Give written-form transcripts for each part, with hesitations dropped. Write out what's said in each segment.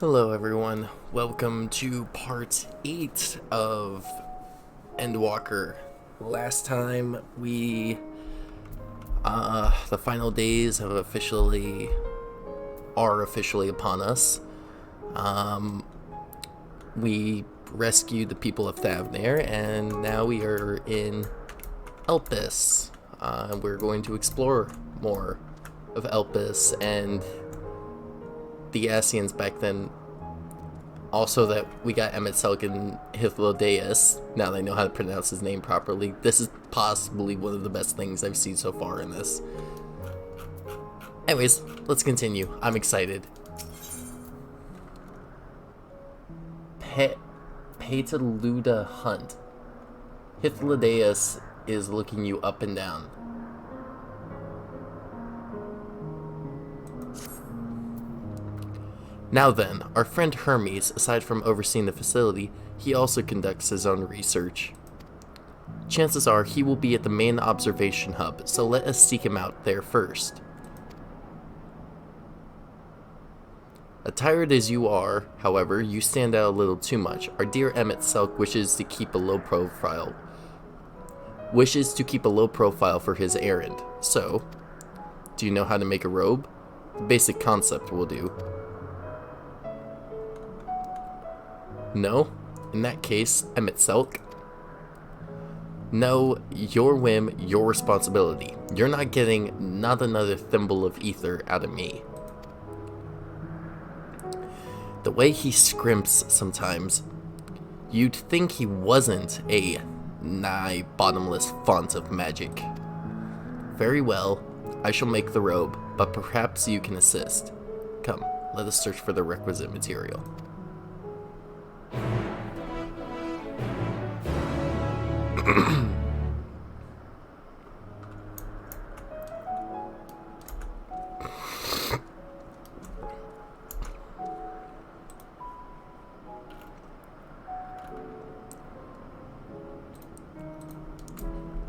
Hello everyone, welcome to part 8 of Endwalker. Last time the final days are officially upon us. We rescued the people of Thavnair, and now we are in Elpis. We're going to explore more of Elpis and the Asians back then. Also, that we got Emet-Selch and Hythlodaeus, now that I know how to pronounce his name properly. This is possibly one of the best things I've seen so far in this. Anyways, let's continue. I'm excited. Petaluda Hunt. Hythlodaeus is looking you up and down. Now then, our friend Hermes, aside from overseeing the facility, he also conducts his own research. Chances are he will be at the main observation hub, so let us seek him out there first. Attired as you are, however, you stand out a little too much. Our dear Emet-Selch wishes to keep a low profile for his errand. So, do you know how to make a robe? The basic concept will do. No? In that case, Emet-Selch? No, your whim, your responsibility. You're not getting not another thimble of ether out of me. The way he scrimps sometimes, you'd think he wasn't a nigh bottomless font of magic. Very well, I shall make the robe, but perhaps you can assist. Come, let us search for the requisite material.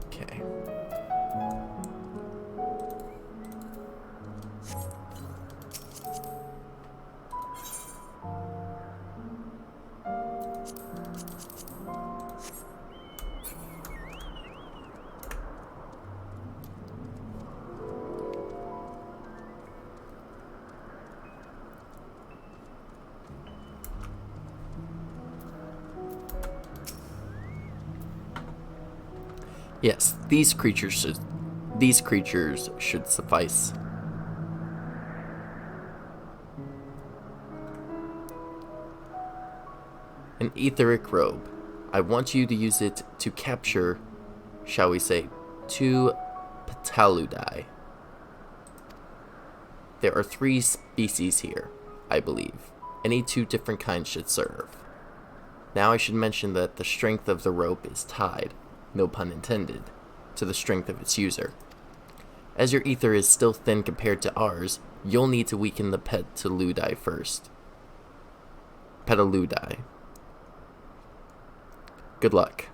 Okay. Yes, these creatures should suffice. An etheric robe. I want you to use it to capture, shall we say, 2 Petaludai. There are 3 species here, I believe. Any 2 different kinds should serve. Now I should mention that the strength of the rope is tied, no pun intended, to the strength of its user. As your ether is still thin compared to ours, you'll need to weaken the Petaludai first. Petaludai. Good luck.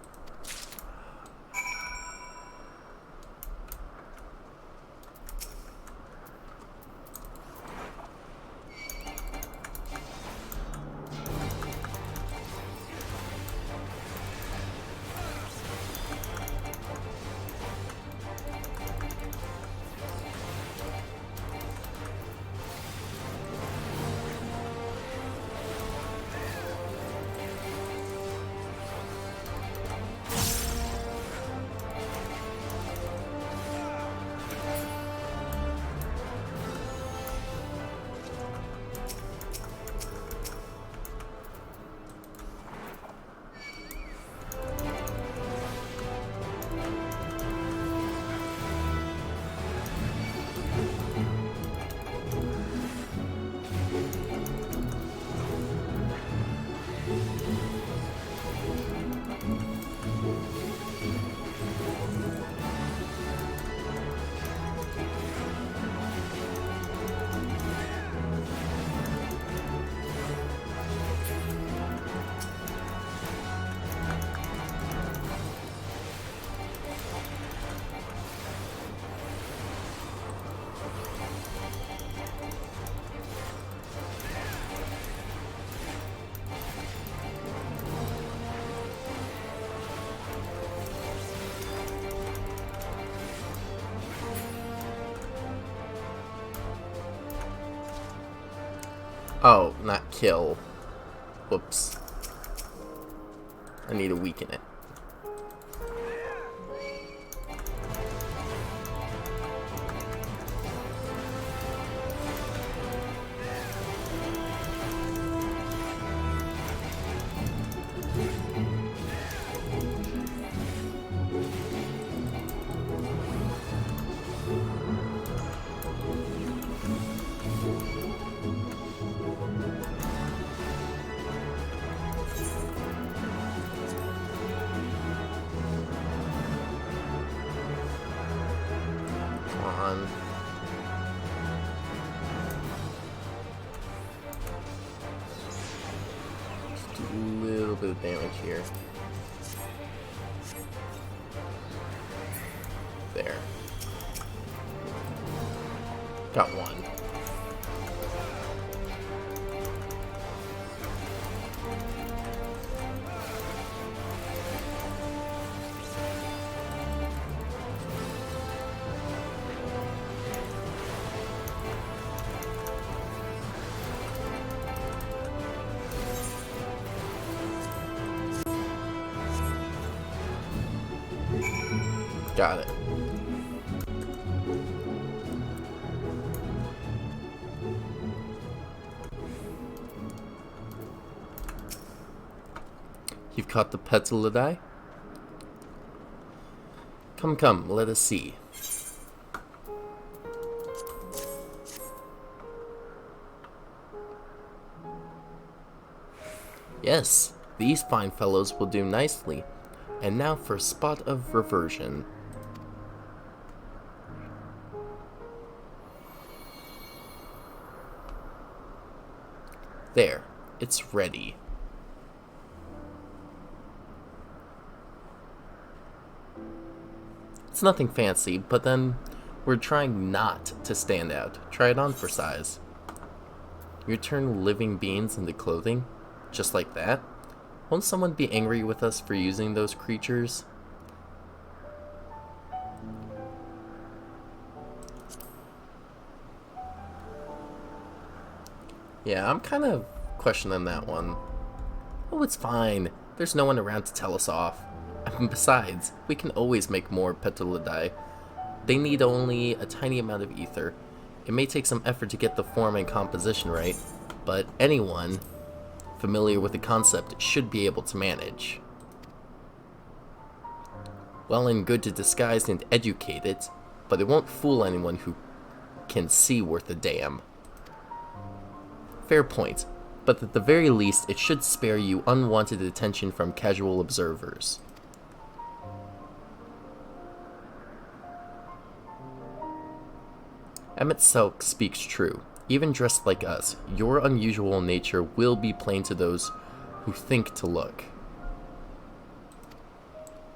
Oh, not kill. Whoops. I need to weaken it. On. Just do a little bit of damage here. There. Got one. Got it. You've caught the Petalidae? Come, come, let us see. Yes, these fine fellows will do nicely. And now for a spot of reversion. There, it's ready. It's nothing fancy, but then we're trying not to stand out. Try it on for size. You turn living beings into clothing? Just like that? Won't someone be angry with us for using those creatures? Yeah, I'm kind of questioning that one. Oh, it's fine. There's no one around to tell us off. And besides, we can always make more Petalidae. They need only a tiny amount of ether. It may take some effort to get the form and composition right, but anyone familiar with the concept should be able to manage. Well and good to disguise and educate it, but it won't fool anyone who can see worth a damn. Fair point, but at the very least it should spare you unwanted attention from casual observers. Emmett Selk speaks true. Even dressed like us, your unusual nature will be plain to those who think to look.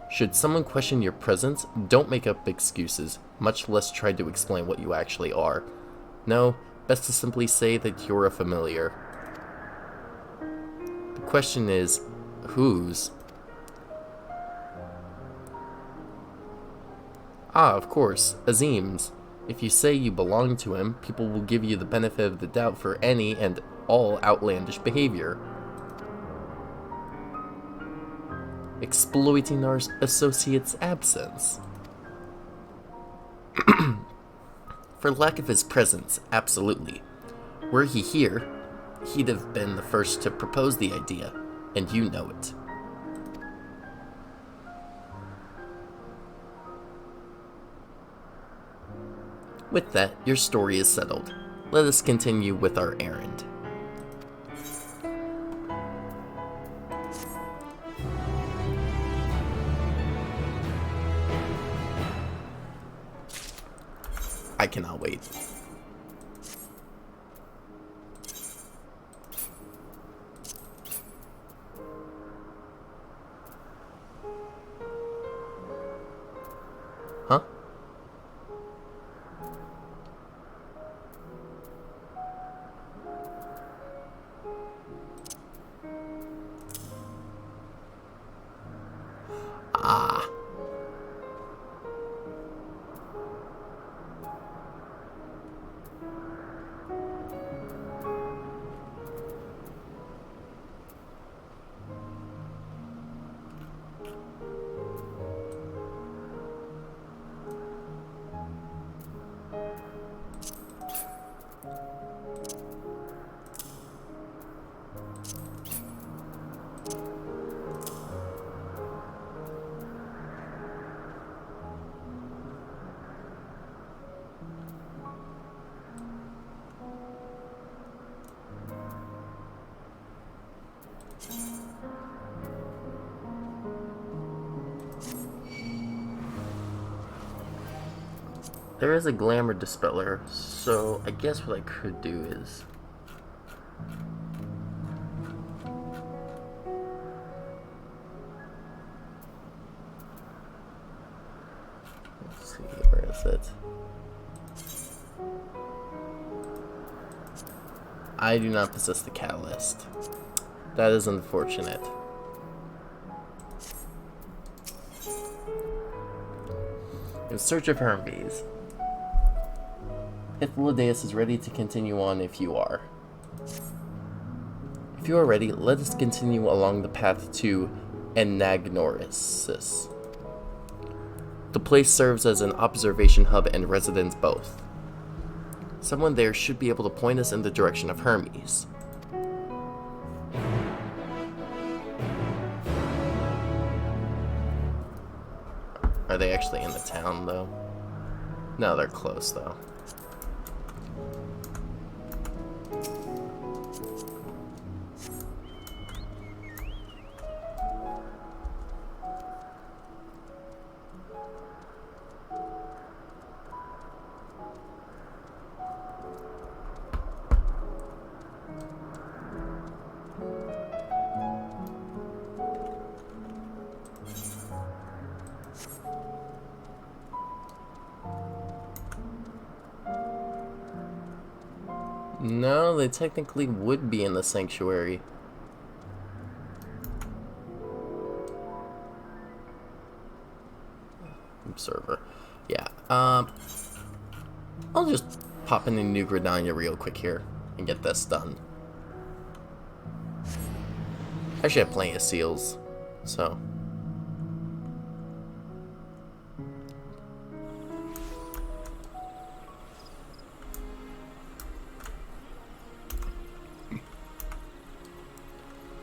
Should someone question your presence, don't make up excuses, much less try to explain what you actually are. No, best to simply say that you're a familiar. The question is, whose? Ah, of course, Azim's. If you say you belong to him, people will give you the benefit of the doubt for any and all outlandish behavior. Exploiting our associate's absence. For lack of his presence, absolutely. Were he here, he'd have been the first to propose the idea, and you know it. With that, your story is settled. Let us continue with our errand. I cannot wait. Huh? Ah. there is a glamour dispeller, so I guess what I could do is... let's see, where is it? I do not possess the catalyst. That is unfortunate. In search of Hermes. Ithildaeus is ready to continue on if you are. If you are ready, let us continue along the path to Anagnosis. The place serves as an observation hub and residence both. Someone there should be able to point us in the direction of Hermes. Are they actually in the town, though? No, they're close, though. No, they technically would be in the sanctuary. Observer. Yeah, I'll just pop into New Gridania real quick here and get this done. I should have plenty of seals, so...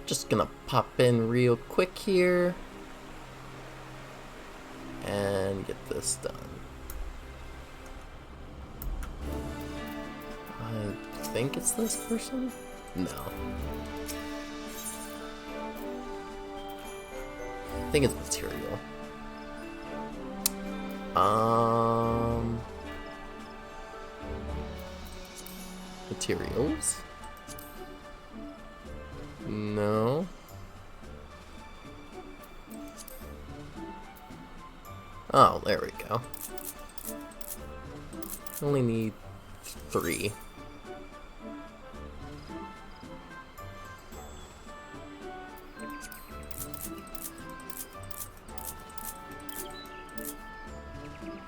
just gonna pop in real quick here and get this done. I think it's this person? No. I think it's material. Materials? No. Oh, there we go. Only need 3.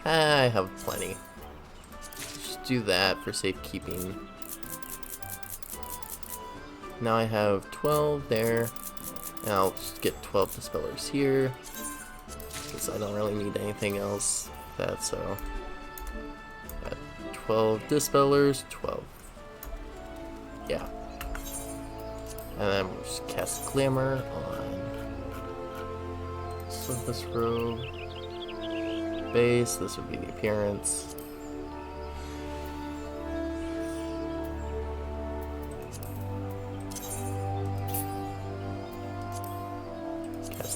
I have plenty. Just do that for safekeeping. Now I have 12 there, and I'll just get 12 dispellers here, because I don't really need anything else. That's so. Got 12 dispellers, 12. Yeah. And then we'll just cast Glamour on Surface Robe. Base, this would be the appearance.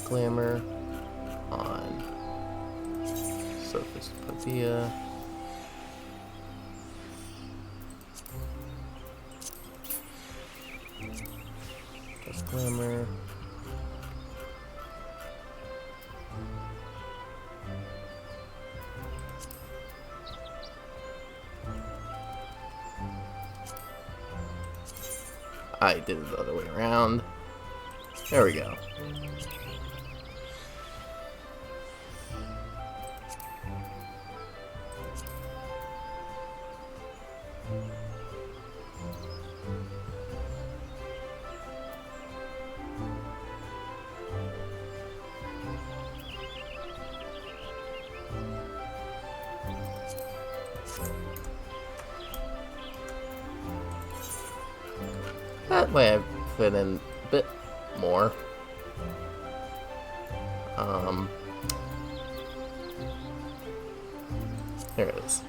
Glamour on Surface Pavia. Just Glamour. I did it the other way around. There we go. That way I fit in a bit more. There it is.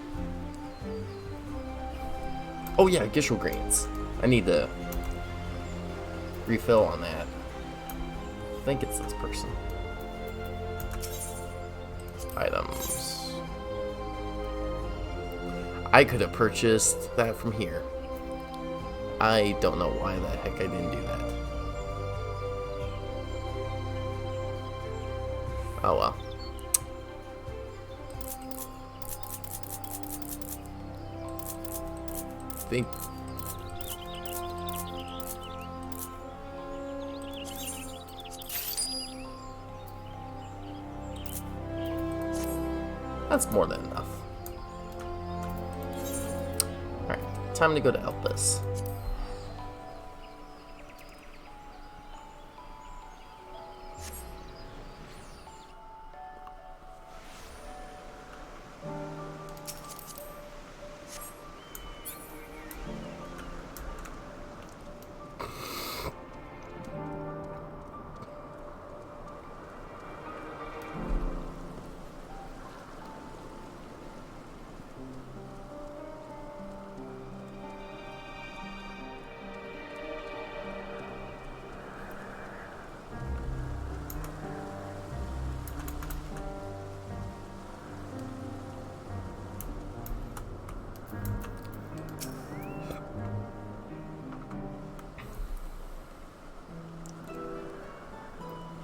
Oh yeah, Gishel Greens. I need to refill on that. I think it's this person. Items. I could have purchased that from here. I don't know why the heck I didn't do that. Oh well. Think. That's more than enough. Alright, time to go to Elpis.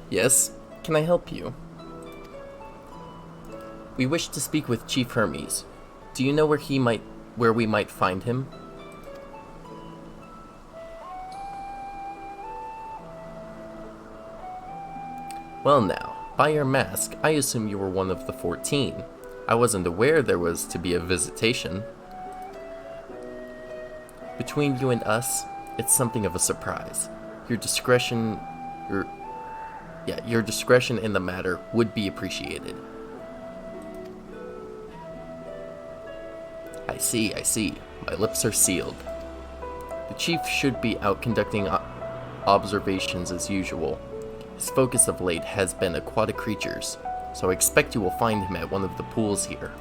Yes, can I help you? We wish to speak with Chief Hermes. Do you know where we might find him? Well now, by your mask, I assume you were one of the 14. I wasn't aware there was to be a visitation. Between you and us, it's something of a surprise. Your discretion in the matter would be appreciated. I see. My lips are sealed. The chief should be out conducting observations as usual. His focus of late has been aquatic creatures, so I expect you will find him at one of the pools here.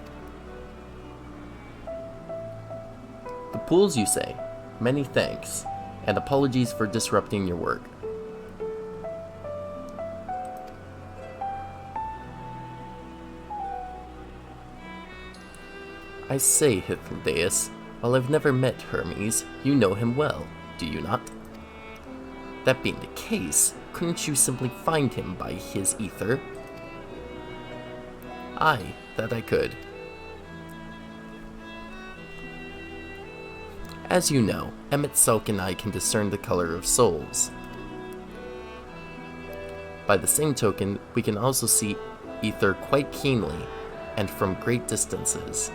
The pools, you say? Many thanks, and apologies for disrupting your work. I say, Hythlodaeus, while I've never met Hermes, you know him well, do you not? That being the case, couldn't you simply find him by his ether? Aye, that I could. As you know, Emmett Selk and I can discern the color of souls. By the same token, we can also see ether quite keenly, and from great distances.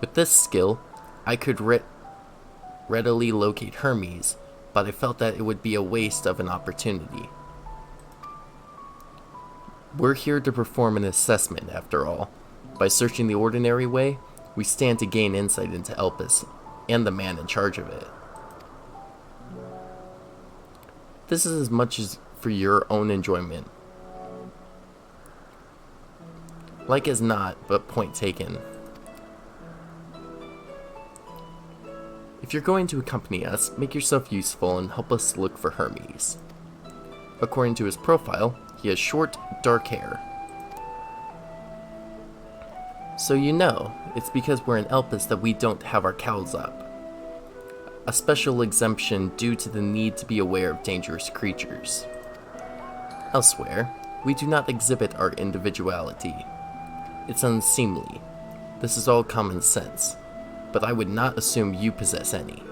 With this skill, I could readily locate Hermes, but I felt that it would be a waste of an opportunity. We're here to perform an assessment, after all. By searching the ordinary way, we stand to gain insight into Elpis and the man in charge of it. This is as much as for your own enjoyment. Like as not, but point taken. If you're going to accompany us, make yourself useful and help us look for Hermes. According to his profile, he has short, dark hair. So you know, it's because we're in Elpis that we don't have our cowls up. A special exemption due to the need to be aware of dangerous creatures. Elsewhere, we do not exhibit our individuality. It's unseemly. This is all common sense. But I would not assume you possess any.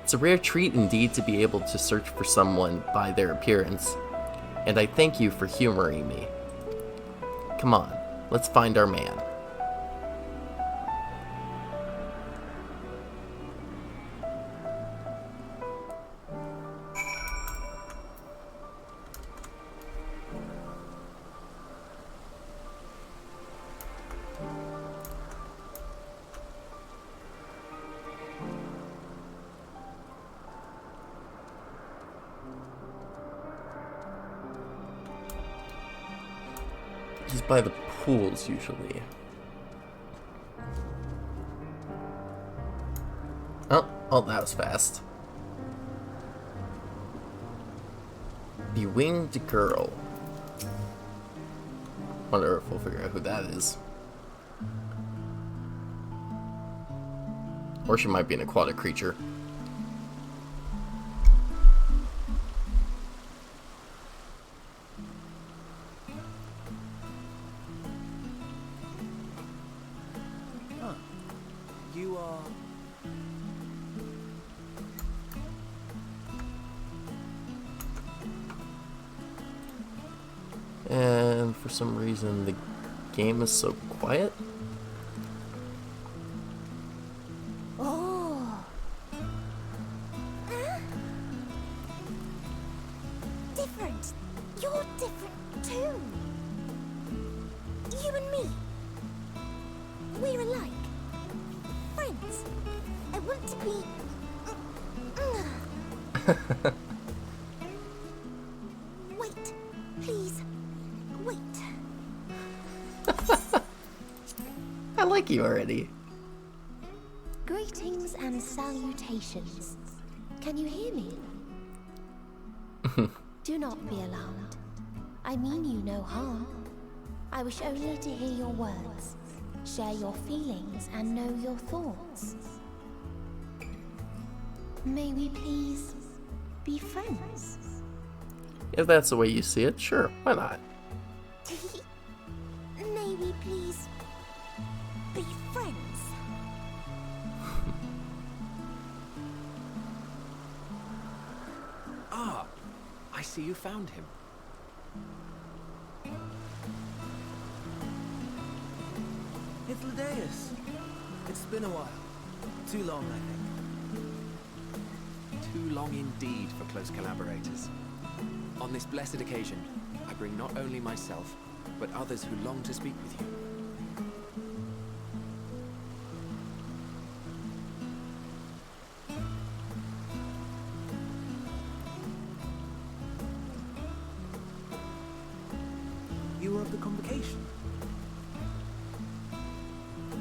It's a rare treat indeed to be able to search for someone by their appearance, and I thank you for humoring me. Come on, let's find our man. He's by the pools, usually. Oh, that was fast. The Winged Girl. Wonder if we'll figure out who that is. Or she might be an aquatic creature. Huh. You are... And for some reason the game is so quiet. Oh. Huh? Different. You're different too. You and me. We're alike. Friends. I want to be... Wait. Please. Wait. I like you already. Greetings and salutations. Can you hear me? Do not be alarmed. I mean you no harm. I wish only to hear your words, share your feelings, and know your thoughts. May we please be friends? If that's the way you see it, sure, why not? May we please be friends? Ah, I see you found him. It's Ladeus. It's been a while. Too long, I think. Too long indeed for close collaborators. On this blessed occasion, I bring not only myself, but others who long to speak with you. You are of the convocation.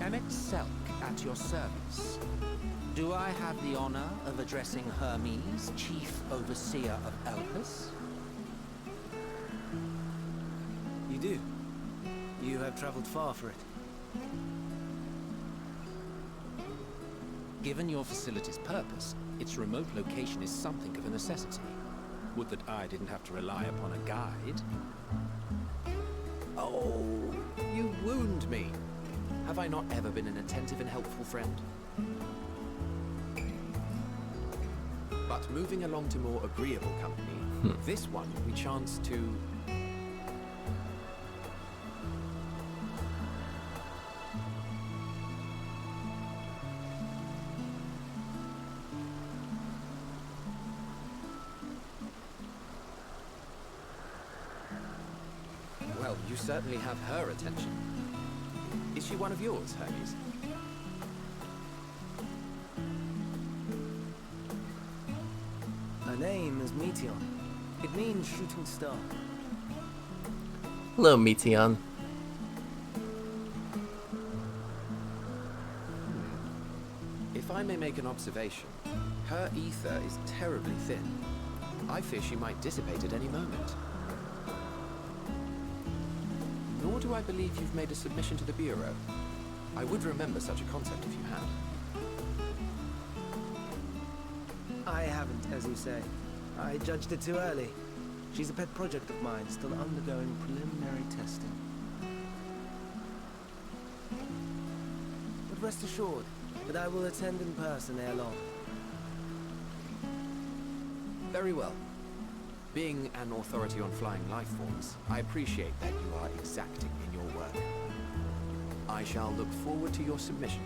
Emmett Selk at your service. Do I have the honor of addressing Hermes, Chief Overseer of Elpis? You do. You have traveled far for it. Given your facility's purpose, its remote location is something of a necessity. Would that I didn't have to rely upon a guide. Oh, you wound me. Have I not ever been an attentive and helpful friend? But moving along to more agreeable company, this one we chance to... Well, you certainly have her attention. Is she one of yours, Hermes? Her name is Meteion. It means shooting star. Hello, Meteion. If I may make an observation, her ether is terribly thin. I fear she might dissipate at any moment. Nor do I believe you've made a submission to the Bureau. I would remember such a concept if you had. I haven't, as you say. I judged it too early. She's a pet project of mine, still undergoing preliminary testing. But rest assured that I will attend in person ere long. Very well. Being an authority on flying life forms, I appreciate that you are exacting in your work. I shall look forward to your submission.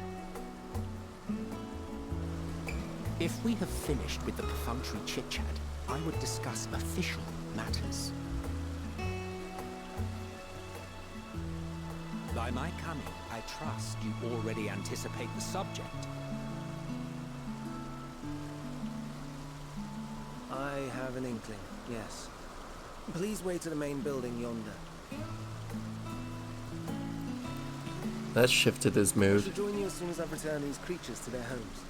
If we have finished with the perfunctory chit-chat, I would discuss official matters. By my coming, I trust you already anticipate the subject. I have an inkling, yes. Please wait to the main building yonder. That shifted his I mood. shall join you as soon as I've returned these creatures to their homes.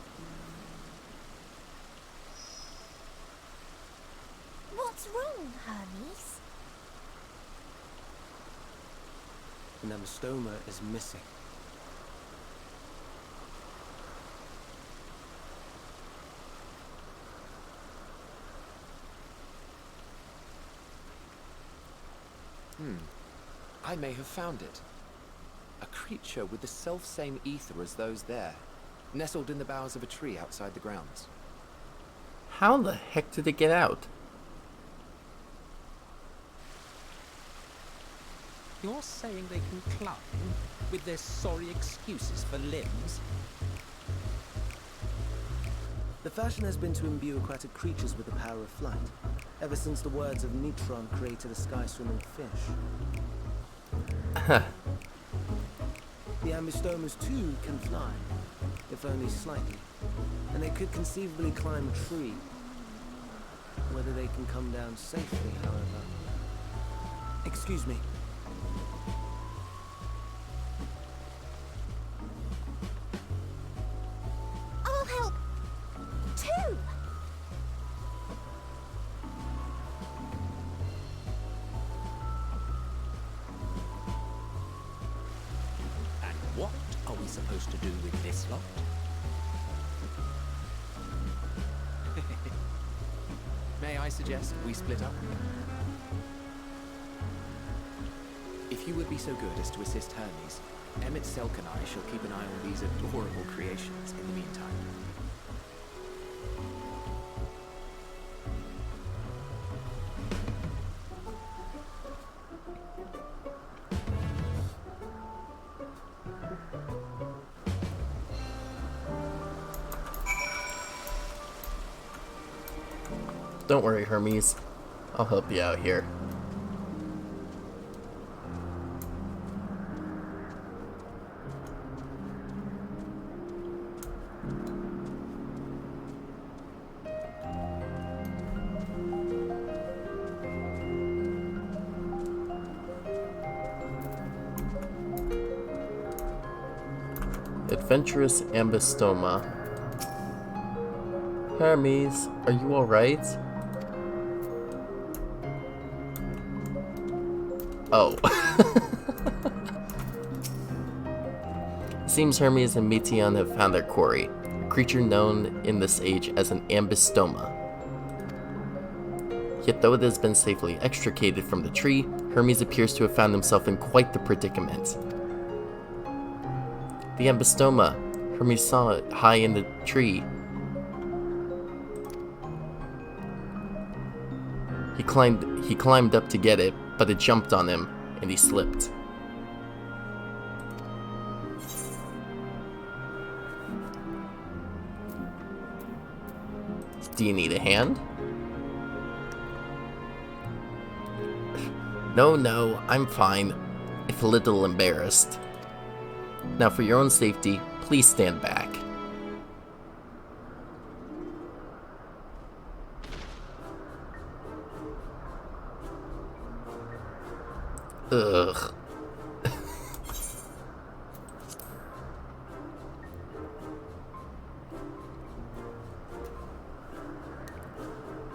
What's wrong, Hermes? and Amistoma is missing. I may have found it. A creature with the self-same ether as those there, nestled in the boughs of a tree outside the grounds. How the heck did it get out? You're saying they can climb with their sorry excuses for limbs? The fashion has been to imbue aquatic creatures with the power of flight, ever since the words of Neutron created a sky-swimming fish. The Ambistomas too can fly, if only slightly, and they could conceivably climb a tree. Whether they can come down safely, however. Excuse me. I'll help too. And what are we supposed to do with this lot? May I suggest we split up? If you would be so good as to assist Hermes, Emmett Selk and I shall keep an eye on these adorable creations in the meantime. Don't worry, Hermes. I'll help you out here. Adventurous Ambistoma. Hermes, are you alright? Oh. Seems Hermes and Meteion have found their quarry, a creature known in this age as an Ambistoma. Yet though it has been safely extricated from the tree, Hermes appears to have found himself in quite the predicament. The Ambistoma, Hermes saw it high in the tree. He climbed up to get it, but it jumped on him, and he slipped. Do you need a hand? No, I'm fine, if a little embarrassed. Now for your own safety, please stand back. Ugh.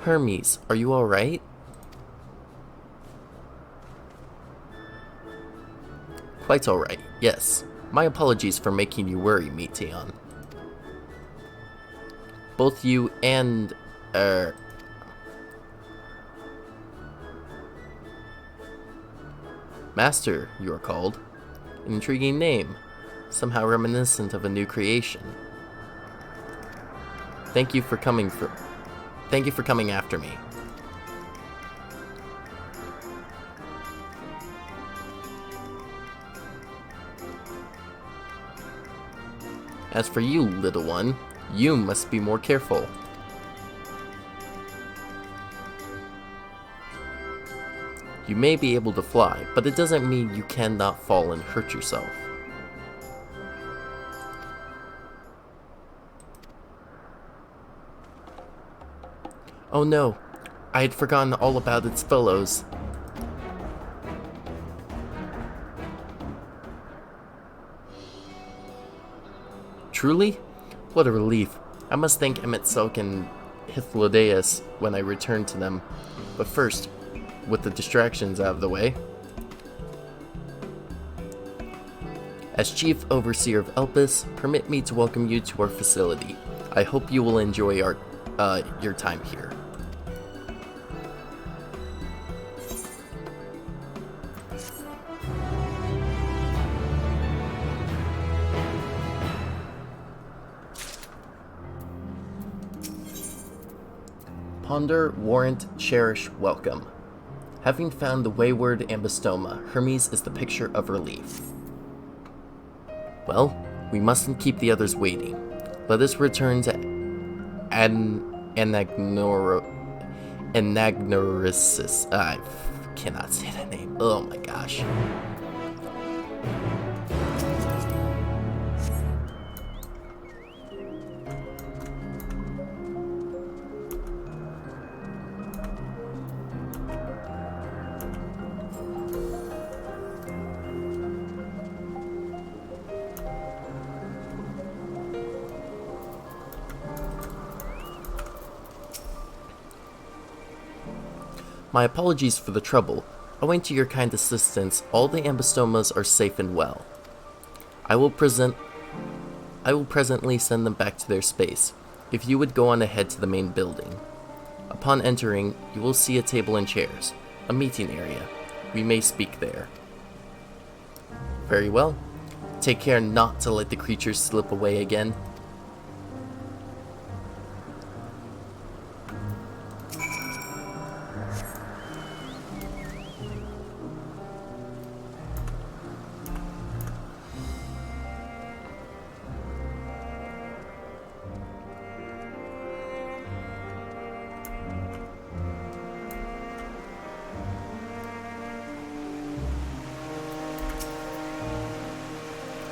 Hermes, are you alright? Quite alright, yes. My apologies for making you worry, Meteion. Both you and, Master, you are called. An intriguing name, somehow reminiscent of a new creation. Thank you for coming after me. As for you, little one, you must be more careful. You may be able to fly, but it doesn't mean you cannot fall and hurt yourself. Oh no, I had forgotten all about its fellows. Truly? What a relief. I must thank Emmett Selk and Hythlodaeus when I return to them. But first, with the distractions out of the way. As Chief Overseer of Elpis, permit me to welcome you to our facility. I hope you will enjoy your time here. Ponder, warrant, cherish, welcome. Having found the wayward ambystoma, Hermes is the picture of relief. Well, we mustn't keep the others waiting. Let us return to Anagnorisis. I cannot say that name. Oh my gosh. My apologies for the trouble. Owing to your kind assistance, all the ambystomas are safe and well. I will presently send them back to their space. If you would go on ahead to the main building. Upon entering, you will see a table and chairs, a meeting area. We may speak there. Very well. Take care not to let the creatures slip away again.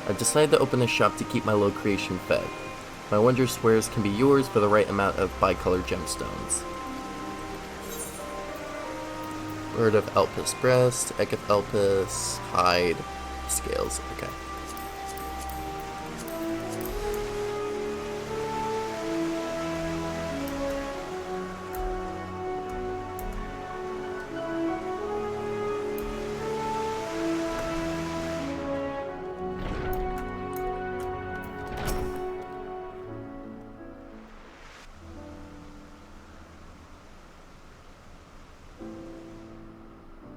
I've decided to open a shop to keep my low creation fed. My wondrous wares can be yours for the right amount of bicolor gemstones. Word of Elpis breast, egg of Elpis, hide, scales, okay.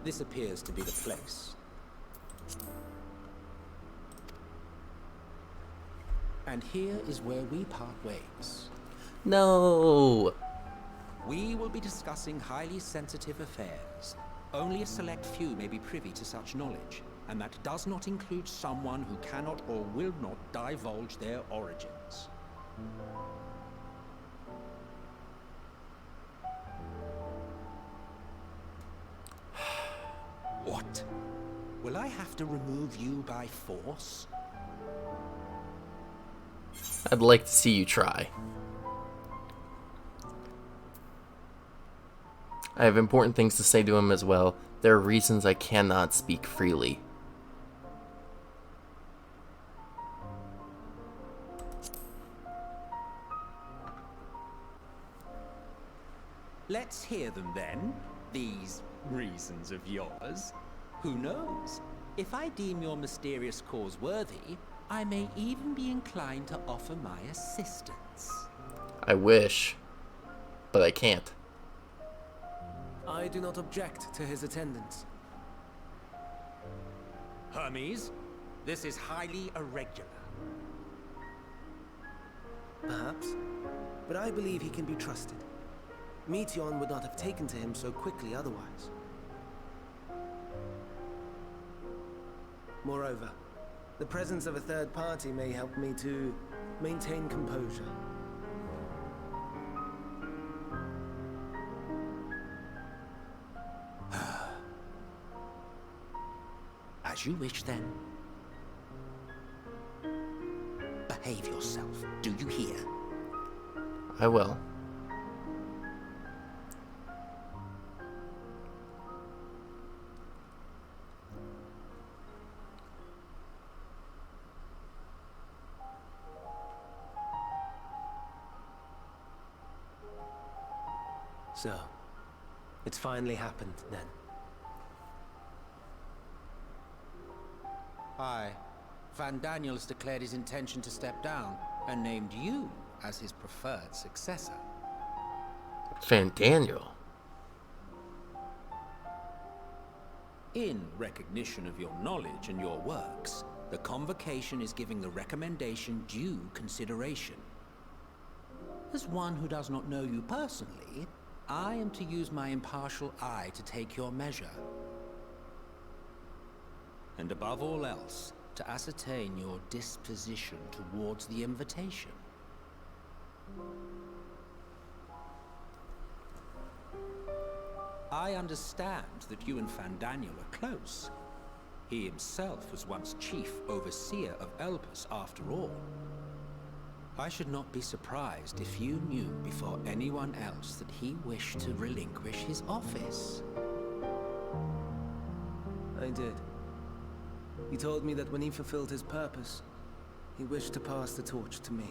This appears to be the place. And here is where we part ways. No! We will be discussing highly sensitive affairs. Only a select few may be privy to such knowledge, and that does not include someone who cannot or will not divulge their origins. What? Will I have to remove you by force? I'd like to see you try. I have important things to say to him as well. There are reasons I cannot speak freely. Let's hear them then, these reasons of yours. Who knows? If I deem your mysterious cause worthy, I may even be inclined to offer my assistance. I wish, but I can't. I do not object to his attendance. Hermes, this is highly irregular. Perhaps, but I believe he can be trusted. Meteion would not have taken to him so quickly otherwise. Moreover, the presence of a third party may help me to maintain composure. As you wish, then. Behave yourself, do you hear? I will. So, it's finally happened then. Aye. Van Daniels declared his intention to step down and named you as his preferred successor. Van Daniel. In recognition of your knowledge and your works, the Convocation is giving the recommendation due consideration. As one who does not know you personally, I am to use my impartial eye to take your measure. And above all else, to ascertain your disposition towards the invitation. I understand that you and Van Daniel are close. He himself was once chief overseer of Elpis after all. I should not be surprised if you knew before anyone else that he wished to relinquish his office. I did. He told me that when he fulfilled his purpose, he wished to pass the torch to me.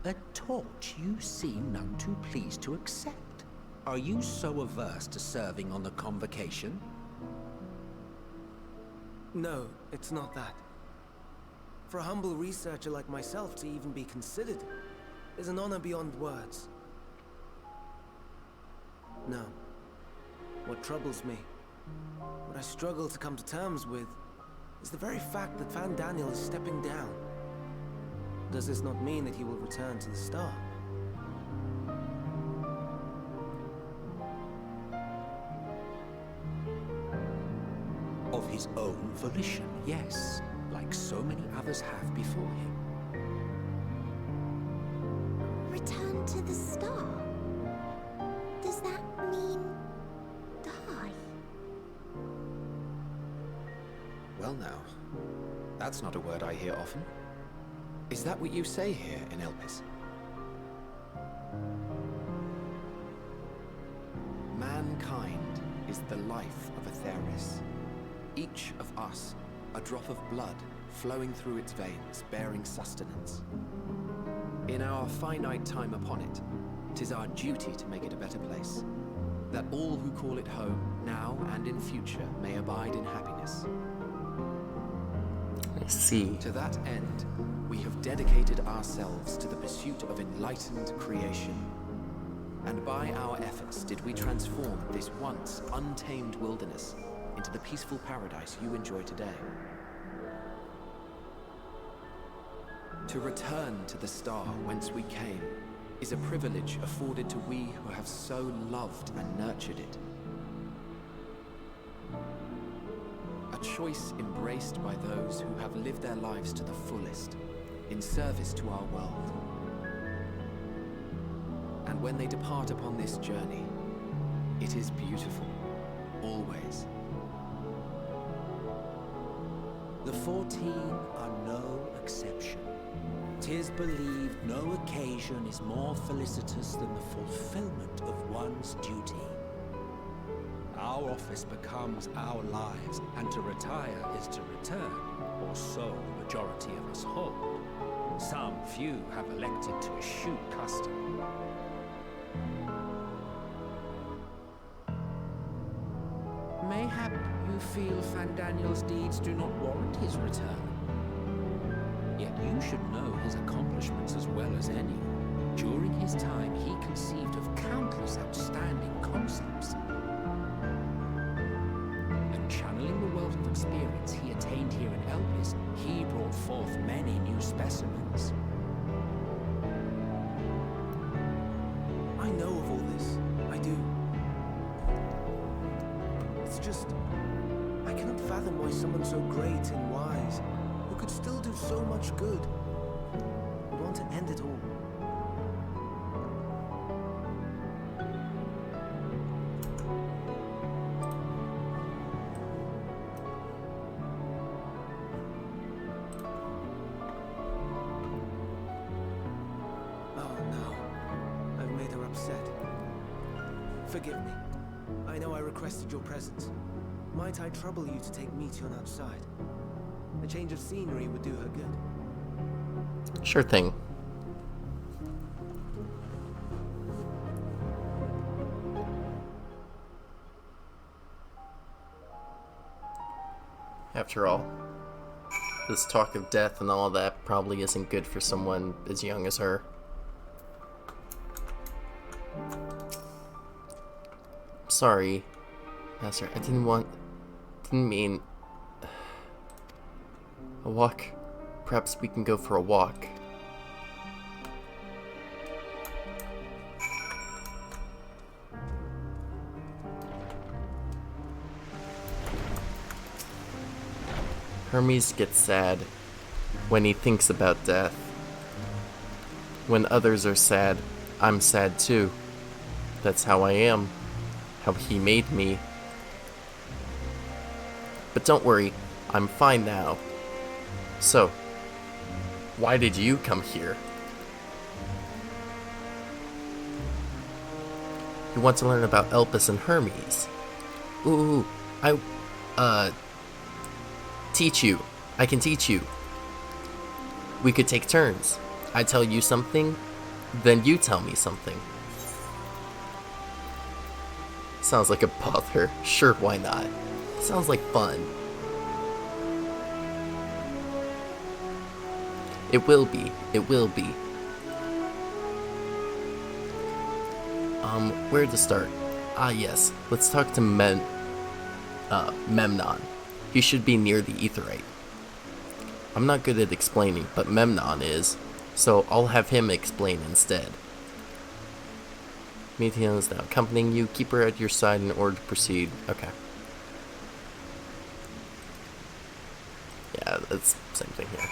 A torch you seem none too pleased to accept. Are you so averse to serving on the Convocation? No, it's not that. For a humble researcher like myself to even be considered is an honor beyond words. No. What troubles me, what I struggle to come to terms with, is the very fact that Van Daniel is stepping down. Does this not mean that he will return to the Star? Of his own volition, yes, like so many others have before him. Return to the Star? Does that mean die? Well now, that's not a word I hear often. Is that what you say here in Elpis? Mankind is the life of Atheris. Each of us, a drop of blood flowing through its veins, bearing sustenance. In our finite time upon it, 'tis our duty to make it a better place, that all who call it home, now and in future, may abide in happiness. I see. To that end, we have dedicated ourselves to the pursuit of enlightened creation. And by our efforts did we transform this once untamed wilderness into the peaceful paradise you enjoy today. To return to the star whence we came is a privilege afforded to we who have so loved and nurtured it. A choice embraced by those who have lived their lives to the fullest, in service to our world. And when they depart upon this journey, it is beautiful, always. The 14 are no exception. 'Tis believed no occasion is more felicitous than the fulfillment of one's duty. Our office becomes our lives, and to retire is to return, or so the majority of us hold. Some few have elected to eschew custom. Mayhap you feel Van Daniel's deeds do not warrant his return. Yet you should know his accomplishments as well as any. During his time, he conceived of countless outstanding concepts. And channeling the wealth of experience he attained here in Elpis, he brought forth many new specimens. I know of all this. I do. It's just, I cannot fathom why someone so great and wise, who could still do so much good, would want to end it all. Oh no, I've made her upset. Forgive me. I know I requested your presence. Might I trouble you to take Meteion outside? A change of scenery would do her good. Sure thing. After all, this talk of death and all that probably isn't good for someone as young as her. Sorry, Master, I didn't mean... A walk? Perhaps we can go for a walk. Hermes gets sad when he thinks about death. When others are sad, I'm sad too. That's how I am. How he made me. But don't worry, I'm fine now. So, why did you come here? You want to learn about Elpis and Hermes? Ooh, teach you. I can teach you. We could take turns. I tell you something, then you tell me something. Sounds like a bother. Sure, why not? Sounds like fun. It will be. It will be. Where to start? Ah, yes. Let's talk to Memnon. He should be near the Aetheryte. I'm not good at explaining, but Memnon is, so I'll have him explain instead. Meteion is now accompanying you. Keep her at your side in order to proceed. Okay. Yeah, that's the same thing here.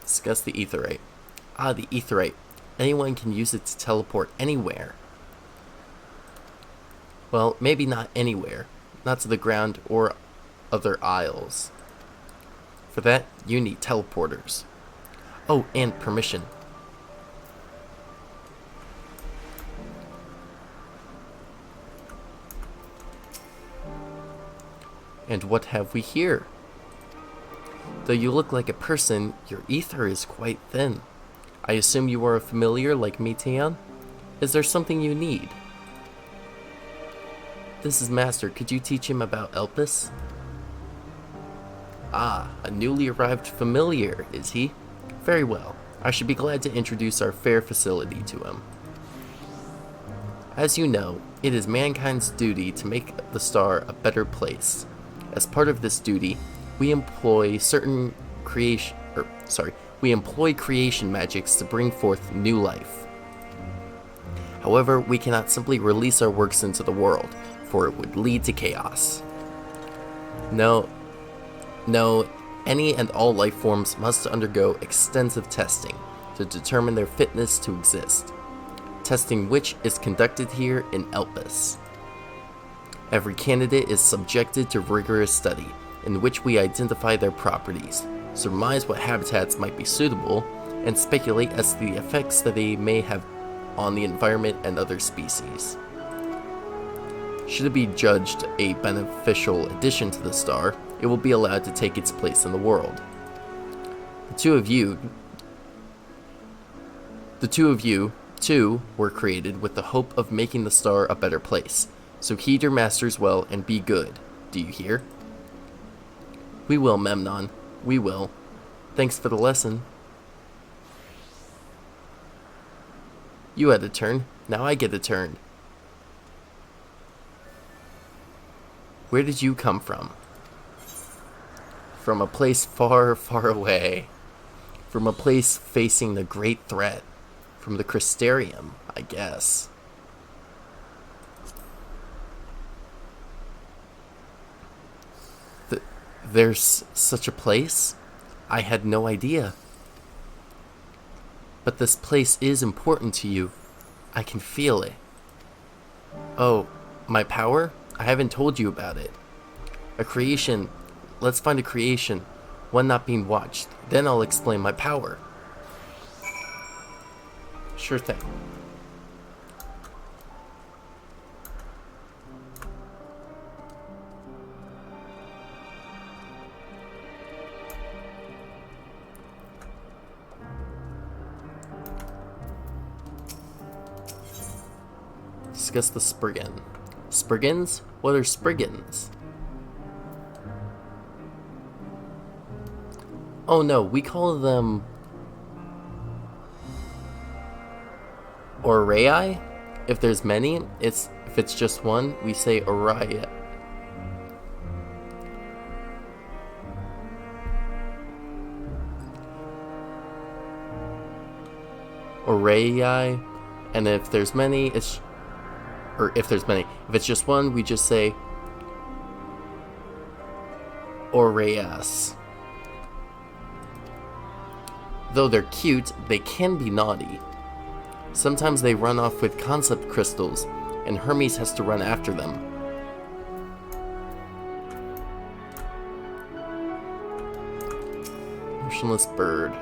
Discuss the Aetheryte. Ah, the Aetheryte. Anyone can use it to teleport anywhere. Well, maybe not anywhere. Not to the ground or other isles. For that, you need teleporters. Oh, and permission. And what have we here? Though you look like a person, your ether is quite thin. I assume you are a familiar like Meteion? Is there something you need? This is Master. Could you teach him about Elpis? Ah, a newly arrived familiar, is he? Very well. I should be glad to introduce our fair facility to him. As you know, it is mankind's duty to make the star a better place. As part of this duty, we employ creation magics to bring forth new life. However, we cannot simply release our works into the world, for it would lead to chaos. No, any and all life forms must undergo extensive testing to determine their fitness to exist, testing which is conducted here in Elpis. Every candidate is subjected to rigorous study, in which we identify their properties, surmise what habitats might be suitable, and speculate as to the effects that they may have on the environment and other species. Should it be judged a beneficial addition to the star, it will be allowed to take its place in the world. The two of you, too, were created with the hope of making the star a better place, so heed your masters well and be good. Do you hear? We will, Memnon. We will. Thanks for the lesson. You had a turn. Now I get a turn. Where did you come from? From a place far, far away. From a place facing the great threat. From the Crystarium, I guess. There's such a place? I had no idea. But this place is important to you. I can feel it. Oh, my power? I haven't told you about it. A creation. Let's find a creation. One not being watched. Then I'll explain my power. Sure thing. discuss the Spriggan. Spriggans? What are Spriggans? Oh no, we call them Aurai. If there's many, if it's just one, we say Aurai. Aurai, and if there's many, if it's just one, we just say Aureas. Though they're cute, they can be naughty. Sometimes they run off with concept crystals, and Hermes has to run after them. Motionless bird.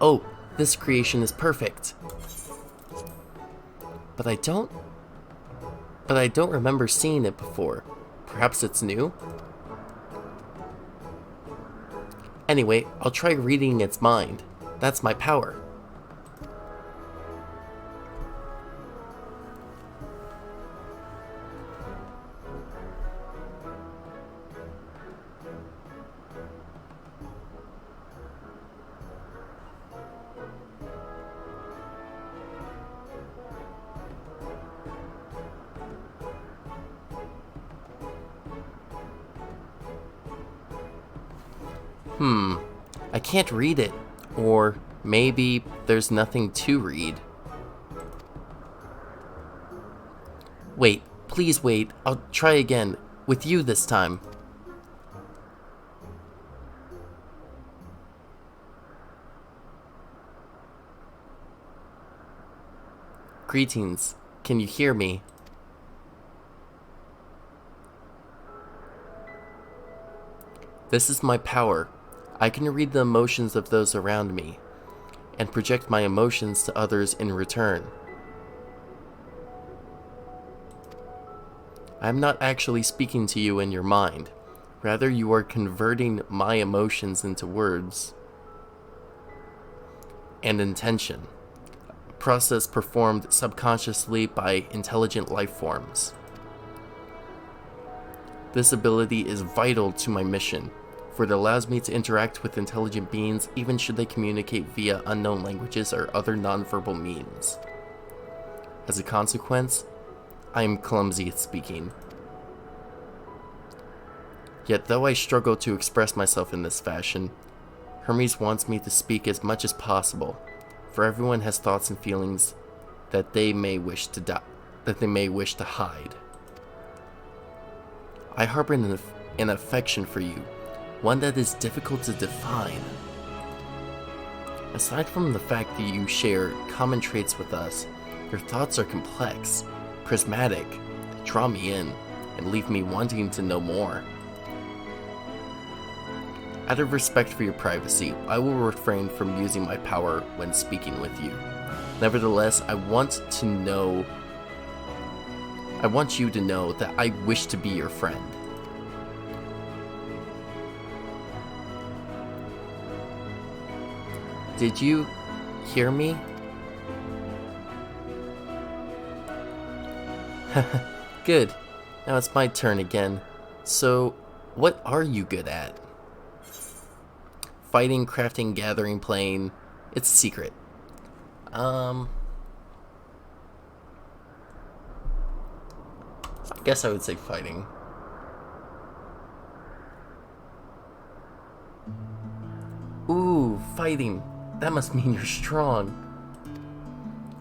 Oh, this creation is perfect. But I don't remember seeing it before. Perhaps it's new? Anyway, I'll try reading its mind. That's my power. I can't read it. Or maybe there's nothing to read. Wait, please wait. I'll try again. With you this time. Greetings. Can you hear me? This is my power. I can read the emotions of those around me, and project my emotions to others in return. I'm not actually speaking to you in your mind. Rather, you are converting my emotions into words and intention, a process performed subconsciously by intelligent life forms. This ability is vital to my mission, for it allows me to interact with intelligent beings even should they communicate via unknown languages or other nonverbal means. As a consequence, I am clumsy at speaking. Yet though I struggle to express myself in this fashion, Hermes wants me to speak as much as possible, for everyone has thoughts and feelings that they may wish to hide. I harbor an affection for you, one that is difficult to define. Aside from the fact that you share common traits with us, your thoughts are complex, prismatic, draw me in, and leave me wanting to know more. Out of respect for your privacy, I will refrain from using my power when speaking with you. Nevertheless, I want you to know that I wish to be your friend. Did you hear me? Good. Now it's my turn again. So, what are you good at? Fighting, crafting, gathering, playing. It's a secret. I guess I would say fighting. Ooh, fighting. That must mean you're strong.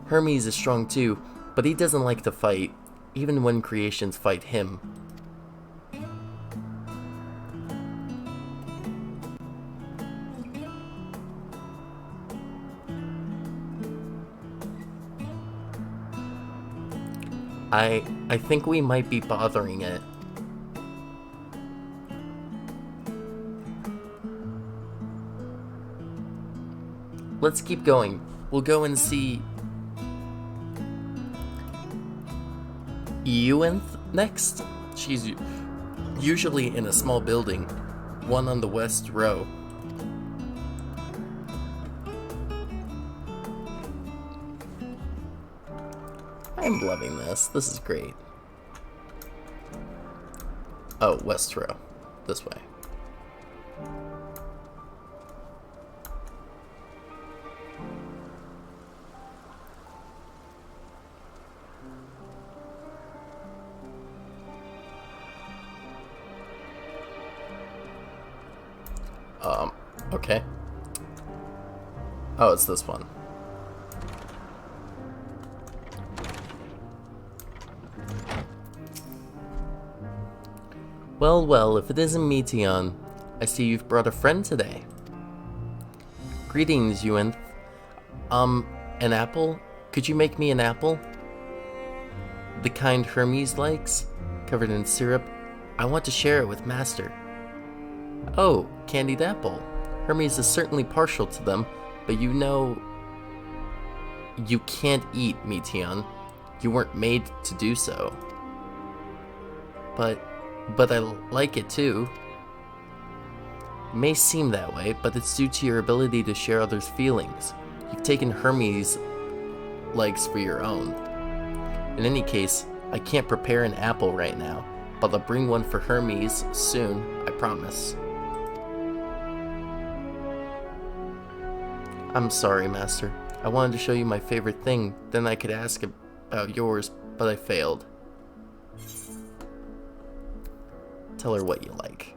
Hermes is strong too, but he doesn't like to fight, even when creations fight him. I think we might be bothering it. Let's keep going. We'll go and see Euanth next. She's usually in a small building, one on the west row. I'm loving this. This is great. Oh, Westro. This way. Okay. Oh, it's this one. Well, well, if it isn't Meteion, I see you've brought a friend today. Greetings, Yuan. An apple? Could you make me an apple? The kind Hermes likes, covered in syrup. I want to share it with Master. Oh, candied apple. Hermes is certainly partial to them, but you know... You can't eat, Meteion. You weren't made to do so. But I like it too. It may seem that way, but it's due to your ability to share others' feelings. You've taken Hermes' legs for your own. In any case, I can't prepare an apple right now, but I'll bring one for Hermes soon, I promise. I'm sorry, Master. I wanted to show you my favorite thing, then I could ask about yours, but I failed. Tell her what you like.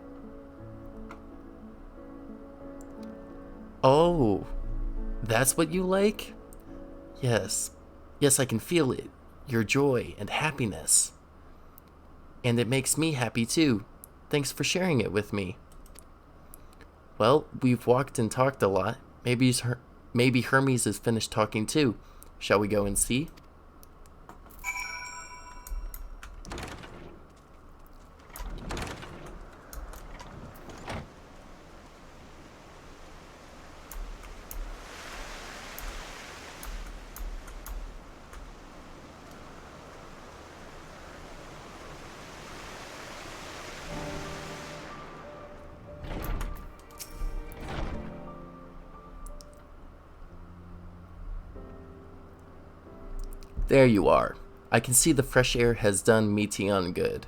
Oh, that's what you like? Yes. Yes, I can feel it. Your joy and happiness. And it makes me happy too. Thanks for sharing it with me. Well, we've walked and talked a lot. Maybe Hermes is finished talking too. Shall we go and see? There you are. I can see the fresh air has done Meteion good.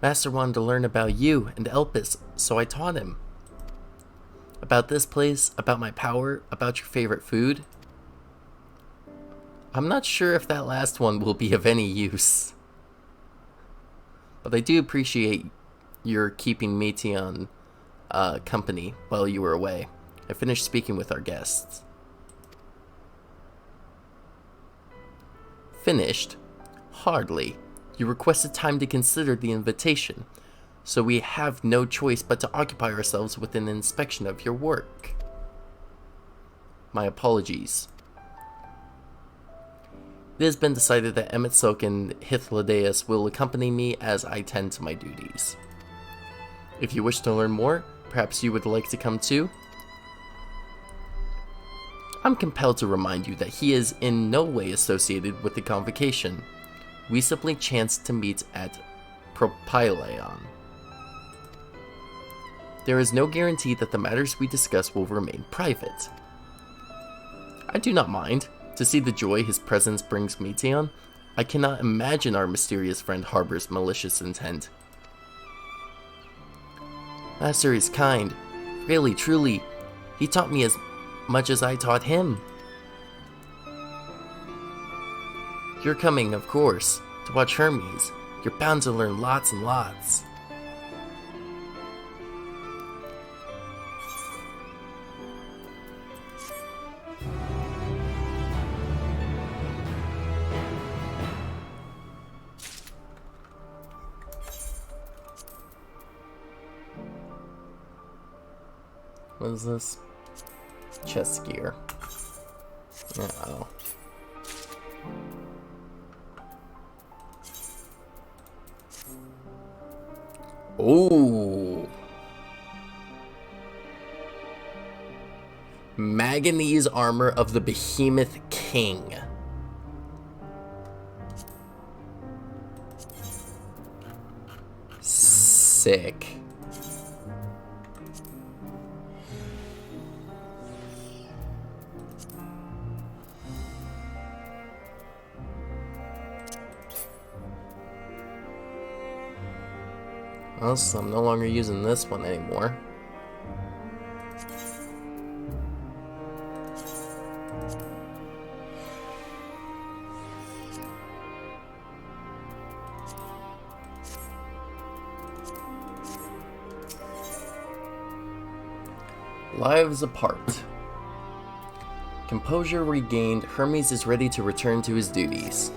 Master wanted to learn about you and Elpis, so I taught him. About this place, about my power, about your favorite food. I'm not sure if that last one will be of any use. But I do appreciate your keeping Meteion company while you were away. I finished speaking with our guests. Finished? Hardly. You requested time to consider the invitation, so we have no choice but to occupy ourselves with an inspection of your work. My apologies. It has been decided that Emet and Hythlodaeus will accompany me as I tend to my duties. If you wish to learn more, perhaps you would like to come too? I'm compelled to remind you that he is in no way associated with the convocation. We simply chanced to meet at Propylaeon. There is no guarantee that the matters we discuss will remain private. I do not mind. To see the joy his presence brings Meteion, I cannot imagine our mysterious friend harbors malicious intent. Master is kind. Really, truly. He taught me as much as I taught him. You're coming, of course, to watch Hermes. You're bound to learn lots and lots. What is this? Chest gear. Uh-oh. Ooh. Manganese armor of the Behemoth King. Sick. Well, so I'm no longer using this one anymore. Lives apart. Composure regained, Hermes is ready to return to his duties.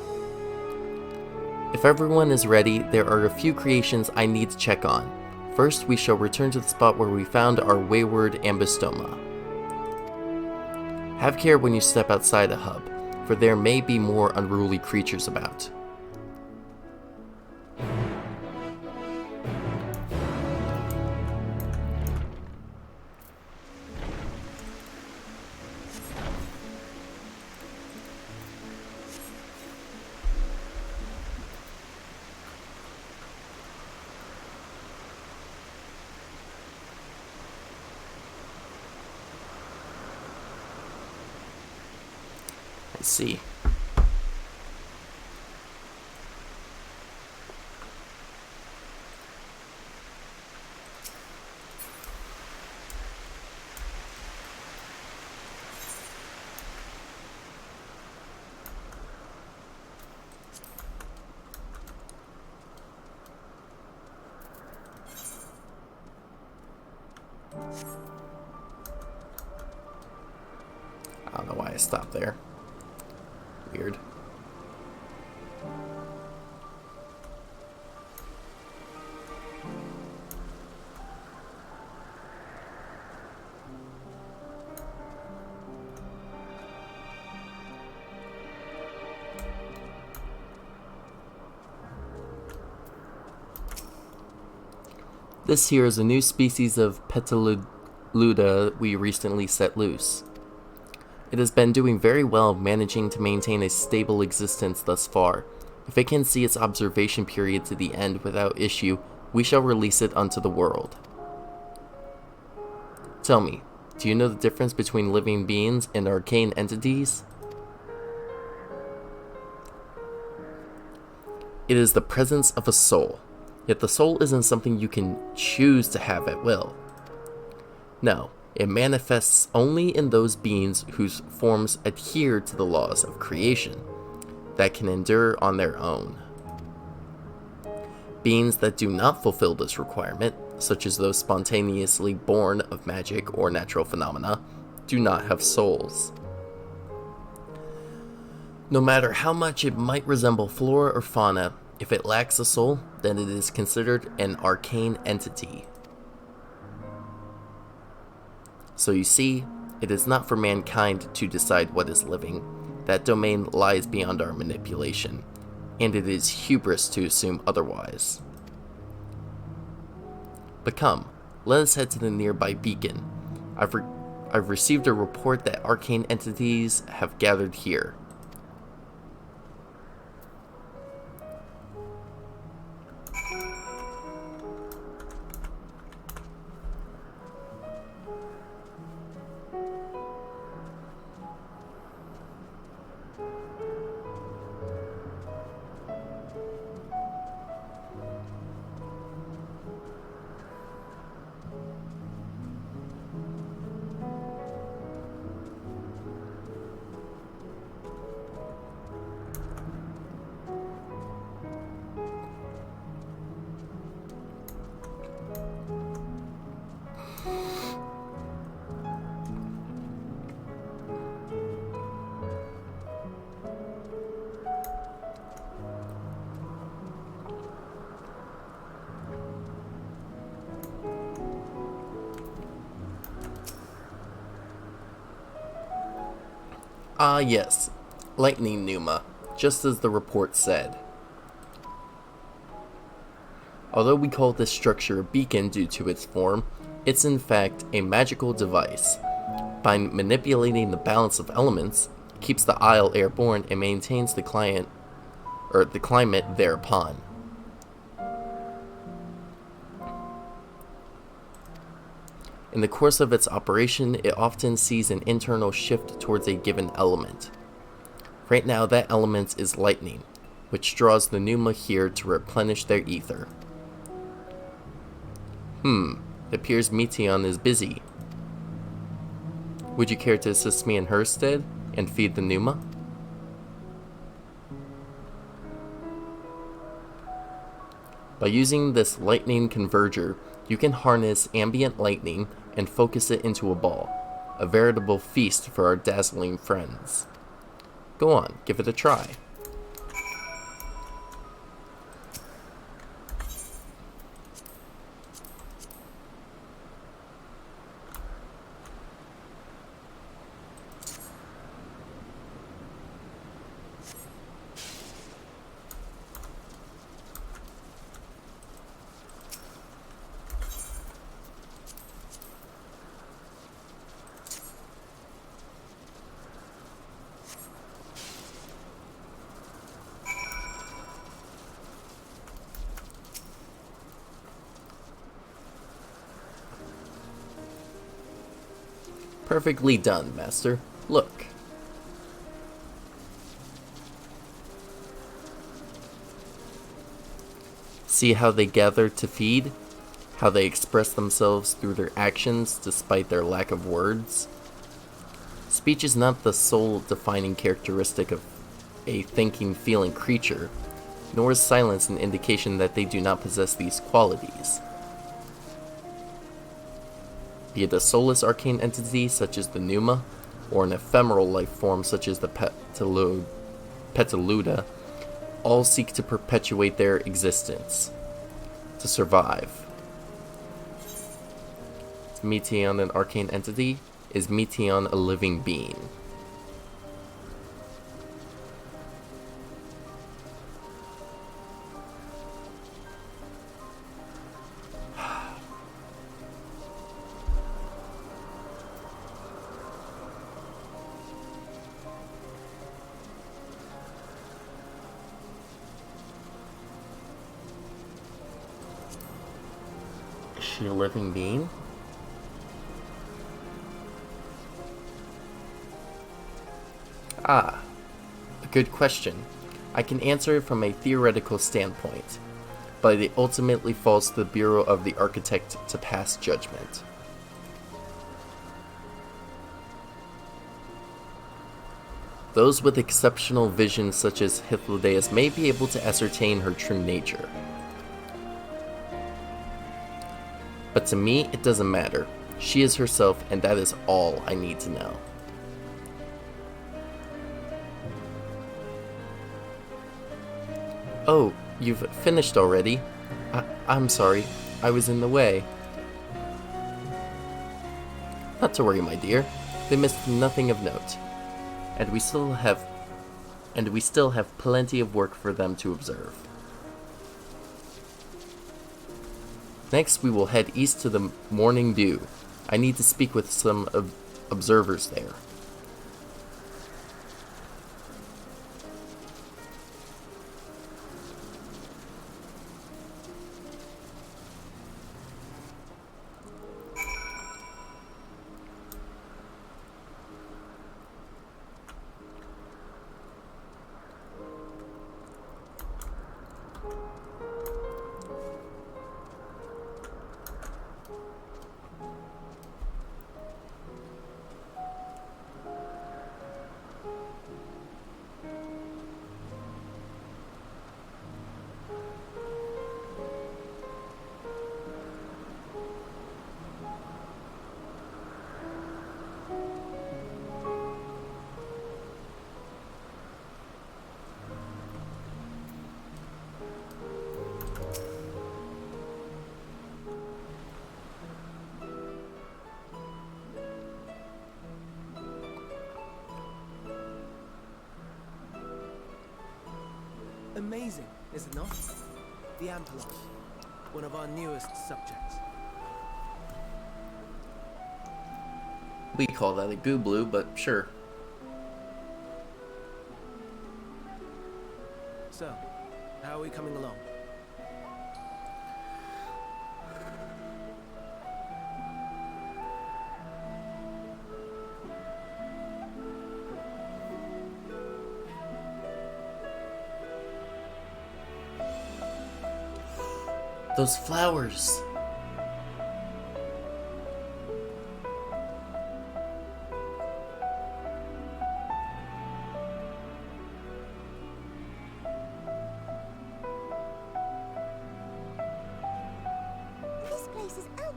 If everyone is ready, there are a few creations I need to check on. First, we shall return to the spot where we found our wayward ambystoma. Have care when you step outside the hub, for there may be more unruly creatures about. Let's see. I don't know why I stopped there. Weird. This here is a new species of Petaluda we recently set loose. It has been doing very well, managing to maintain a stable existence thus far. If it can see its observation period to the end without issue, we shall release it unto the world. Tell me, do you know the difference between living beings and arcane entities? It is the presence of a soul. Yet the soul isn't something you can choose to have at will. No, it manifests only in those beings whose forms adhere to the laws of creation, that can endure on their own. Beings that do not fulfill this requirement, such as those spontaneously born of magic or natural phenomena, do not have souls. No matter how much it might resemble flora or fauna, if it lacks a soul, then it is considered an arcane entity. So you see, it is not for mankind to decide what is living. That domain lies beyond our manipulation, and it is hubris to assume otherwise. But come, let us head to the nearby beacon. I've received a report that arcane entities have gathered here. Ah yes, lightning pneuma, just as the report said. Although we call this structure a beacon due to its form, it's in fact a magical device. By manipulating the balance of elements, it keeps the isle airborne and maintains the climate thereupon. In the course of its operation, it often sees an internal shift towards a given element. Right now, that element is lightning, which draws the pneuma here to replenish their ether. It appears Meteion is busy. Would you care to assist me in her stead and feed the Numa? By using this lightning converger, you can harness ambient lightning and focus it into a ball, a veritable feast for our dazzling friends. Go on, give it a try. Perfectly done, Master. Look. See how they gather to feed? How they express themselves through their actions despite their lack of words? Speech is not the sole defining characteristic of a thinking, feeling creature, nor is silence an indication that they do not possess these qualities. Be it a soulless arcane entity such as the Numa, or an ephemeral life form such as the Petaluda, all seek to perpetuate their existence, to survive. Is Meteion an arcane entity? Is Meteion a living being? Is she a living being? Ah, a good question. I can answer it from a theoretical standpoint, but it ultimately falls to the Bureau of the Architect to pass judgment. Those with exceptional vision such as Hythlodaeus may be able to ascertain her true nature. But to me, it doesn't matter. She is herself, and that is all I need to know. Oh, you've finished already? I'm sorry, I was in the way. Not to worry, my dear. They missed nothing of note. And we still have plenty of work for them to observe. Next, we will head east to the Morning Dew. I need to speak with some observers there. Amazing, is it not? The Ampelos, one of our newest subjects. We call that a gooblu, but sure. So, how are we coming along? Those flowers.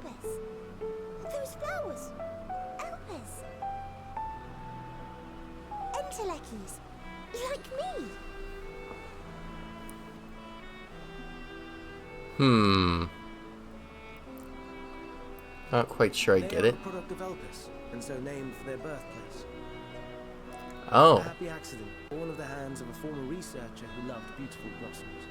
Elpis. Those flowers. Elpis. Entelekis. Like me. Not quite sure I They get are it. a product of Elpis, and so named for their birthplace. A Oh. happy accident, born of the hands of a former researcher who loved beautiful blossoms.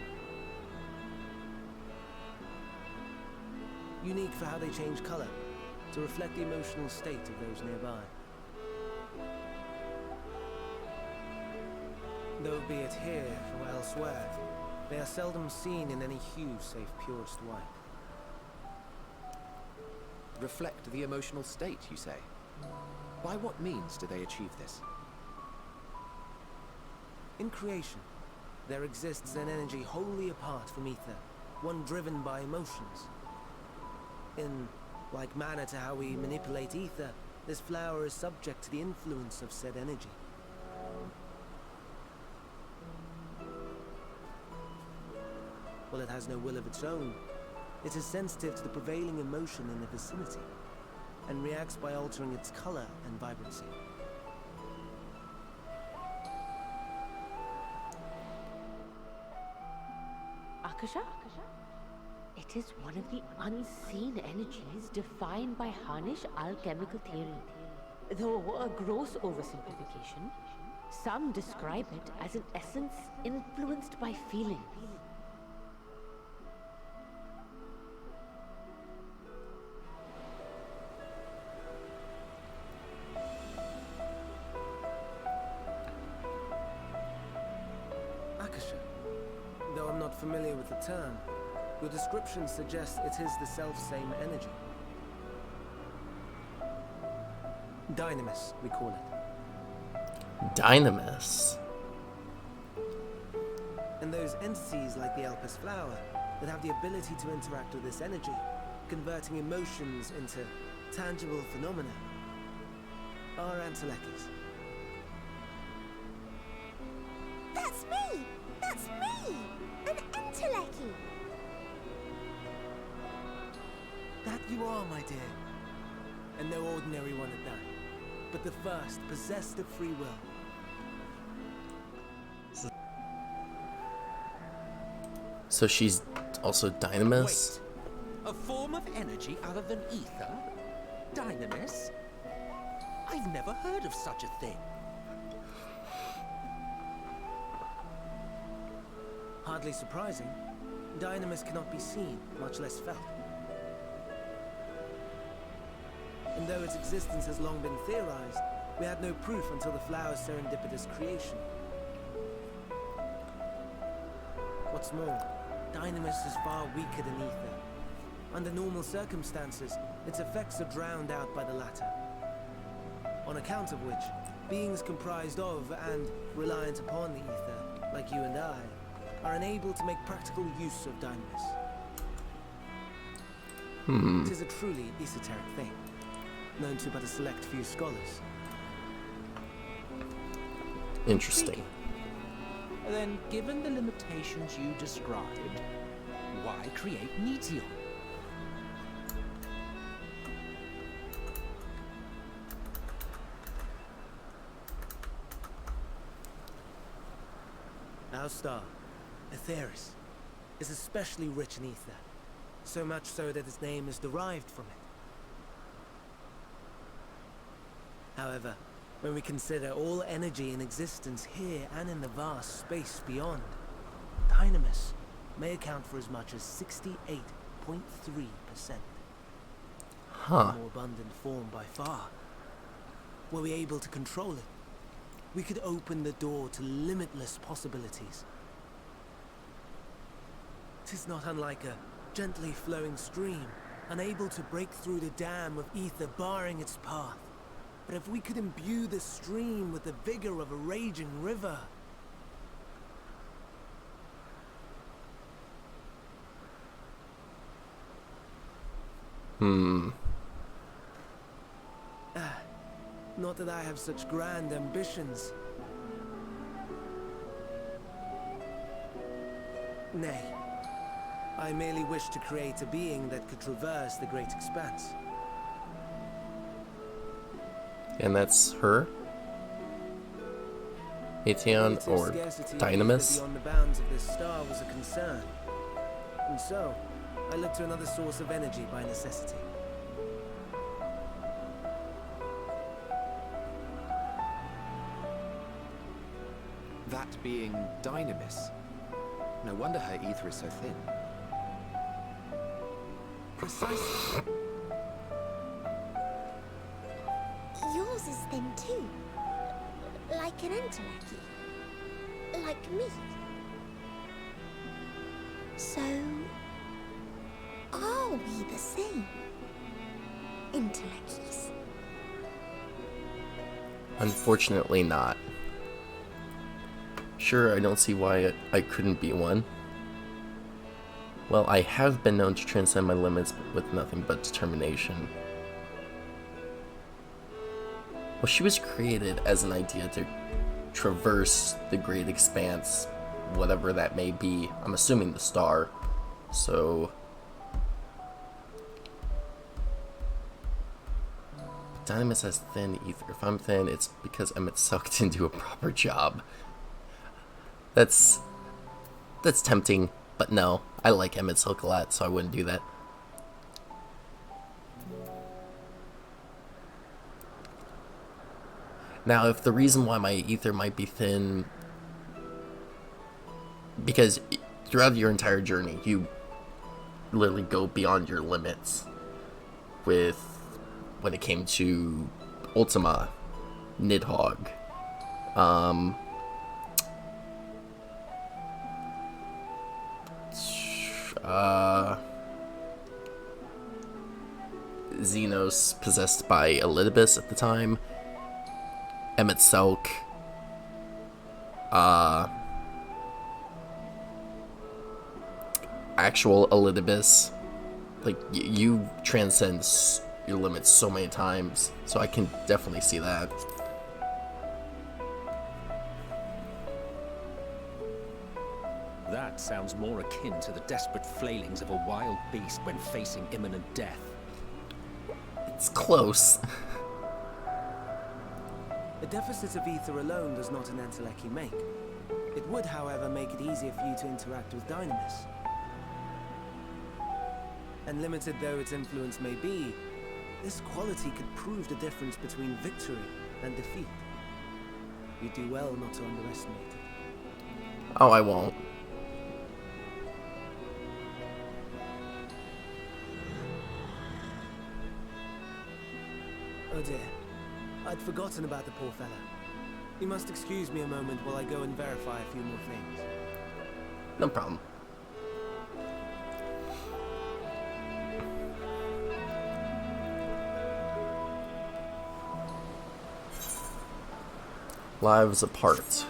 Unique for how they change color, to reflect the emotional state of those nearby. Though be it here or elsewhere, they are seldom seen in any hue save purest white. Reflect the emotional state, you say? By what means do they achieve this? In creation, there exists an energy wholly apart from ether, one driven by emotions. In like manner to how we manipulate ether, this flower is subject to the influence of said energy. While it has no will of its own, it is sensitive to the prevailing emotion in the vicinity, and reacts by altering its color and vibrancy. Akasha? It is one of the unseen energies defined by Harnish alchemical theory. Though a gross oversimplification, some describe it as an essence influenced by feeling. Akasha. Though I'm not familiar with the term, your description suggests it is the self-same energy. Dynamis, we call it. Dynamis. And those entities like the Elpis flower that have the ability to interact with this energy, converting emotions into tangible phenomena, are Entelekis. That's me! That's me! An Enteleki! That you are, my dear. And no ordinary one at that, but the first possessed of free will. So she's also Dynamis? Wait, a form of energy other than ether? Dynamis? I've never heard of such a thing. Hardly surprising. Dynamis cannot be seen, much less felt. And though its existence has long been theorized, we had no proof until the flower's serendipitous creation. What's more, Dynamis is far weaker than ether. Under normal circumstances, its effects are drowned out by the latter. On account of which, beings comprised of and reliant upon the ether, like you and I, are unable to make practical use of Dynamis. It is a truly esoteric thing, known to but a select few scholars. Interesting. Then, given the limitations you described, why create Meteion? Our star, Aetheris, is especially rich in ether, so much so that its name is derived from it. However, when we consider all energy in existence here and in the vast space beyond, Dynamis may account for as much as 68.3%. Huh. A more abundant form by far. Were we able to control it, we could open the door to limitless possibilities. It is not unlike a gently flowing stream, unable to break through the dam of ether barring its path. But if we could imbue the stream with the vigor of a raging river... Not that I have such grand ambitions. Nay, I merely wish to create a being that could traverse the great expanse. And that's her? Meteion Relative or scarcity of Dynamis? ether beyond the bounds of this star was a concern. And so, I looked to another source of energy by necessity. That being Dynamis. No wonder her ether is so thin. Precisely. Yours is thin too. Like an Enteleki. Like me. So, are we the same? Intelekis. Unfortunately not. Sure, I don't see why I couldn't be one. Well, I have been known to transcend my limits with nothing but determination. Well, she was created as an idea to traverse the great expanse, whatever that may be. I'm assuming the star. So Dynamis has thin ether. If I'm thin, it's because I'm sucked didn't do a proper job. That's tempting, but no. I like Emmett Silk a lot, so I wouldn't do that. Now, if the reason why my ether might be thin, because throughout your entire journey, you literally go beyond your limits with when it came to Ultima, Nidhogg, Xenos possessed by Elidibus at the time, Emmett Selk, actual Elidibus. Like, you transcend your limits so many times, so I can definitely see that. That sounds more akin to the desperate flailings of a wild beast when facing imminent death. It's close. A deficit of ether alone does not an Enteleki make. It would, however, make it easier for you to interact with Dynamis. And limited though its influence may be, this quality could prove the difference between victory and defeat. You do well not to underestimate it. Oh, I won't. Oh dear. I'd forgotten about the poor fella. You must excuse me a moment while I go and verify a few more things. No problem. Lives apart.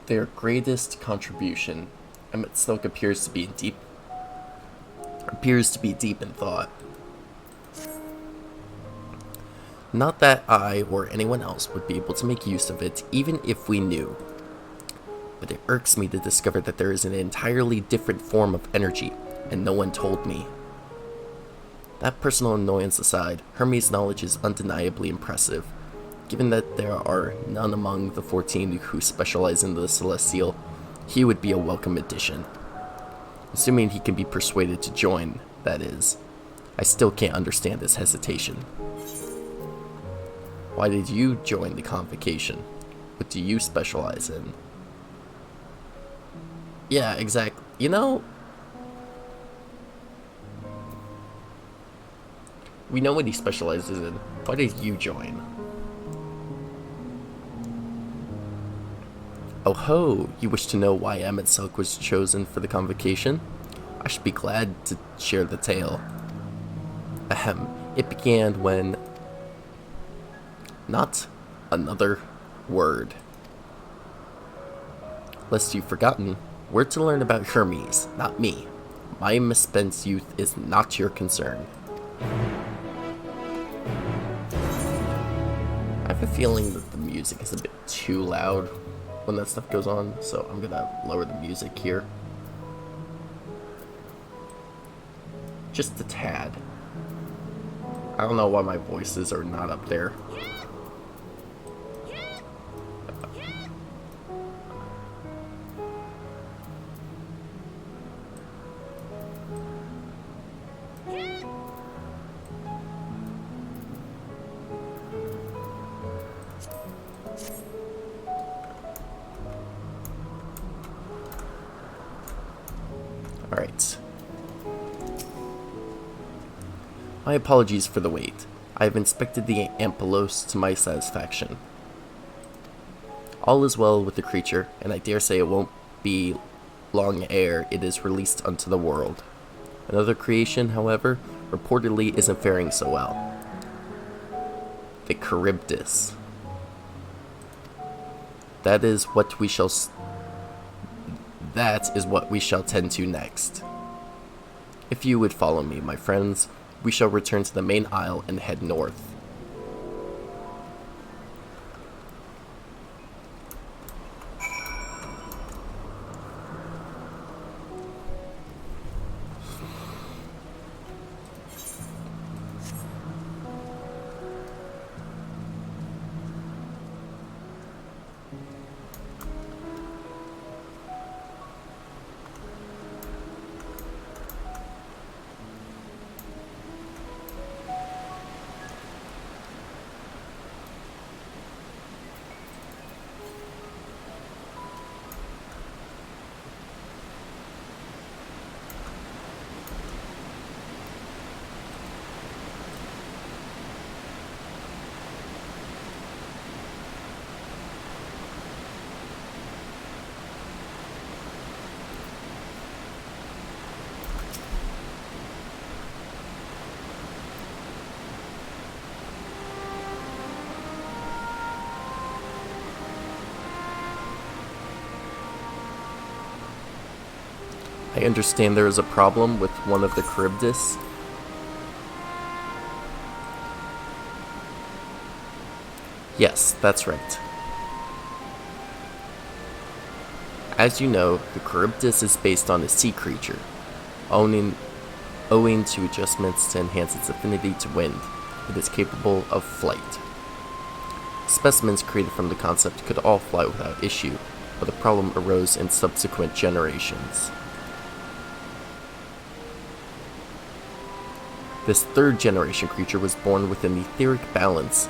Their greatest contribution. Emmett Silk appears to be deep in thought. Not that I or anyone else would be able to make use of it, even if we knew. But it irks me to discover that there is an entirely different form of energy, and no one told me. That personal annoyance aside, Hermes' knowledge is undeniably impressive. Given that there are none among the 14 who specialize in the Celestial, he would be a welcome addition. Assuming he can be persuaded to join, that is. I still can't understand his hesitation. Why did you join the convocation? What do you specialize in? Yeah, exactly. You know, we know what he specializes in. Why did you join? Oh ho, you wish to know why Emmett Silk was chosen for the convocation? I should be glad to share the tale. Ahem, it began when... Not another word. Lest you've forgotten, We're to learn about Hermes, not me. My misspent youth is not your concern. I have a feeling that the music is a bit too loud when that stuff goes on, so I'm gonna lower the music here. Just a tad. I don't know why my voices are not up there. Alright. My apologies for the wait. I have inspected the Ampelos to my satisfaction. All is well with the creature, and I dare say it won't be long ere it is released unto the world. Another creation, however, reportedly isn't faring so well. The Charybdis. That is what we shall tend to next. If you would follow me, my friends, we shall return to the main isle and head north. I understand there is a problem with one of the Charybdis. Yes, that's right. As you know, the Charybdis is based on a sea creature, owing to adjustments to enhance its affinity to wind. It is capable of flight. Specimens created from the concept could all fly without issue, but the problem arose in subsequent generations. This third generation creature was born with an etheric balance,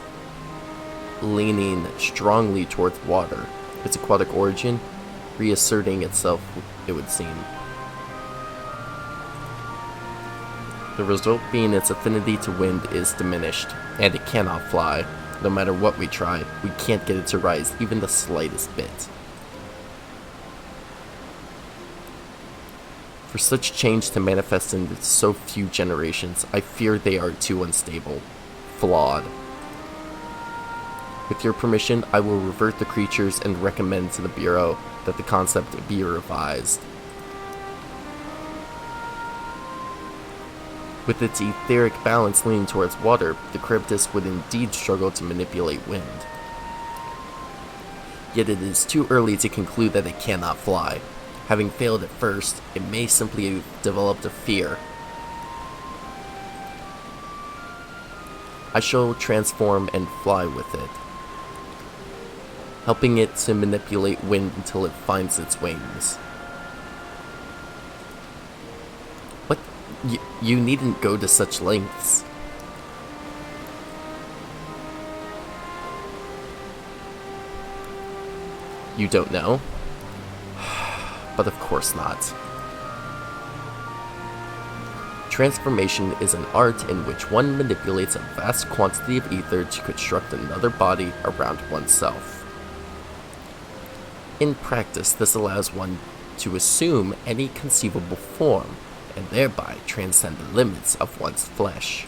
leaning strongly towards water, its aquatic origin reasserting itself, it would seem. The result being its affinity to wind is diminished, and it cannot fly. No matter what we try, we can't get it to rise even the slightest bit. For such change to manifest in so few generations, I fear they are too unstable, flawed. With your permission, I will revert the creatures and recommend to the Bureau that the concept be revised. With its etheric balance leaning towards water, the Charybdis would indeed struggle to manipulate wind. Yet it is too early to conclude that it cannot fly. Having failed at first, it may simply have developed a fear. I shall transform and fly with it, helping it to manipulate wind until it finds its wings. What? You needn't go to such lengths. You don't know? But of course not. Transformation is an art in which one manipulates a vast quantity of ether to construct another body around oneself. In practice, this allows one to assume any conceivable form, and thereby transcend the limits of one's flesh.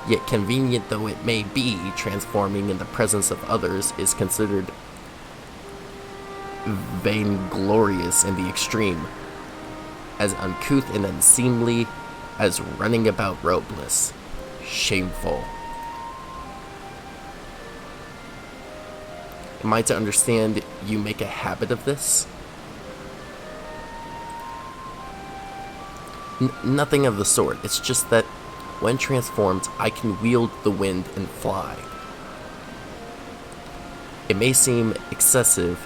Yet convenient though it may be, transforming in the presence of others is considered vainglorious in the extreme, as uncouth and unseemly as running about robeless. Shameful. Am I to understand you make a habit of this? Nothing of the sort. It's just that when transformed, I can wield the wind and fly. It may seem excessive,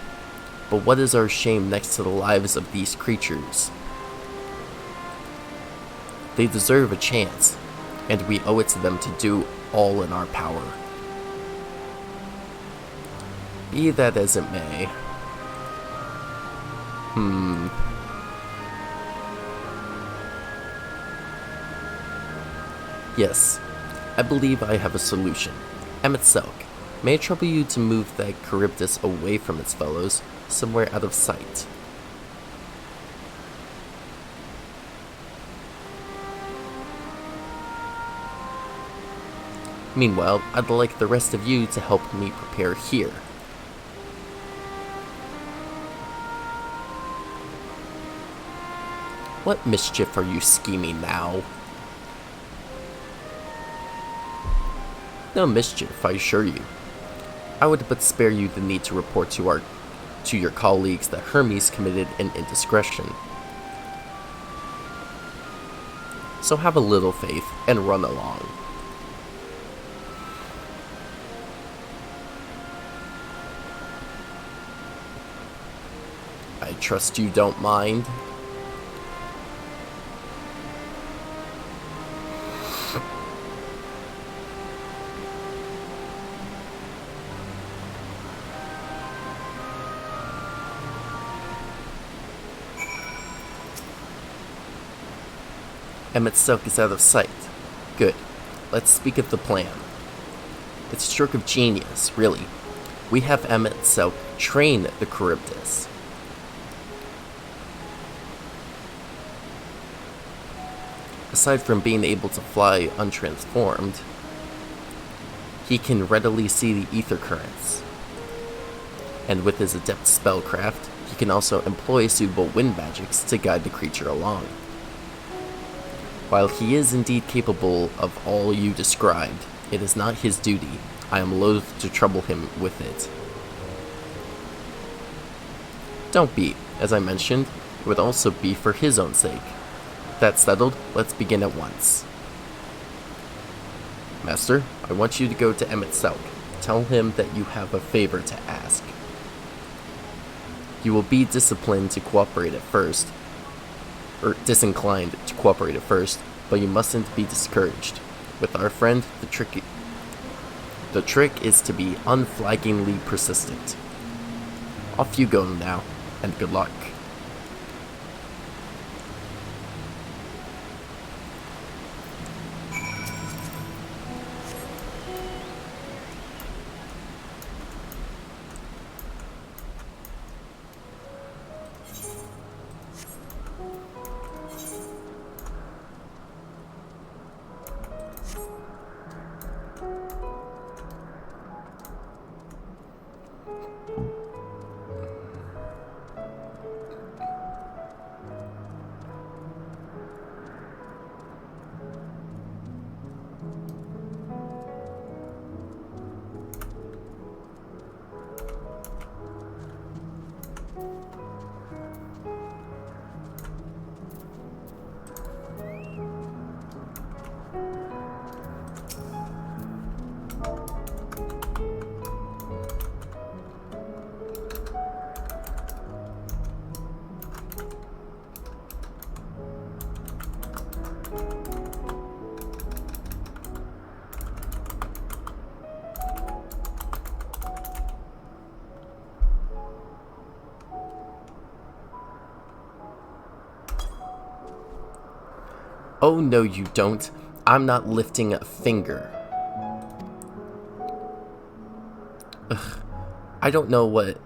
but what is our shame next to the lives of these creatures? They deserve a chance, and we owe it to them to do all in our power. Be that as it may. Yes, I believe I have a solution. Emet-Selch, may I trouble you to move that Charybdis away from its fellows, somewhere out of sight? Meanwhile, I'd like the rest of you to help me prepare here. What mischief are you scheming now? No mischief, I assure you. I would but spare you the need to report to your colleagues that Hermes committed an indiscretion. So have a little faith and run along. I trust you don't mind. Emet-Selch is out of sight. Good. Let's speak of the plan. It's a stroke of genius, really. We have Emet-Selch train the Charybdis. Aside from being able to fly untransformed, he can readily see the ether currents. And with his adept spellcraft, he can also employ suitable wind magics to guide the creature along. While he is indeed capable of all you described, it is not his duty. I am loath to trouble him with it. Don't be. As I mentioned, it would also be for his own sake. That settled, let's begin at once. Master, I want you to go to Emet-Selch. Tell him that you have a favor to ask. You will be disinclined to cooperate at first, but you mustn't be discouraged. With our friend, the trick is to be unflaggingly persistent. Off you go now, and good luck. Oh no you don't. I'm not lifting a finger. Ugh. I don't know what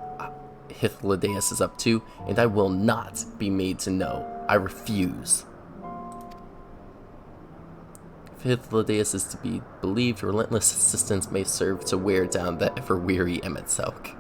Hythlodaeus is up to, and I will not be made to know. I refuse. If Hythlodaeus is to be believed, relentless assistance may serve to wear down the ever-weary Emet-Selch.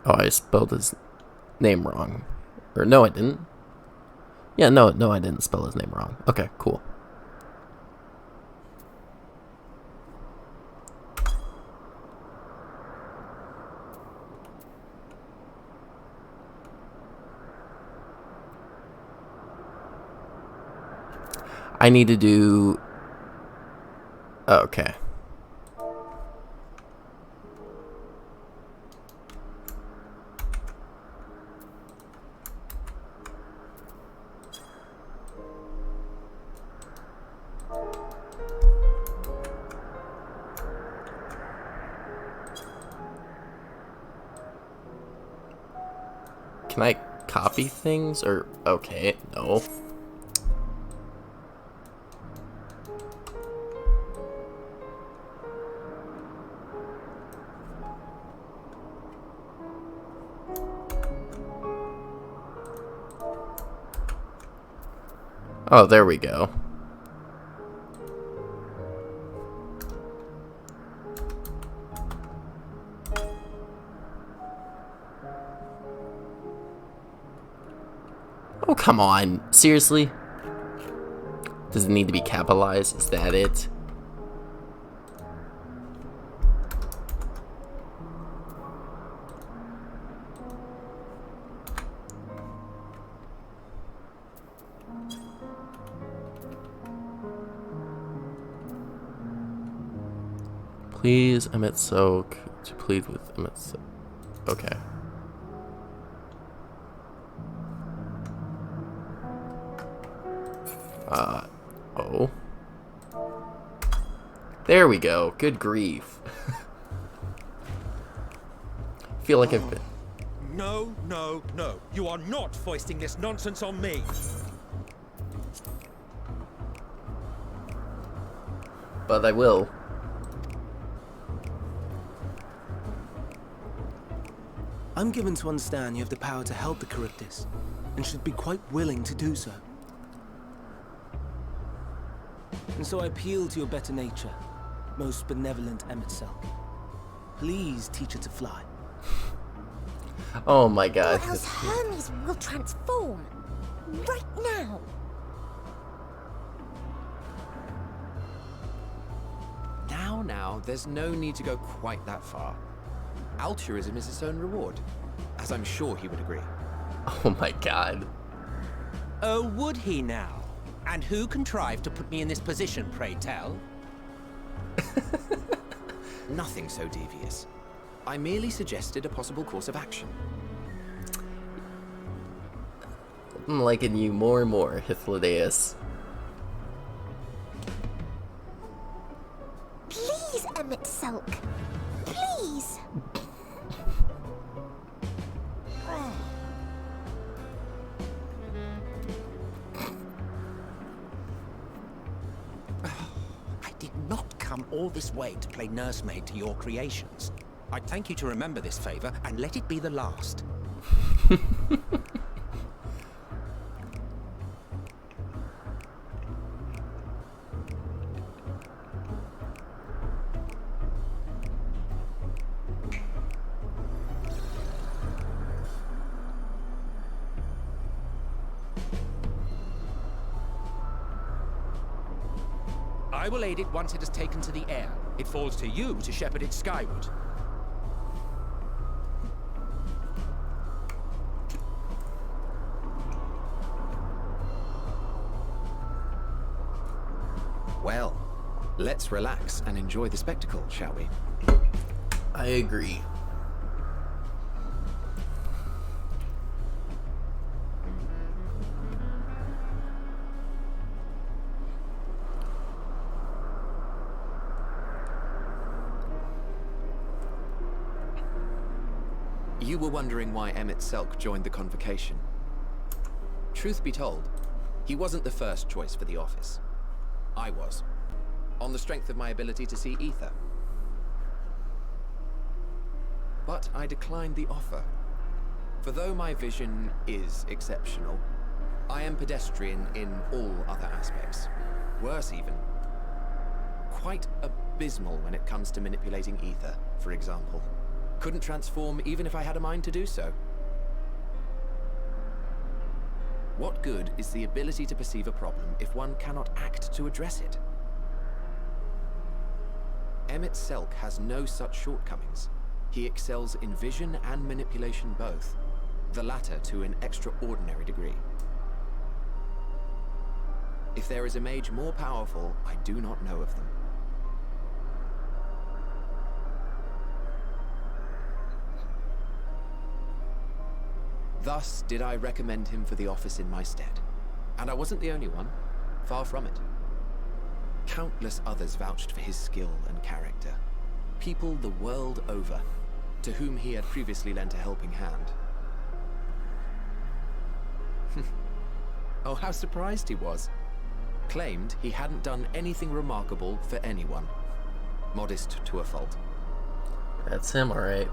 Oh, I spelled his name wrong. Or no, I didn't. Yeah, no, I didn't spell his name wrong. Okay, cool. I need to do... Okay. Can I copy things or... Okay, no. Oh, there we go. Oh, come on. Seriously? Does it need to be capitalized? Is that it? Please emit soak to plead with emit soak. Okay. Oh. There we go. Good grief. Feel like I've been... No, no, no. You are not foisting this nonsense on me. But I will. I'm given to understand you have the power to help the Charybdis, and should be quite willing to do so. And so I appeal to your better nature, most benevolent Emet-Selch. Please teach her to fly. Oh my god. Or else Hermes will transform. Right now. Now, there's no need to go quite that far. Altruism is its own reward, as I'm sure he would agree. Oh my god. Oh, would he now? And who contrived to put me in this position, pray tell? Nothing so devious. I merely suggested a possible course of action. I'm liking you more and more, Hythlodaeus. Please, Emet-Selch. Please. Pray. I did not come all this way to play nursemaid to your creations. I'd thank you to remember this favor and let it be the last. I will aid it once it has taken to the air. It falls to you to shepherd it skyward. Well, let's relax and enjoy the spectacle, shall we? I agree. You were wondering why Emet-Selch joined the convocation. Truth be told, he wasn't the first choice for the office. I was, on the strength of my ability to see ether. But I declined the offer. For though my vision is exceptional, I am pedestrian in all other aspects. Worse even. Quite abysmal when it comes to manipulating ether, for example. Couldn't transform even if I had a mind to do so. What good is the ability to perceive a problem if one cannot act to address it? Emmett Selk has no such shortcomings. He excels in vision and manipulation both, the latter to an extraordinary degree. If there is a mage more powerful, I do not know of them. Thus did I recommend him for the office in my stead. And I wasn't the only one. Far from it. Countless others vouched for his skill and character. People the world over, to whom he had previously lent a helping hand. Oh, how surprised he was. Claimed he hadn't done anything remarkable for anyone. Modest to a fault. That's him, alright.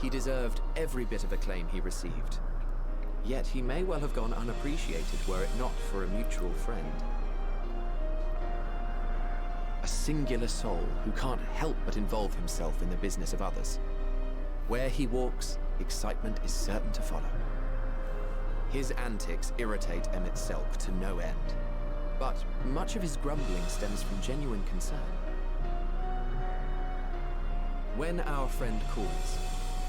He deserved every bit of acclaim he received. Yet he may well have gone unappreciated were it not for a mutual friend. A singular soul who can't help but involve himself in the business of others. Where he walks, excitement is certain to follow. His antics irritate Emmett Selk to no end. But much of his grumbling stems from genuine concern. When our friend calls,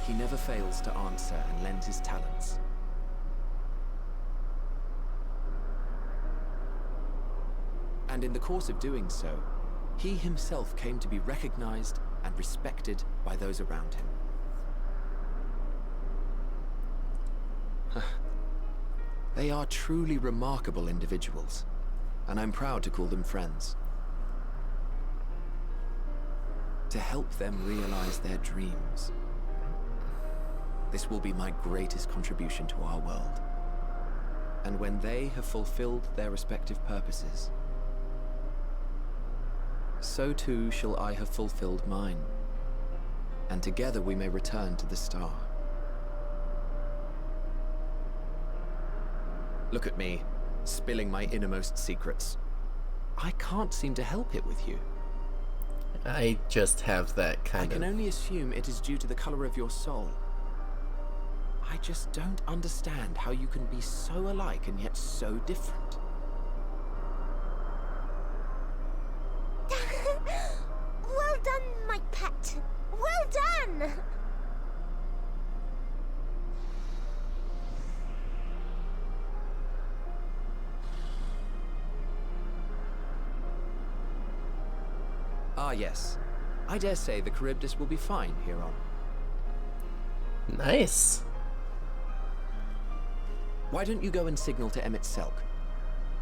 he never fails to answer and lend his talents. And in the course of doing so, he himself came to be recognized and respected by those around him. They are truly remarkable individuals, and I'm proud to call them friends. To help them realize their dreams. This will be my greatest contribution to our world. And when they have fulfilled their respective purposes, so too shall I have fulfilled mine, and together we may return to the star. Look at me, spilling my innermost secrets. I can't seem to help it with you. I just have that kind of... I can only assume it is due to the color of your soul. I just don't understand how you can be so alike and yet so different. Well done, my pet. Well done! Ah, yes. I dare say the Charybdis will be fine here on. Nice. Why don't you go and signal to Emmett Selk?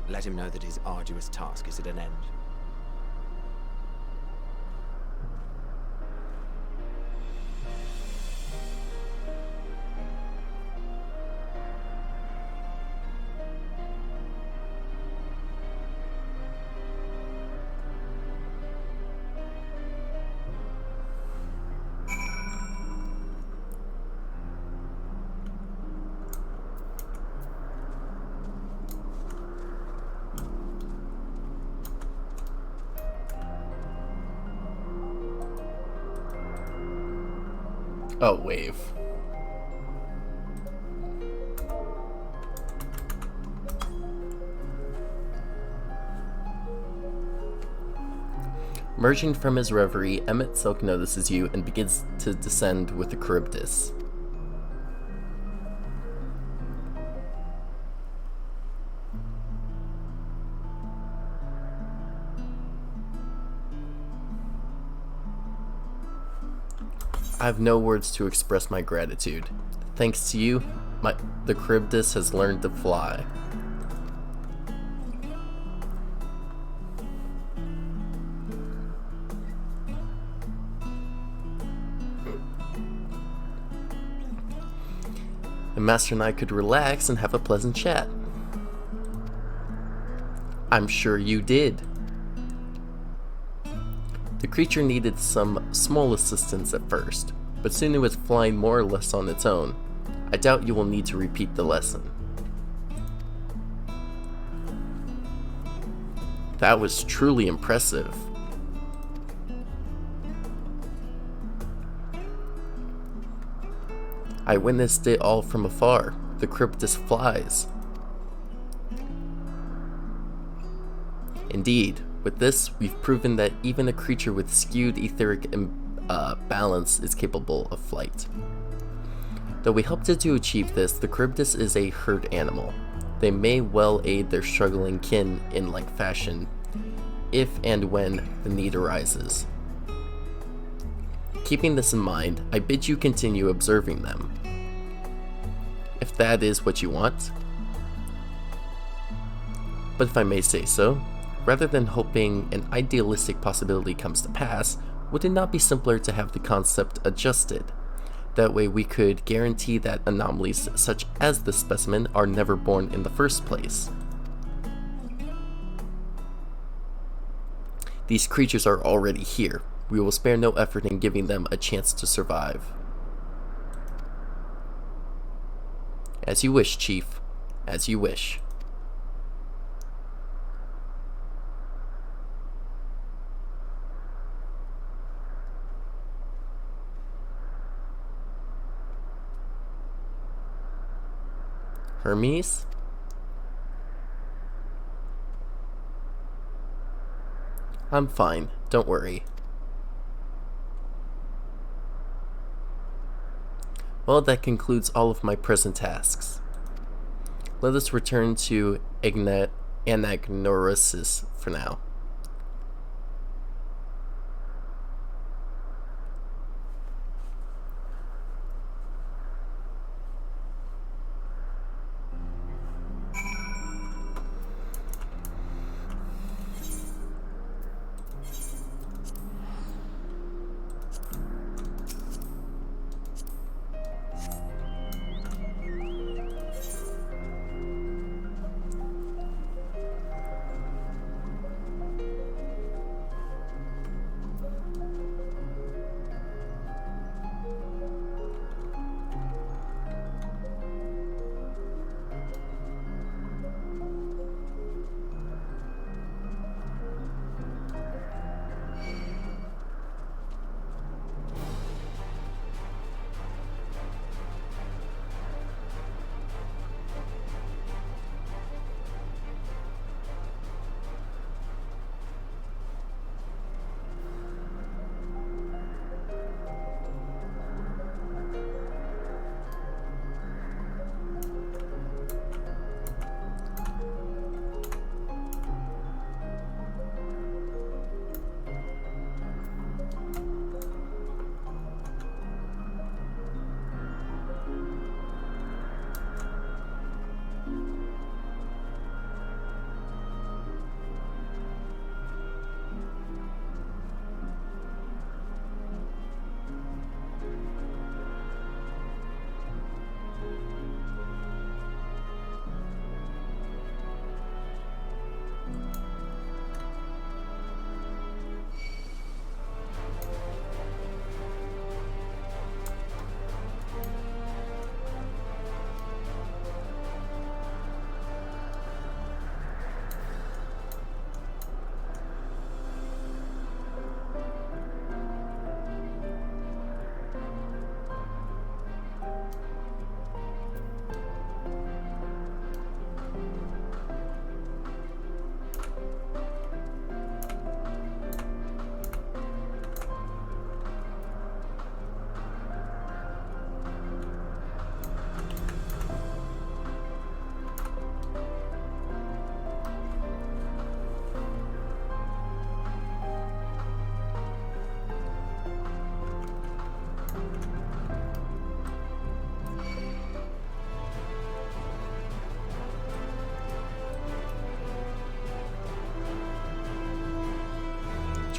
Let him know that his arduous task is at an end. Oh, wave. Emerging from his reverie, Emmett Selk notices you and begins to descend with the Charybdis. I have no words to express my gratitude. Thanks to you, the Charybdis has learned to fly. The Master and I could relax and have a pleasant chat. I'm sure you did. The creature needed some small assistance at first, but soon it was flying more or less on its own. I doubt you will need to repeat the lesson. That was truly impressive. I witnessed it all from afar. The Cryptus flies. Indeed, with this, we've proven that even a creature with skewed etheric balance is capable of flight. Though we helped it to achieve this, the Cryptus is a herd animal. They may well aid their struggling kin in like fashion, if and when the need arises. Keeping this in mind, I bid you continue observing them. If that is what you want. But if I may say so, rather than hoping an idealistic possibility comes to pass, would it not be simpler to have the concept adjusted? That way we could guarantee that anomalies such as this specimen are never born in the first place. These creatures are already here. We will spare no effort in giving them a chance to survive. As you wish, Chief. As you wish. Hermes? I'm fine, don't worry. Well, that concludes all of my present tasks. Let us return to Anagnorisis for now.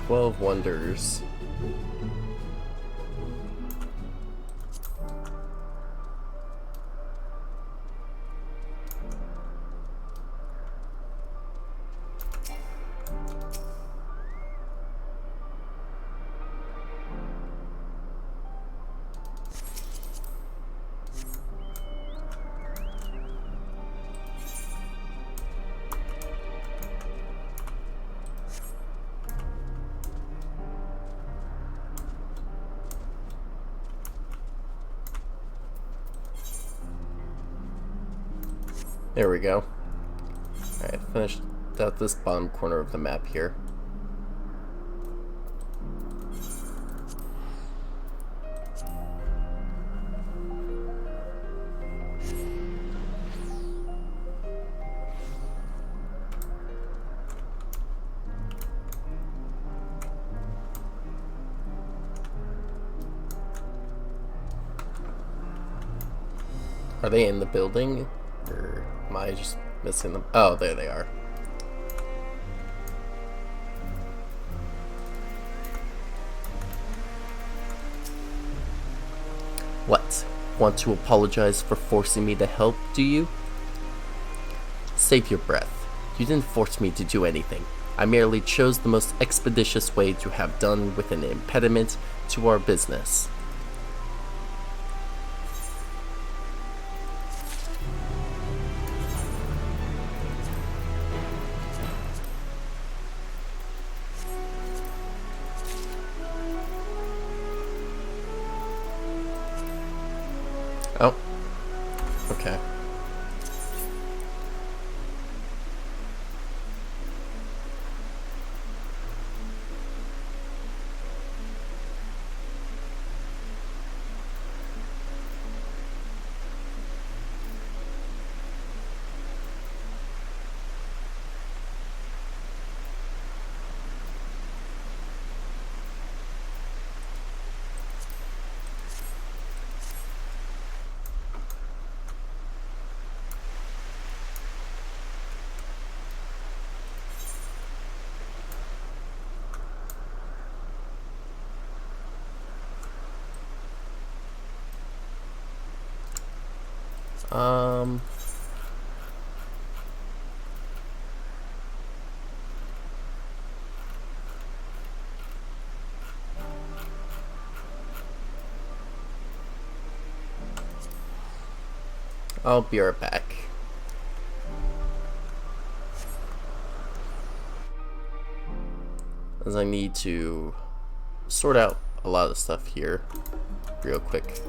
"12 Wonders." There we go. Alright, finished out this bottom corner of the map here. Are they in the building? Or am I just missing them? Oh, there they are. What? Want to apologize for forcing me to help, do you? Save your breath. You didn't force me to do anything. I merely chose the most expeditious way to have done with an impediment to our business. Oh. Okay. I'll be right back. As I need to sort out a lot of stuff here real quick.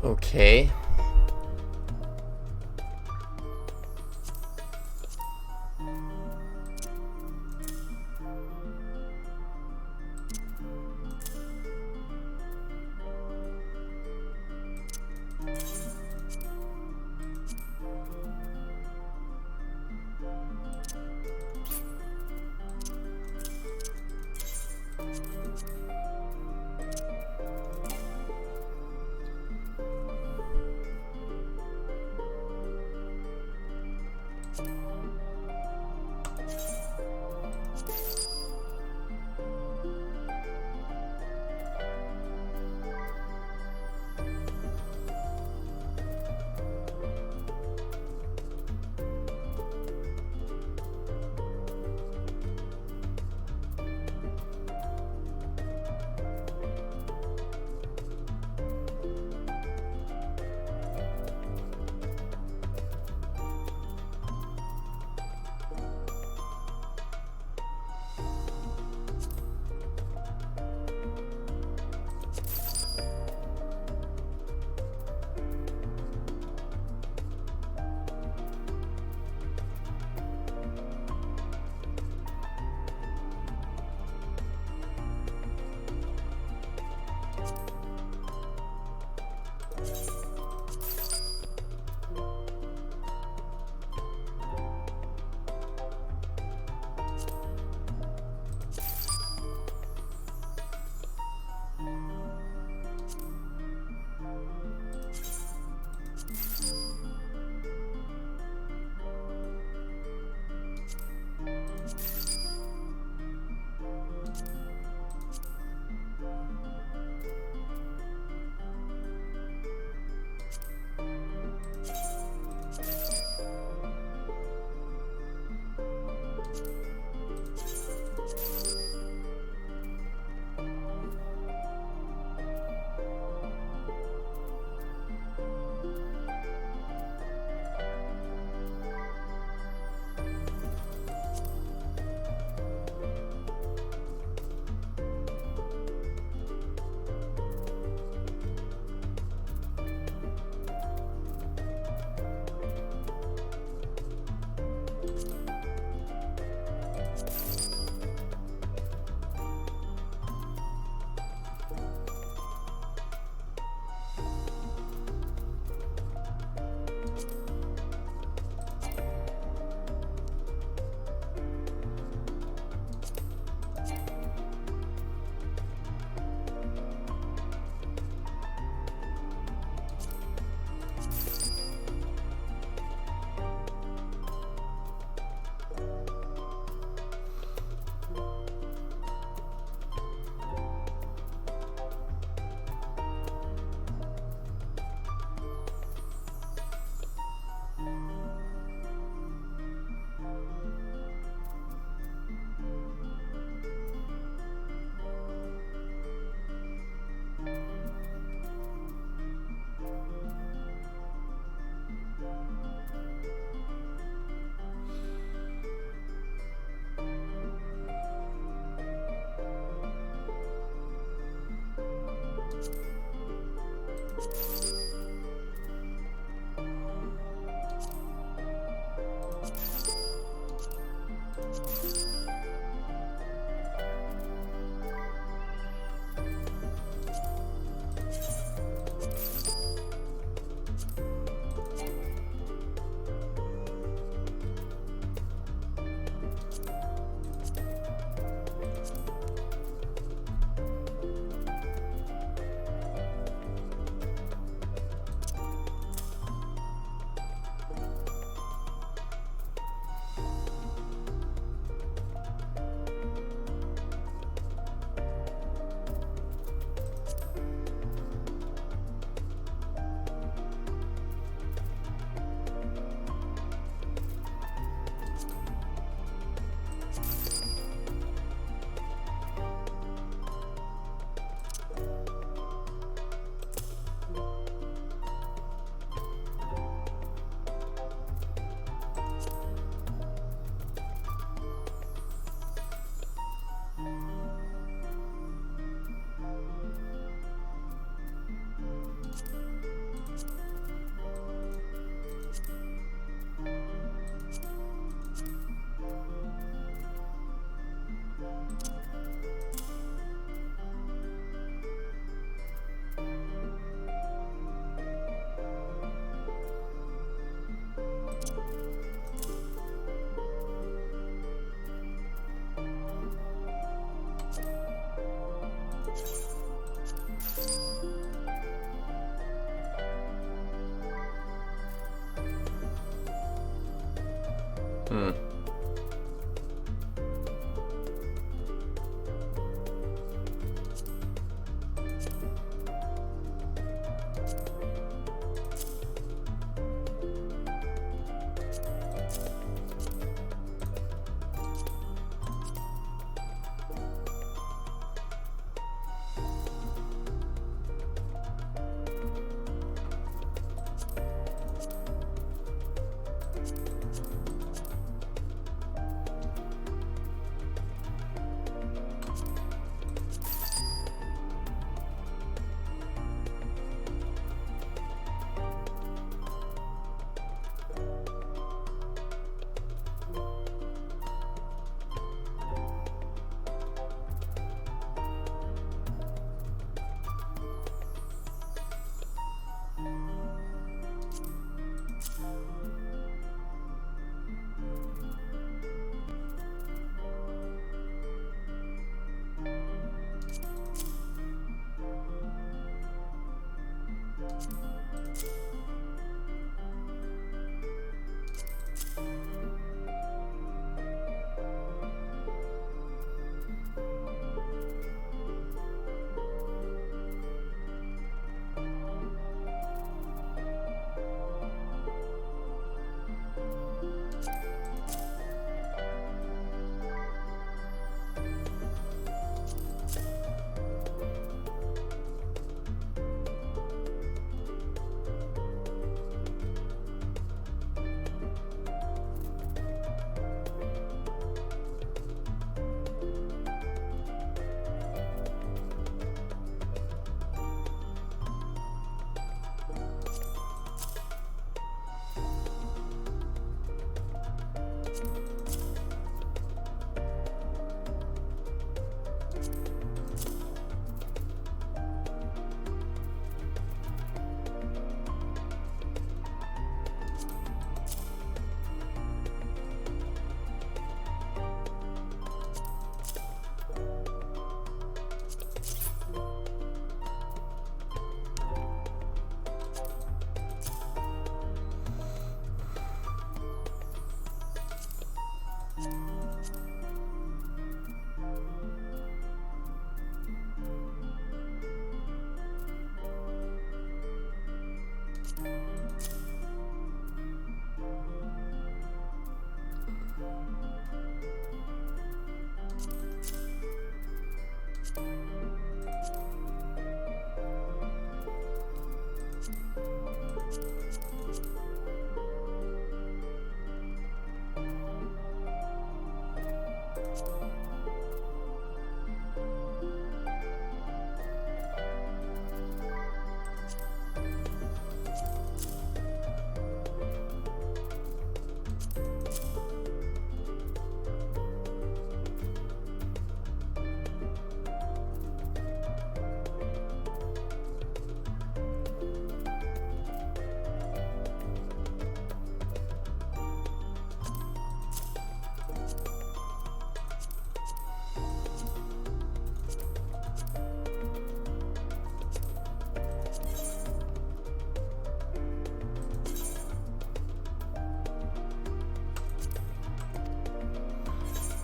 Okay.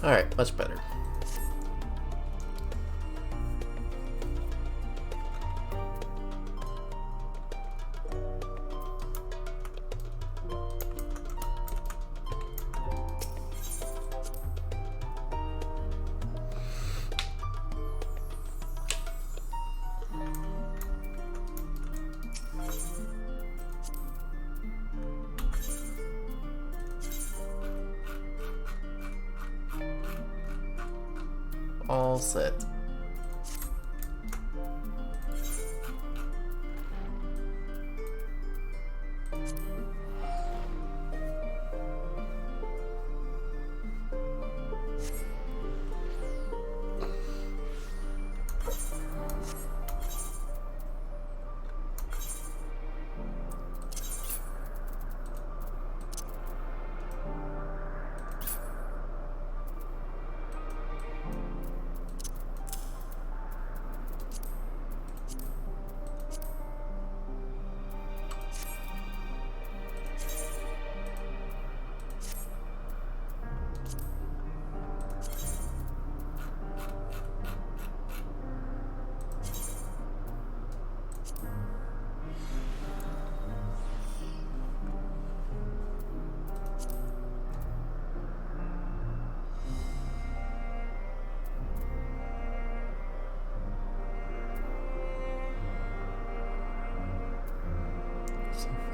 Alright, much better. All set.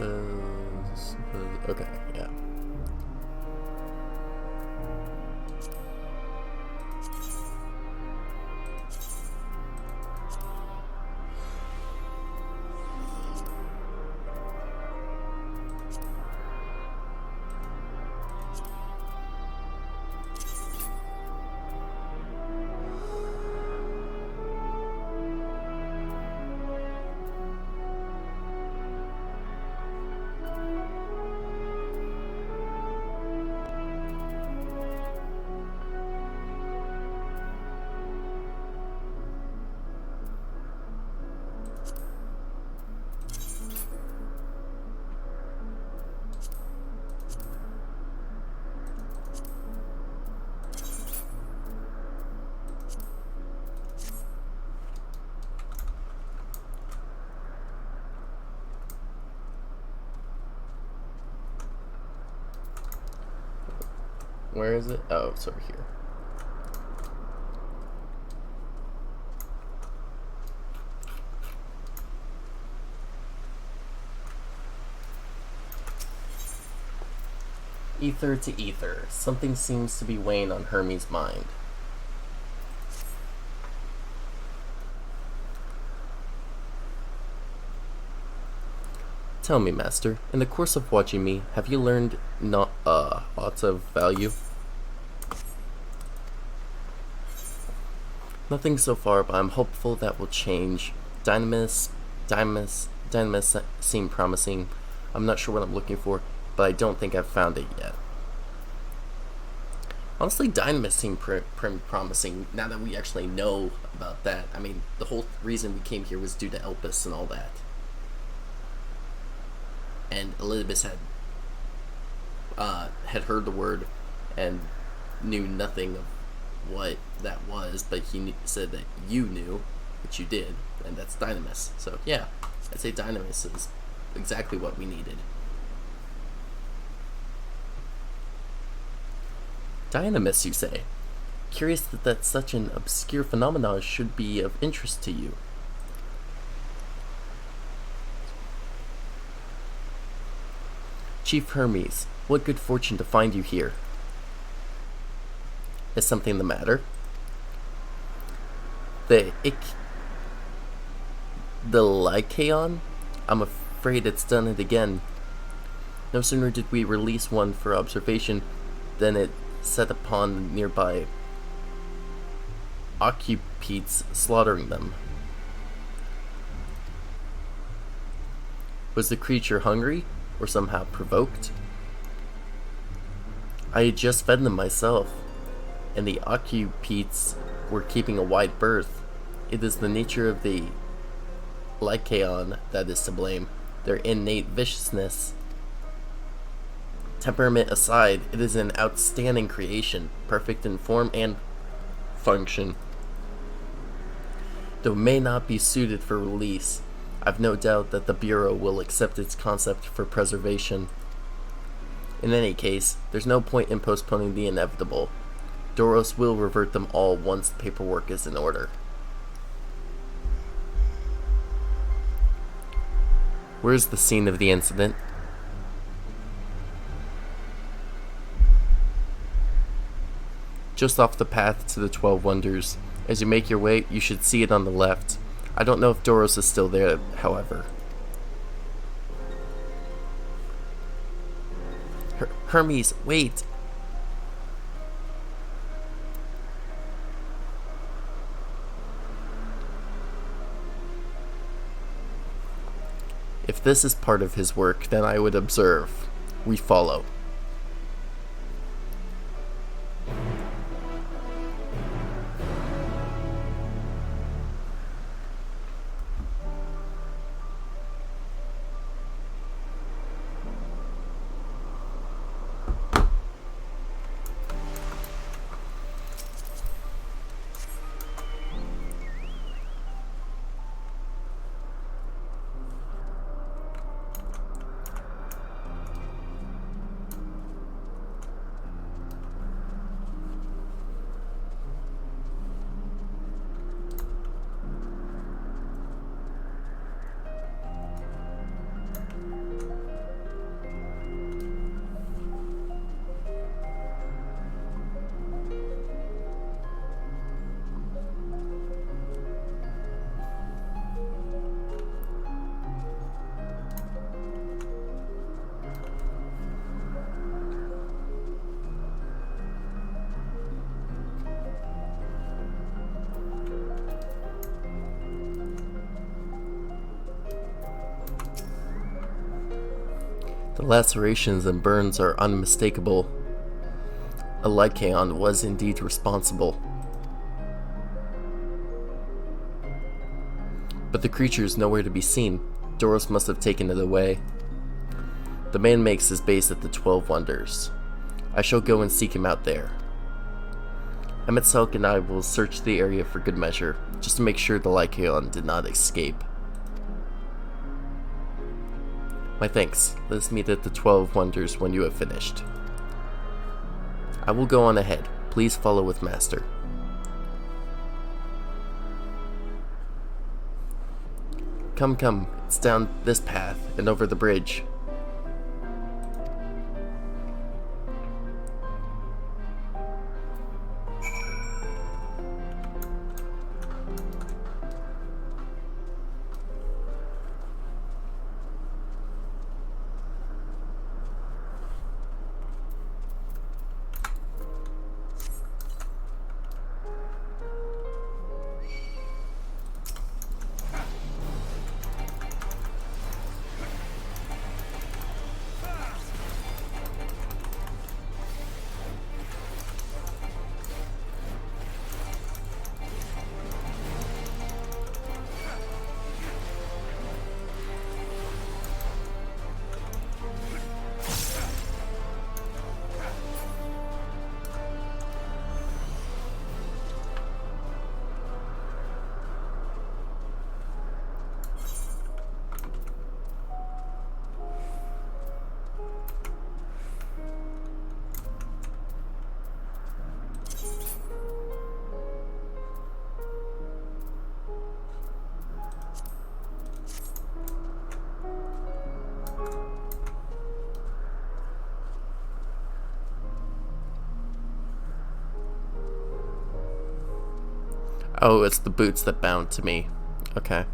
Okay, yeah. Where is it? Oh, it's over here. Ether to ether. Something seems to be weighing on Hermes' mind. Tell me, Master, in the course of watching me, have you learned aught of value? Nothing so far, but I'm hopeful that will change. Dynamis seem promising. I'm not sure what I'm looking for, but I don't think I've found it yet. Honestly, Dynamis seem promising now that we actually know about that. I mean, the whole reason we came here was due to Elpis and all that. And Elizabeth had heard the word and knew nothing of what that was, but he said that you knew, which you did, and that's Dynamis. So yeah, I'd say Dynamis is exactly what we needed. Dynamis, you say? Curious that such an obscure phenomenon should be of interest to you. Chief Hermes, what good fortune to find you here. Is something the matter? The Lycaon? I'm afraid it's done it again. No sooner did we release one for observation than it set upon the nearby occupants, slaughtering them. Was the creature hungry, or somehow provoked? I had just fed them myself, and the occupants were keeping a wide berth. It is the nature of the Lycaon that is to blame, their innate viciousness. Temperament aside, it is an outstanding creation, perfect in form and function. Though it may not be suited for release, I've no doubt that the Bureau will accept its concept for preservation. In any case, there's no point in postponing the inevitable. Doros will revert them all once the paperwork is in order. Where's the scene of the incident? Just off the path to the 12 Wonders. As you make your way, you should see it on the left. I don't know if Doros is still there, however. Hermes, wait! If this is part of his work, then I would observe. We follow. The lacerations and burns are unmistakable. A Lycaon was indeed responsible. But the creature is nowhere to be seen. Doros must have taken it away. The man makes his base at the 12 Wonders. I shall go and seek him out there. Emetselk and I will search the area for good measure, just to make sure the Lycaon did not escape. My thanks. Let us meet at the 12 Wonders when you have finished. I will go on ahead. Please follow with Master. Come, come. It's down this path and over the bridge. Oh, it's the boots that bound to me. Okay.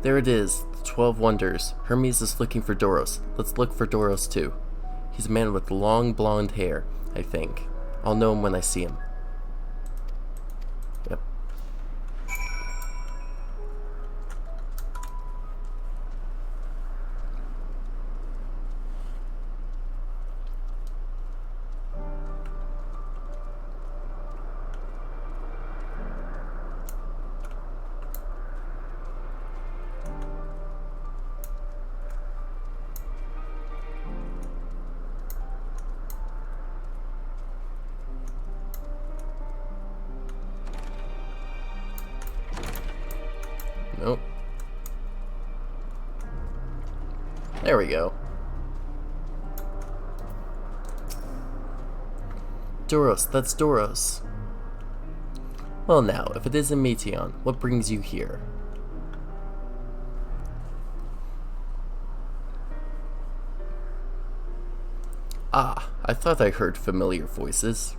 There it is, the 12 wonders. Hermes is looking for Doros. Let's look for Doros too. He's a man with long blonde hair, I think. I'll know him when I see him. Yep. Nope. There we go. Doros, that's Doros. Well now, if it isn't Meteion, what brings you here? Ah, I thought I heard familiar voices.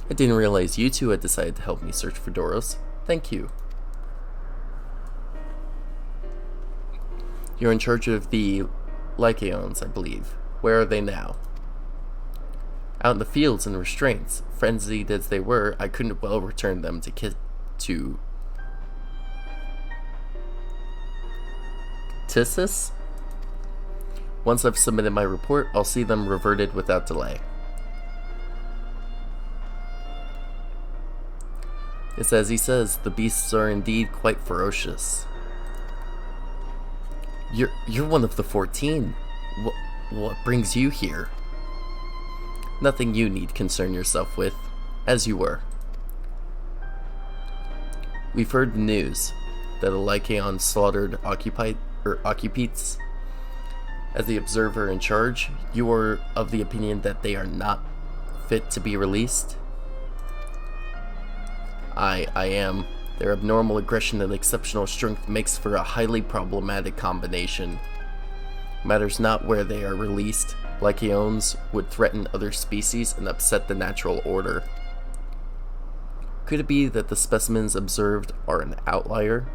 I didn't realize you two had decided to help me search for Doros. Thank you. You're in charge of the Lycaons, I believe. Where are they now? Out in the fields in restraints. Frenzied as they were, I couldn't well return them to Tissus? Once I've submitted my report, I'll see them reverted without delay. It's as he says, the beasts are indeed quite ferocious. You're one of the 14. What brings you here? Nothing you need concern yourself with, as you were. We've heard the news that a Lycaon slaughtered occupants. As the observer in charge, you are of the opinion that they are not fit to be released? I am. Their abnormal aggression and exceptional strength makes for a highly problematic combination. Matters not where they are released, Lycaons would threaten other species and upset the natural order. Could it be that the specimens observed are an outlier?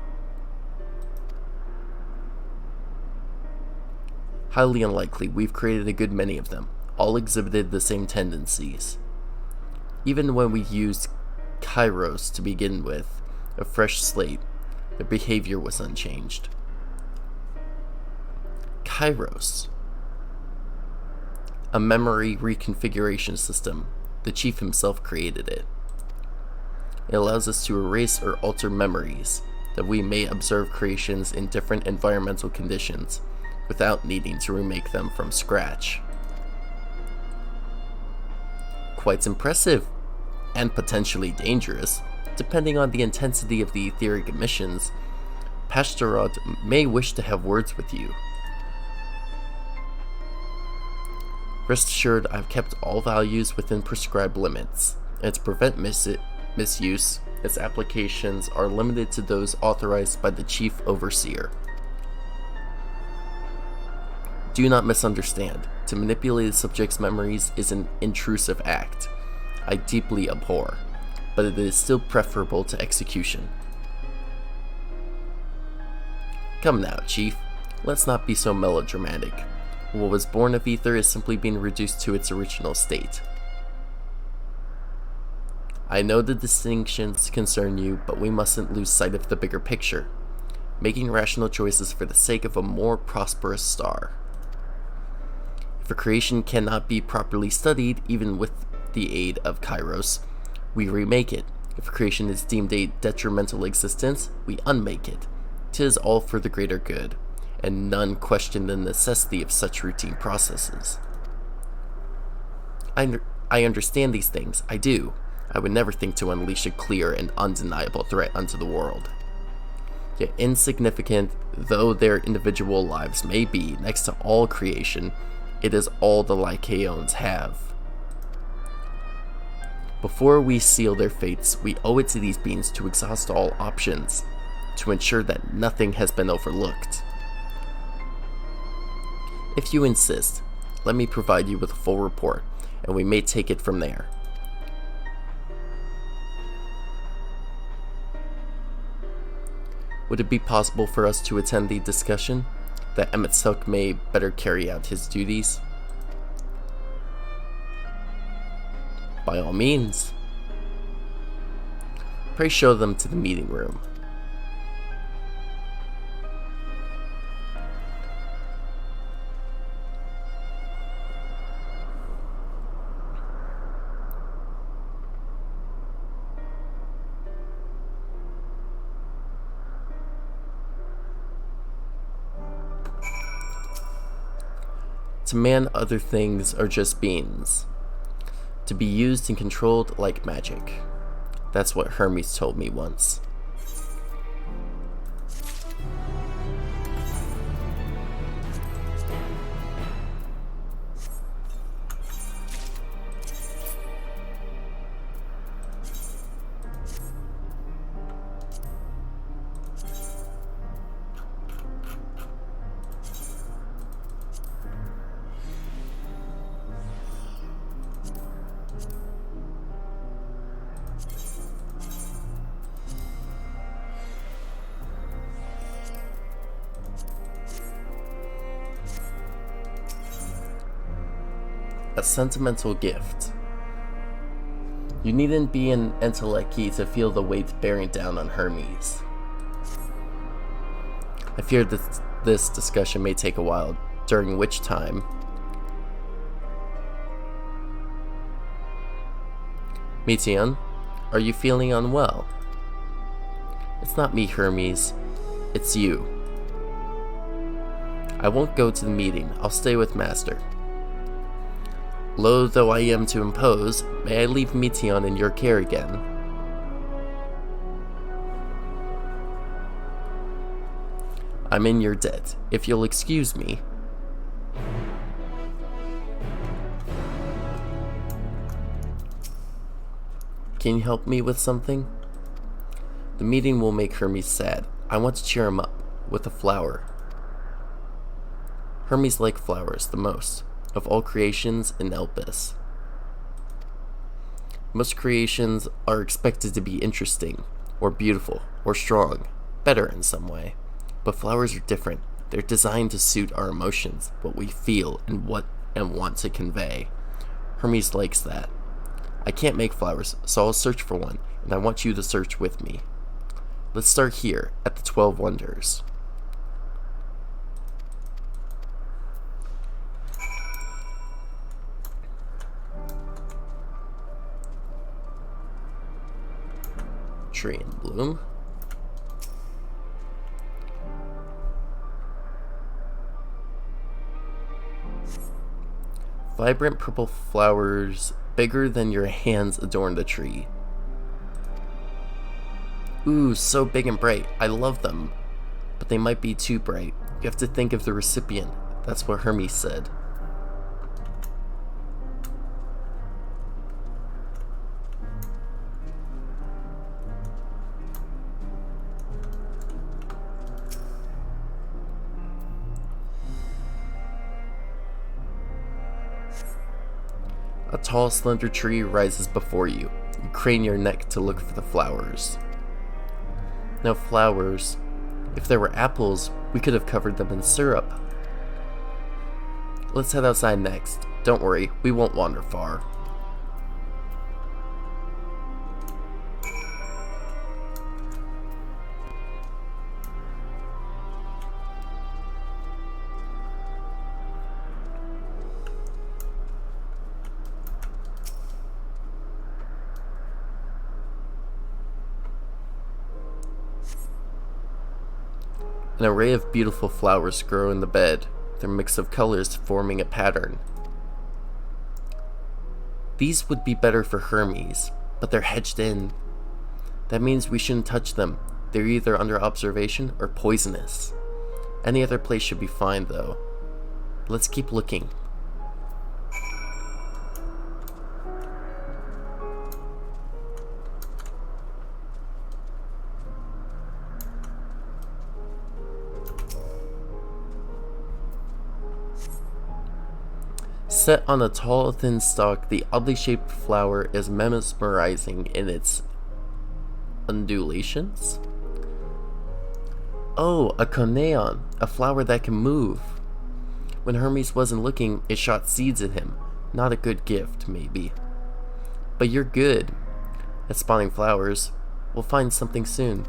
Highly unlikely. We've created a good many of them. All exhibited the same tendencies. Even when we used Kairos to begin with, a fresh slate, their behavior was unchanged. Kairos. A memory reconfiguration system. The chief himself created it. It allows us to erase or alter memories, that we may observe creations in different environmental conditions, without needing to remake them from scratch. Quite impressive, and potentially dangerous, depending on the intensity of the etheric emissions. Pastorod may wish to have words with you. Rest assured, I've kept all values within prescribed limits, and to prevent misuse, its applications are limited to those authorized by the Chief Overseer. Do not misunderstand. To manipulate a subject's memories is an intrusive act I deeply abhor, but it is still preferable to execution. Come now, Chief. Let's not be so melodramatic. What was born of ether is simply being reduced to its original state. I know the distinctions concern you, but we mustn't lose sight of the bigger picture, making rational choices for the sake of a more prosperous star. If a creation cannot be properly studied, even with the aid of Kairos, we remake it. If a creation is deemed a detrimental existence, we unmake it. 'Tis all for the greater good, and none question the necessity of such routine processes. I understand these things, I do. I would never think to unleash a clear and undeniable threat unto the world. Yet insignificant though their individual lives may be next to all creation, it is all the Lycaons have. Before we seal their fates, we owe it to these beings to exhaust all options, to ensure that nothing has been overlooked. If you insist, let me provide you with a full report, and we may take it from there. Would it be possible for us to attend the discussion, that Emet may better carry out his duties? By all means. Pray show them to the meeting room. To man, other things are just beings, to be used and controlled like magic. That's what Hermes told me once. A sentimental gift. You needn't be an Enteleki to feel the weight bearing down on Hermes. I fear that this discussion may take a while, during which time Meteion, are you feeling unwell? It's not me, Hermes. It's you. I won't go to the meeting. I'll stay with Master. Loath though I am to impose, may I leave Meteion in your care again? I'm in your debt, if you'll excuse me. Can you help me with something? The meeting will make Hermes sad. I want to cheer him up with a flower. Hermes likes flowers the most of all creations in Elpis. Most creations are expected to be interesting, or beautiful, or strong, better in some way. But flowers are different. They're designed to suit our emotions, what we feel, and want to convey. Hermes likes that. I can't make flowers, so I'll search for one, and I want you to search with me. Let's start here, at the 12 Wonders. Tree in bloom. Vibrant purple flowers bigger than your hands adorn the tree. Ooh, so big and bright. I love them. But they might be too bright. You have to think of the recipient. That's what Hermes said. A tall, slender tree rises before you. You crane your neck to look for the flowers. Now flowers, if there were apples, we could have covered them in syrup. Let's head outside next. Don't worry, we won't wander far. An array of beautiful flowers grow in the bed, their mix of colors forming a pattern. These would be better for Hermes, but they're hedged in. That means we shouldn't touch them. They're either under observation or poisonous. Any other place should be fine, though. Let's keep looking. Set on a tall, thin stalk, the oddly shaped flower is mesmerizing in its undulations. Oh, a coneon, a flower that can move. When Hermes wasn't looking, it shot seeds at him. Not a good gift, maybe. But you're good at spawning flowers. We'll find something soon.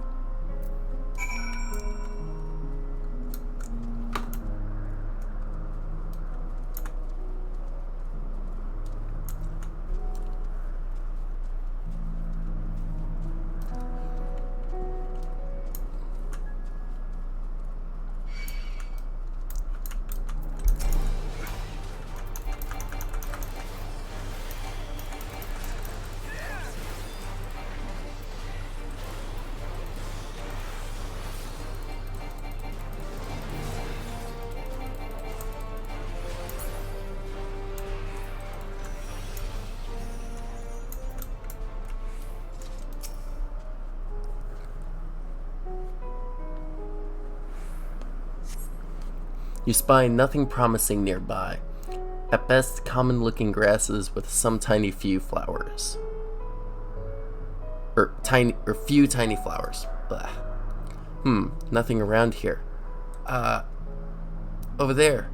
You spy nothing promising nearby. At best, common-looking grasses with some tiny few flowers. Few tiny flowers. Blah. Nothing around here. Over there.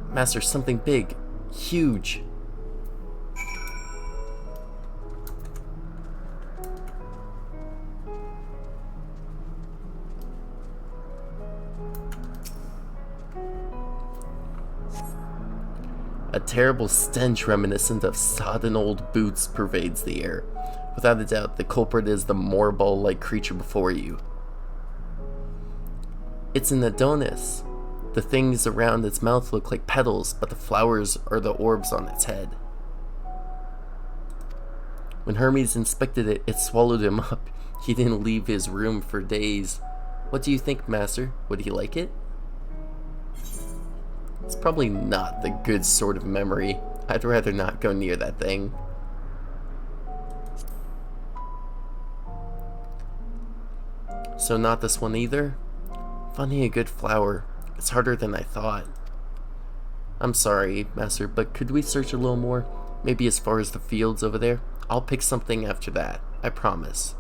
Master, something big. Huge. A terrible stench reminiscent of sodden old boots pervades the air. Without a doubt, the culprit is the morbol-like creature before you. It's an Adonis. The things around its mouth look like petals, but the flowers are the orbs on its head. When Hermes inspected it, it swallowed him up. He didn't leave his room for days. What do you think, Master? Would he like it? It's probably not the good sort of memory. I'd rather not go near that thing. So not this one either? Finding a good flower. It's harder than I thought. I'm sorry, Master, but could we search a little more? Maybe as far as the fields over there? I'll pick something after that. I promise.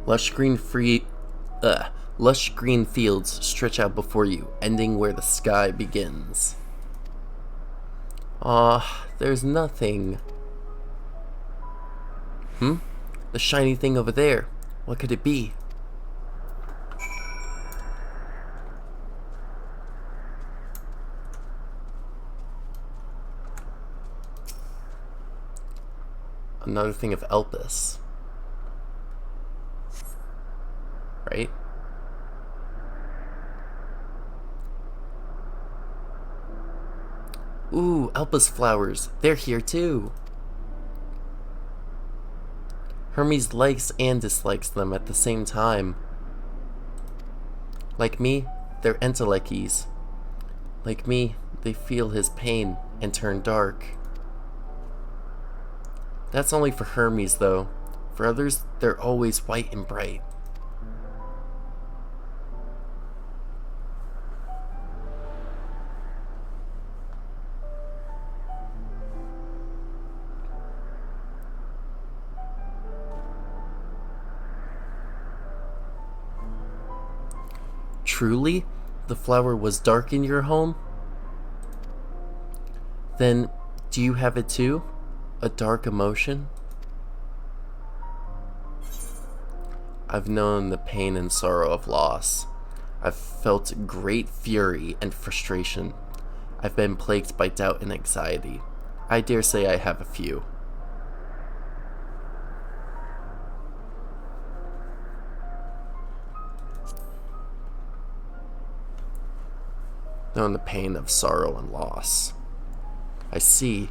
Lush green fields stretch out before you, ending where the sky begins. There's nothing. The shiny thing over there. What could it be? Another thing of Elpis. Right? Ooh, Elpis flowers. They're here too. Hermes likes and dislikes them at the same time. Like me, they're entelechies. Like me, they feel his pain and turn dark. That's only for Hermes though. For others, they're always white and bright. Truly, the flower was dark in your home? Then, do you have it too? A dark emotion? I've known the pain and sorrow of loss. I've felt great fury and frustration. I've been plagued by doubt and anxiety. I dare say I have a few. Known the pain of sorrow and loss. I see.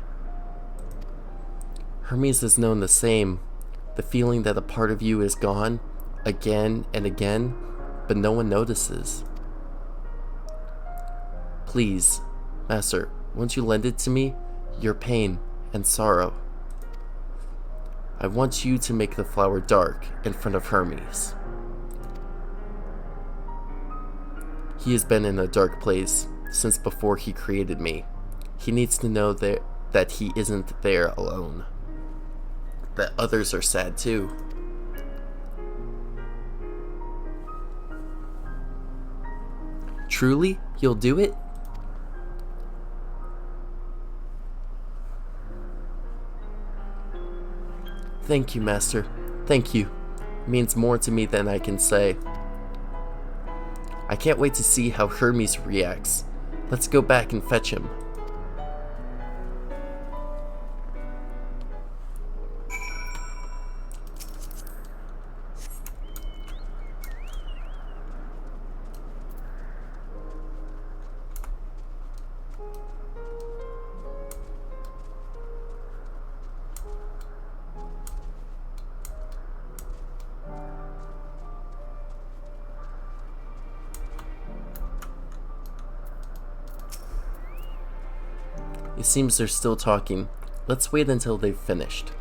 Hermes has known the same. The feeling that a part of you is gone, again and again, but no one notices. Please, Master, won't you lend it to me? Your pain and sorrow. I want you to make the flower dark in front of Hermes. He has been in a dark place since before he created me. He needs to know that he isn't there alone. That others are sad too. Truly, you'll do it? Thank you, Master. Thank you. It means more to me than I can say. I can't wait to see how Hermes reacts. Let's go back and fetch him. It seems they're still talking. Let's wait until they've finished.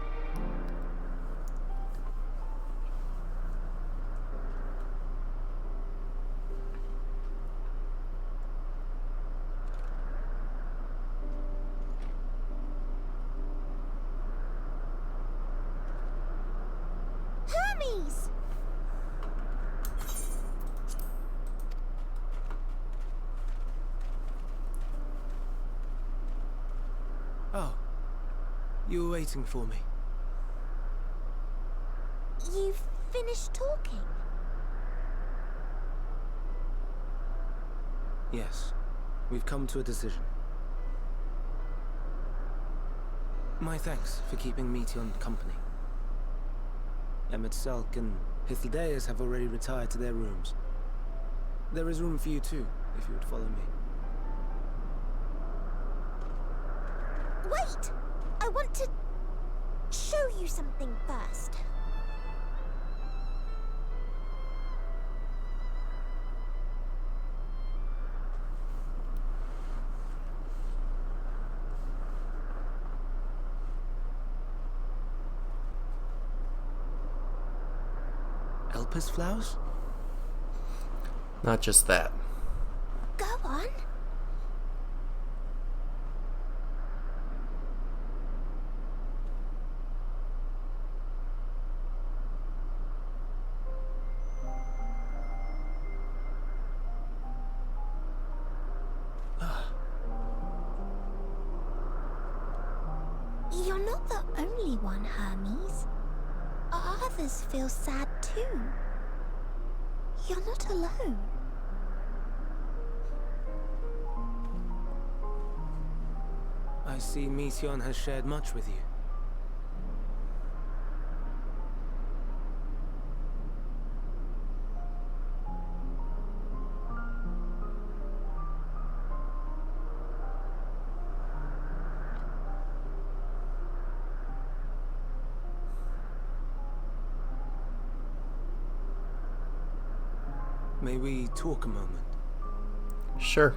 Hermes! Oh, you were waiting for me. You've finished talking? Yes, we've come to a decision. My thanks for keeping Meteion company. Selk and Hythlodaeus have already retired to their rooms. There is room for you too, if you would follow me. Wait! I want to show you something first. Elpis flowers? Not just that. Go on. You're not the only one, Hermes. Others feel sad too. You're not alone. I see Meteion has shared much with you. May we talk a moment? Sure.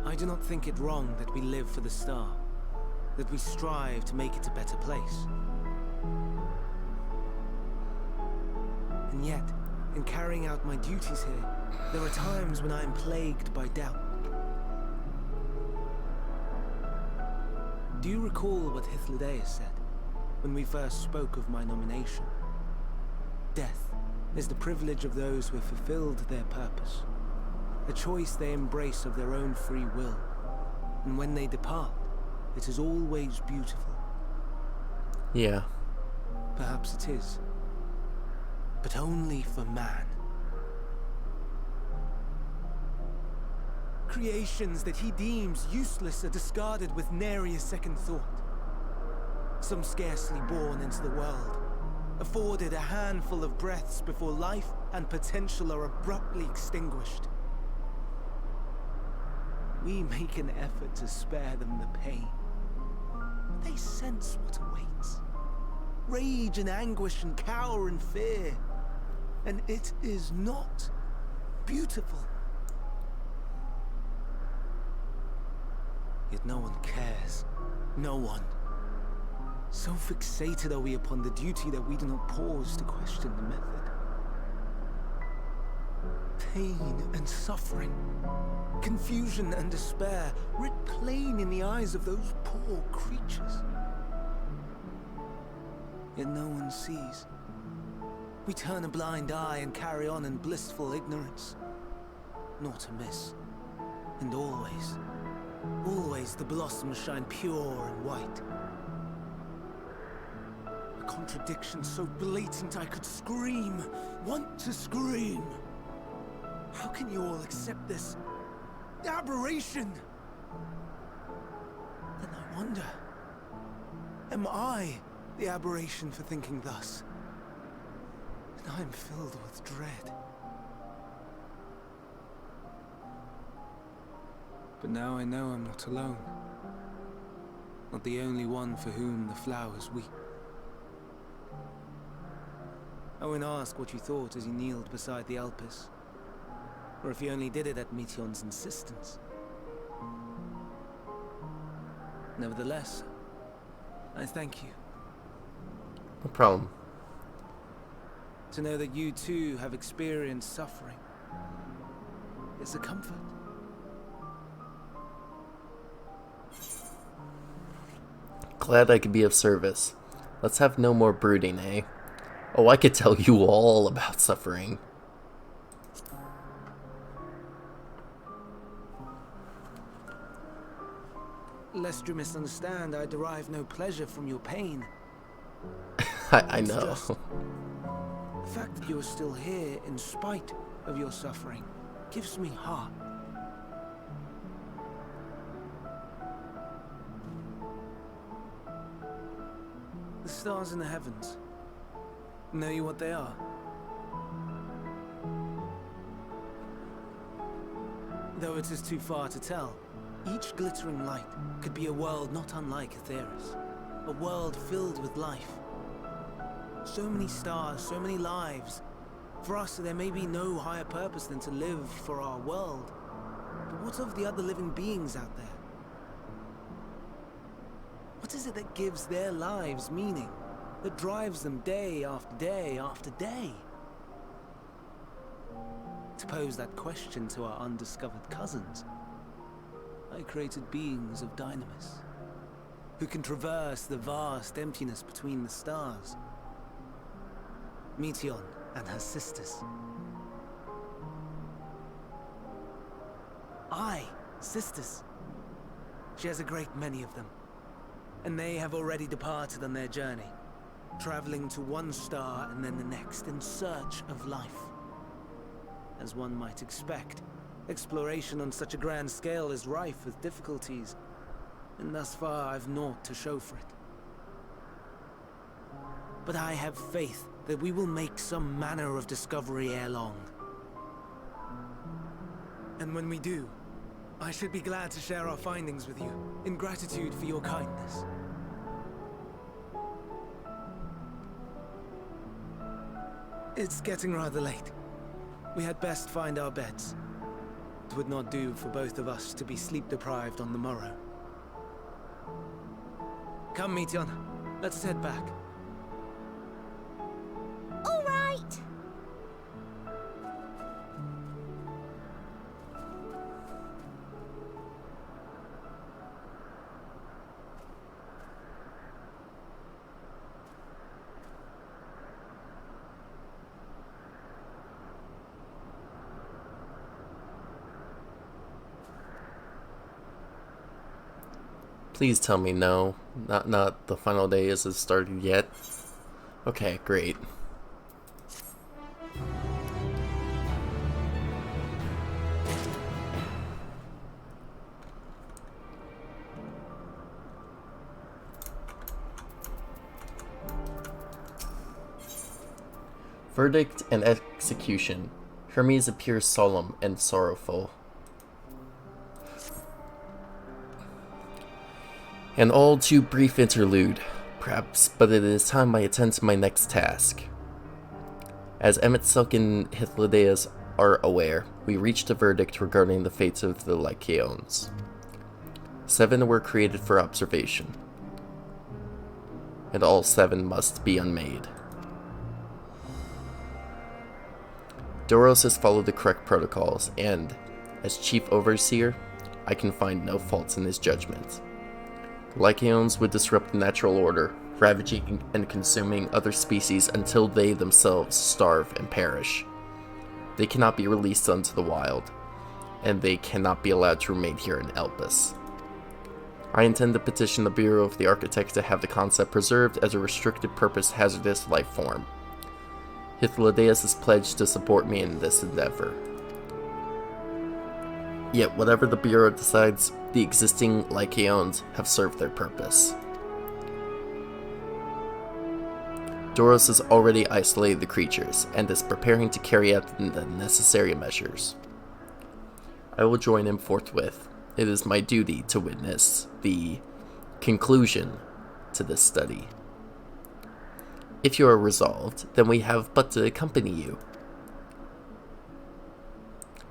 I do not think it wrong that we live for the star, that we strive to make it a better place. And yet, in carrying out my duties here, there are times when I am plagued by doubt. Do you recall what Hythlodaeus said when we first spoke of my nomination? Death is the privilege of those who have fulfilled their purpose, a choice they embrace of their own free will, and when they depart, it is always beautiful. Yeah. Perhaps it is, but only for man. Creations that he deems useless are discarded with nary a second thought. Some scarcely born into the world, afforded a handful of breaths before life and potential are abruptly extinguished. We make an effort to spare them the pain, but they sense what awaits. Rage and anguish and cower and fear. And it is not beautiful. Yet no one cares. No one. So fixated are we upon the duty that we do not pause to question the method. Pain and suffering, confusion and despair, writ plain in the eyes of those poor creatures. Yet no one sees. We turn a blind eye and carry on in blissful ignorance. Not amiss. And always, always the blossoms shine pure and white. A contradiction so blatant I could scream, want to scream. How can you all accept this aberration? Then I wonder, am I the aberration for thinking thus? And I am filled with dread. But now I know I'm not alone. Not the only one for whom the flowers weep. I won't ask what you thought as you kneeled beside the Alpes, or if you only did it at Meteion's insistence. Nevertheless, I thank you. No problem. To know that you too have experienced suffering is a comfort. Glad I could be of service. Let's have no more brooding, eh? Oh, I could tell you all about suffering. Lest you misunderstand, I derive no pleasure from your pain. I It's know. just the fact that you are still here in spite of your suffering gives me heart. The stars in the heavens. Know you what they are? Though it is too far to tell, each glittering light could be a world not unlike Aetheris. A world filled with life. So many stars, so many lives. For us, there may be no higher purpose than to live for our world. But what of the other living beings out there? What is it that gives their lives meaning? That drives them day after day after day? To pose that question to our undiscovered cousins, I created beings of dynamis, who can traverse the vast emptiness between the stars. Meteion and her sisters. Aye, sisters. She has a great many of them, and they have already departed on their journey, traveling to one star and then the next in search of life. As one might expect, exploration on such a grand scale is rife with difficulties, and thus far I've naught to show for it. But I have faith that we will make some manner of discovery ere long. And when we do, I should be glad to share our findings with you, in gratitude for your kindness. It's getting rather late. We had best find our beds. It would not do for both of us to be sleep-deprived on the morrow. Come, Meteion. Let us head back. All right. Please tell me no. Not the final day hasn't started yet. Okay, great. Verdict and execution. Hermes appears solemn and sorrowful. An all too brief interlude, perhaps, but it is time I attend to my next task. As Emet-Selch and Hythlodaeus are aware, we reached a verdict regarding the fates of the Lycaons. 7 were created for observation, and all 7 must be unmade. Doros has followed the correct protocols, and, as Chief Overseer, I can find no faults in his judgment. The Lycaons would disrupt the natural order, ravaging and consuming other species until they themselves starve and perish. They cannot be released unto the wild, and they cannot be allowed to remain here in Elpis. I intend to petition the Bureau of the Architect to have the concept preserved as a restricted purpose hazardous life form. Hythlodaeus is pledged to support me in this endeavor. Yet whatever the Bureau decides, the existing Lycaons have served their purpose. Doros has already isolated the creatures, and is preparing to carry out the necessary measures. I will join him forthwith. It is my duty to witness the conclusion to this study. If you are resolved, then we have but to accompany you.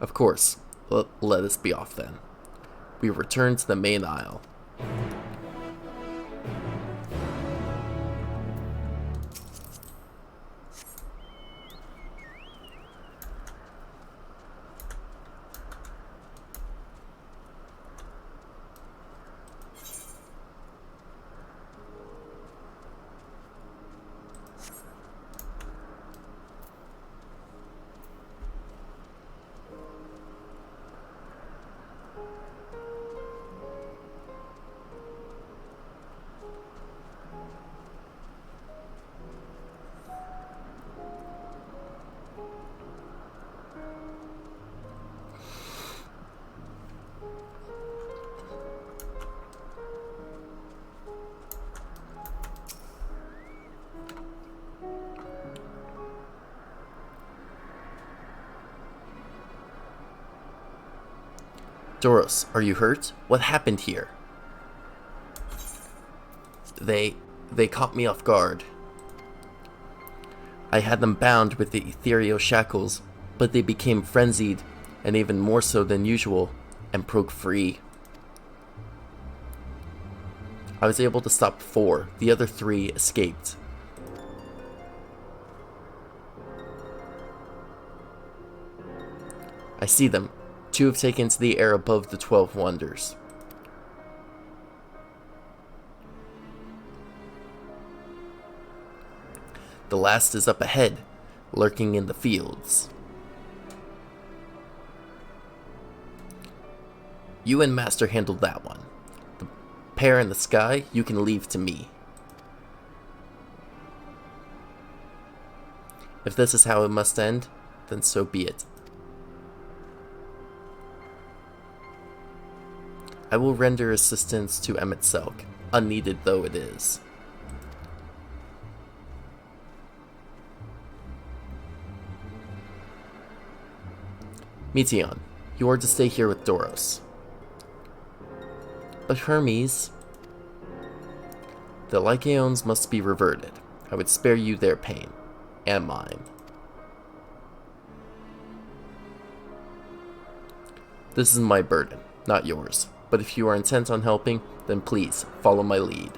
Of course, let us be off then. We return to the main aisle. Doros, are you hurt? What happened here? They caught me off guard. I had them bound with the ethereal shackles, but they became frenzied, and even more so than usual, and broke free. I was able to stop 4. The other 3 escaped. I see them. 2 have taken to the air above the 12 wonders. The last is up ahead, lurking in the fields. You and Master handled that one. The pair in the sky, you can leave to me. If this is how it must end, then so be it. I will render assistance to Emet-Selch, unneeded though it is. Meteion, you are to stay here with Doros. But Hermes... The Lycaons must be reverted. I would spare you their pain. And mine. This is my burden, not yours. But if you are intent on helping, then please follow my lead.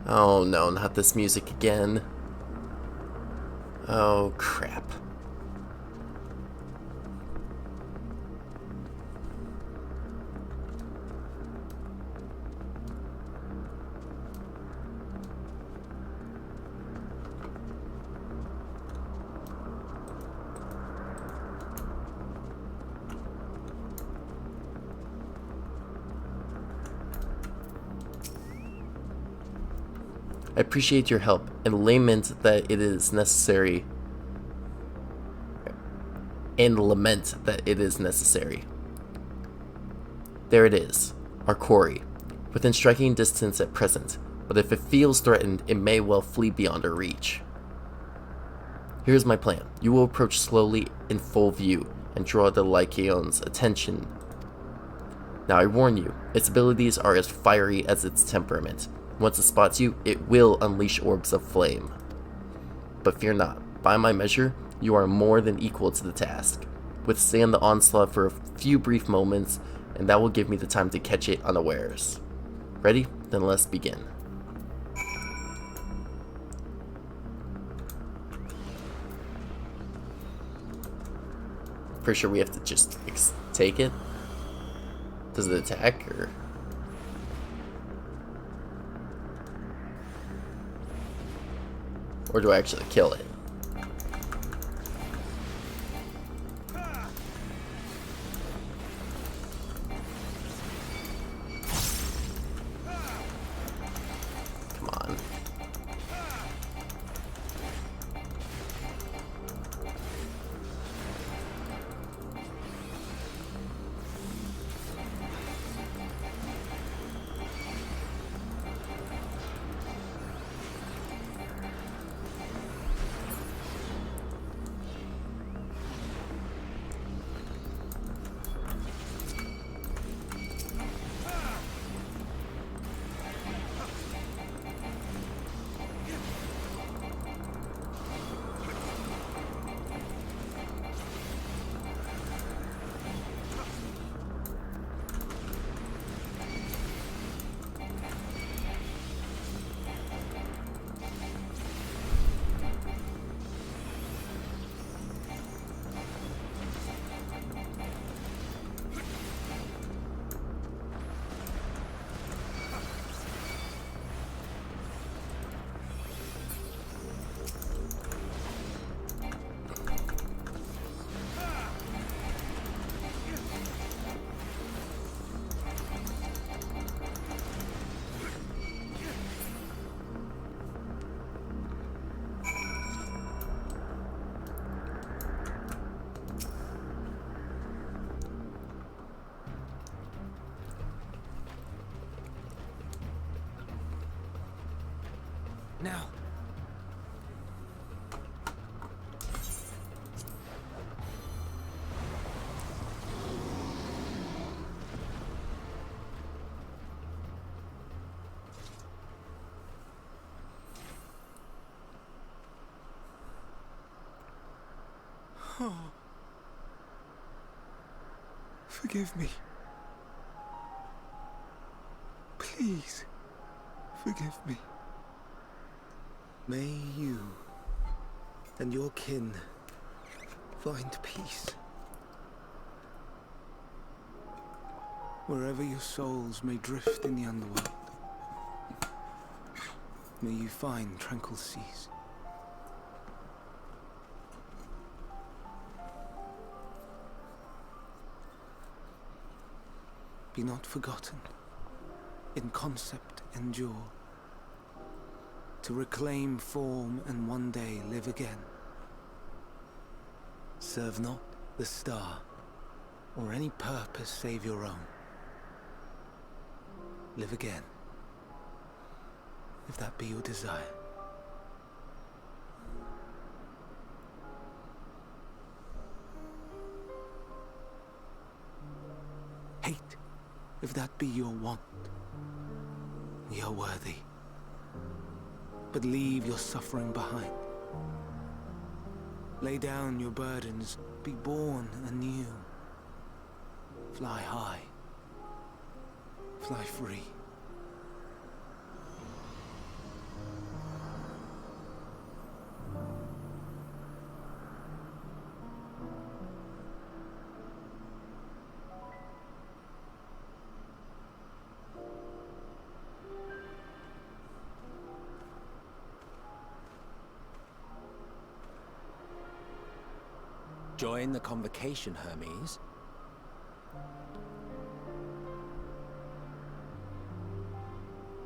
Oh no, not this music again. Oh crap. I appreciate your help and lament that it is necessary. There it is, our quarry, within striking distance at present, but if it feels threatened, it may well flee beyond our reach. Here's my plan. You will approach slowly in full view and draw the Lycaon's attention. Now I warn you, its abilities are as fiery as its temperament. Once it spots you, it will unleash orbs of flame. But fear not, by my measure, you are more than equal to the task. Withstand the onslaught for a few brief moments, and that will give me the time to catch it unawares. Ready? Then let's begin. Pretty sure we have to just take it. Does it attack or do I actually kill it? Come on. Now. Oh. Forgive me. Please, forgive me. May you and your kin find peace. Wherever your souls may drift in the underworld, may you find tranquil seas. Be not forgotten, in concept endure, to reclaim form and one day live again. Serve not the star, or any purpose save your own. Live again, if that be your desire. Hate, if that be your want. Ye are worthy, but leave your suffering behind. Lay down your burdens, be born anew. Fly high, fly free. Join the convocation, Hermes.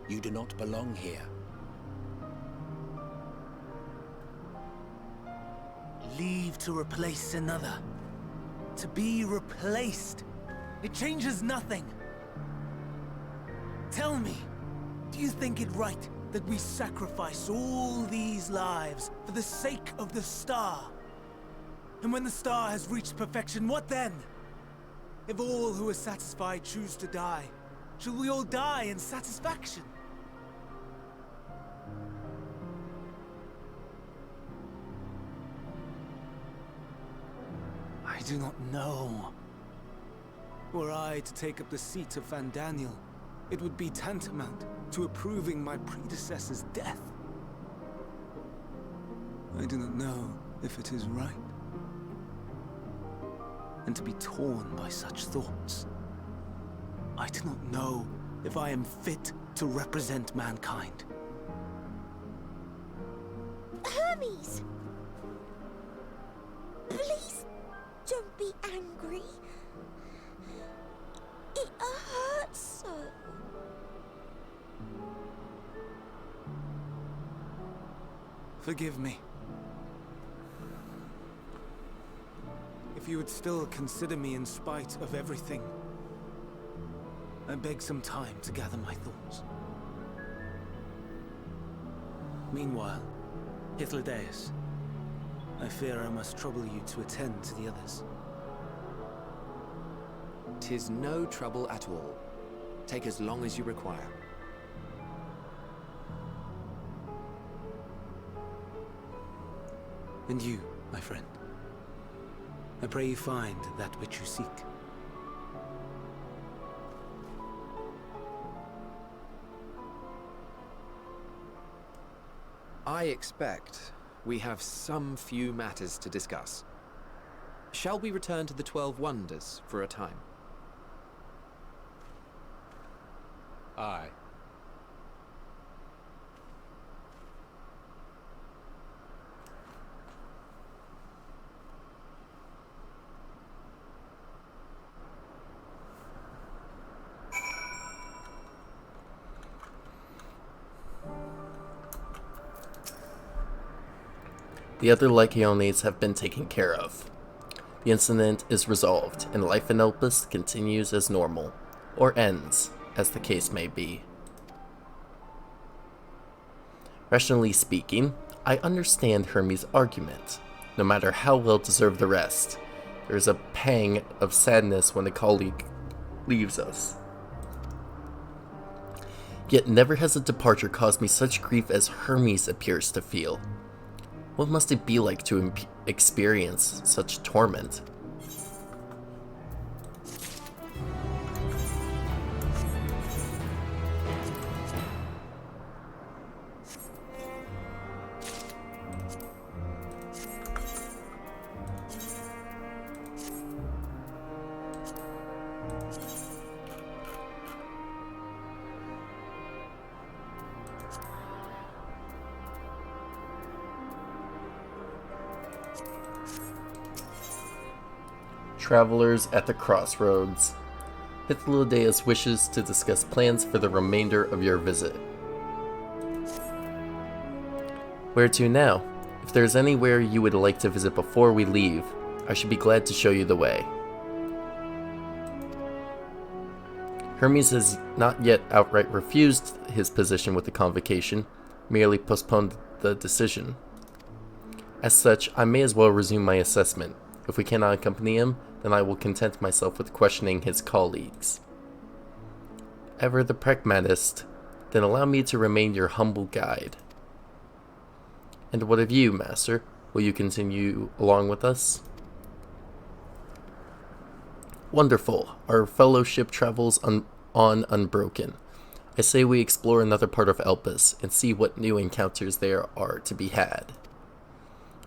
You do not belong here. leave to replace another. To be replaced. It changes nothing. Tell me, do you think it right that we sacrifice all these lives for the sake of the star? And when the star has reached perfection, what then? If all who are satisfied choose to die, shall we all die in satisfaction? I do not know. Were I to take up the seat of Van Daniel, it would be tantamount to approving my predecessor's death. I do not know if it is right. And to be torn by such thoughts, I do not know if I am fit to represent mankind. Hermes! Please don't be angry. It hurts so. Forgive me. If you would still consider me in spite of everything, I beg some time to gather my thoughts. Meanwhile, Hythlodaeus, I fear I must trouble you to attend to the others. 'Tis no trouble at all. Take as long as you require. And you, my friend, I pray you find that which you seek. I expect we have some few matters to discuss. Shall we return to the 12 Wonders for a time? Aye. The other Lycaones have been taken care of. The incident is resolved, and life in Elpis continues as normal, or ends, as the case may be. Rationally speaking, I understand Hermes' argument. No matter how well deserved the rest, there is a pang of sadness when a colleague leaves us. Yet never has a departure caused me such grief as Hermes appears to feel. What must it be like to experience such torment? Travelers at the crossroads. Hythlodaeus wishes to discuss plans for the remainder of your visit. Where to now? If there's anywhere you would like to visit before we leave, I should be glad to show you the way. Hermes has not yet outright refused his position with the convocation, merely postponed the decision. As such, I may as well resume my assessment. If we cannot accompany him, then I will content myself with questioning his colleagues. Ever the pragmatist, then allow me to remain your humble guide. And what of you, master? Will you continue along with us? Wonderful. Our fellowship travels on unbroken. I say we explore another part of Elpis and see what new encounters there are to be had.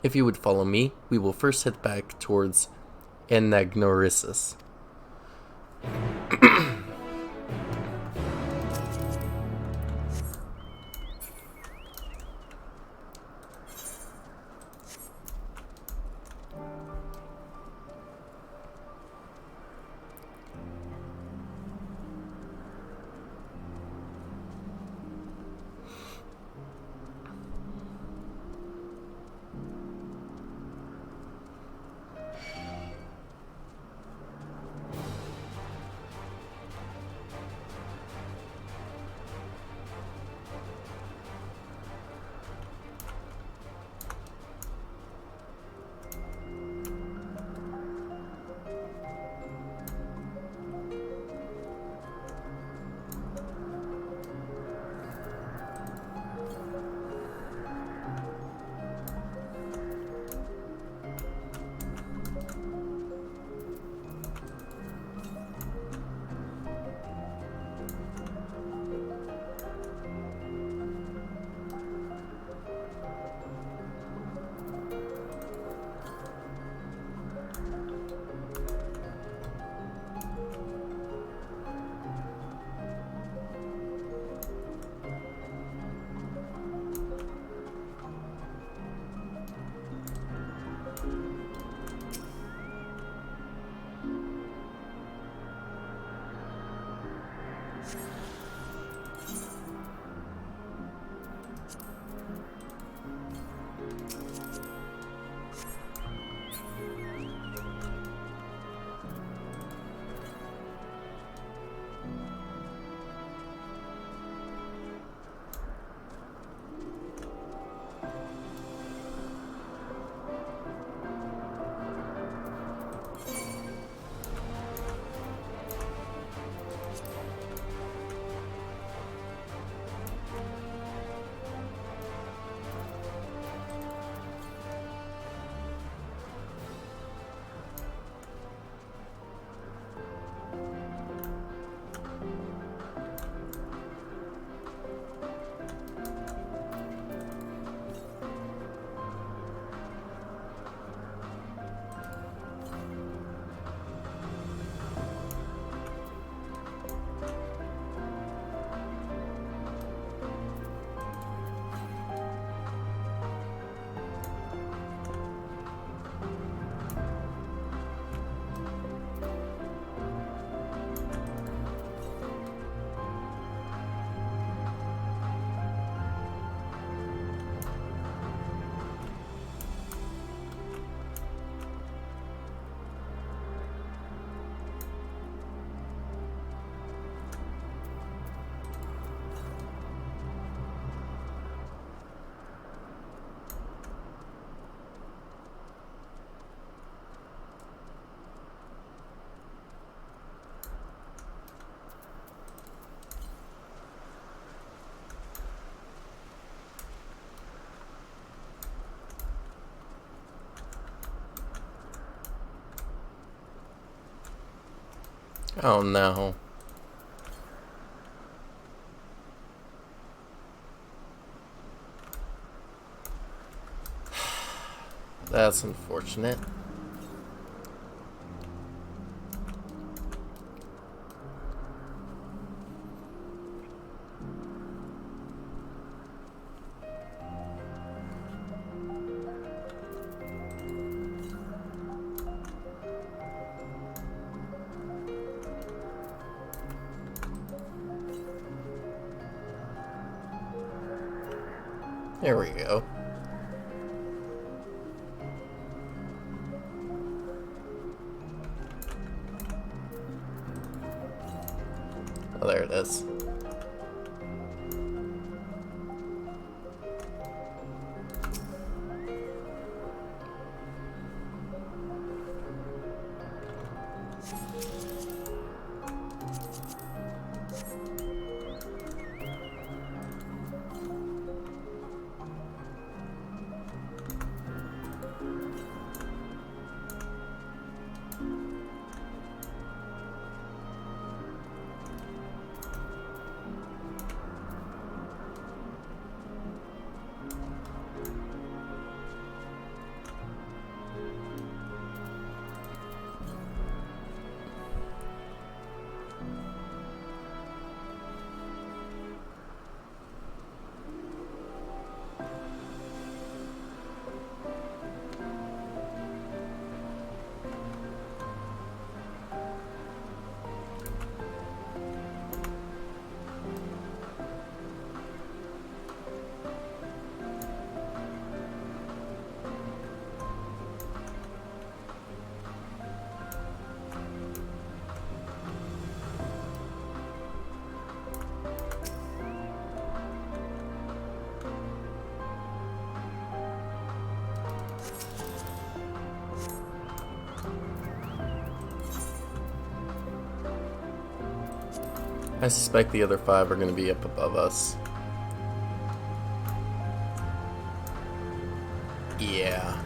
If you would follow me, we will first head back towards Anagnorisis. Oh no. That's unfortunate. There we go. Oh, there it is. I suspect the other 5 are going to be up above us. Yeah.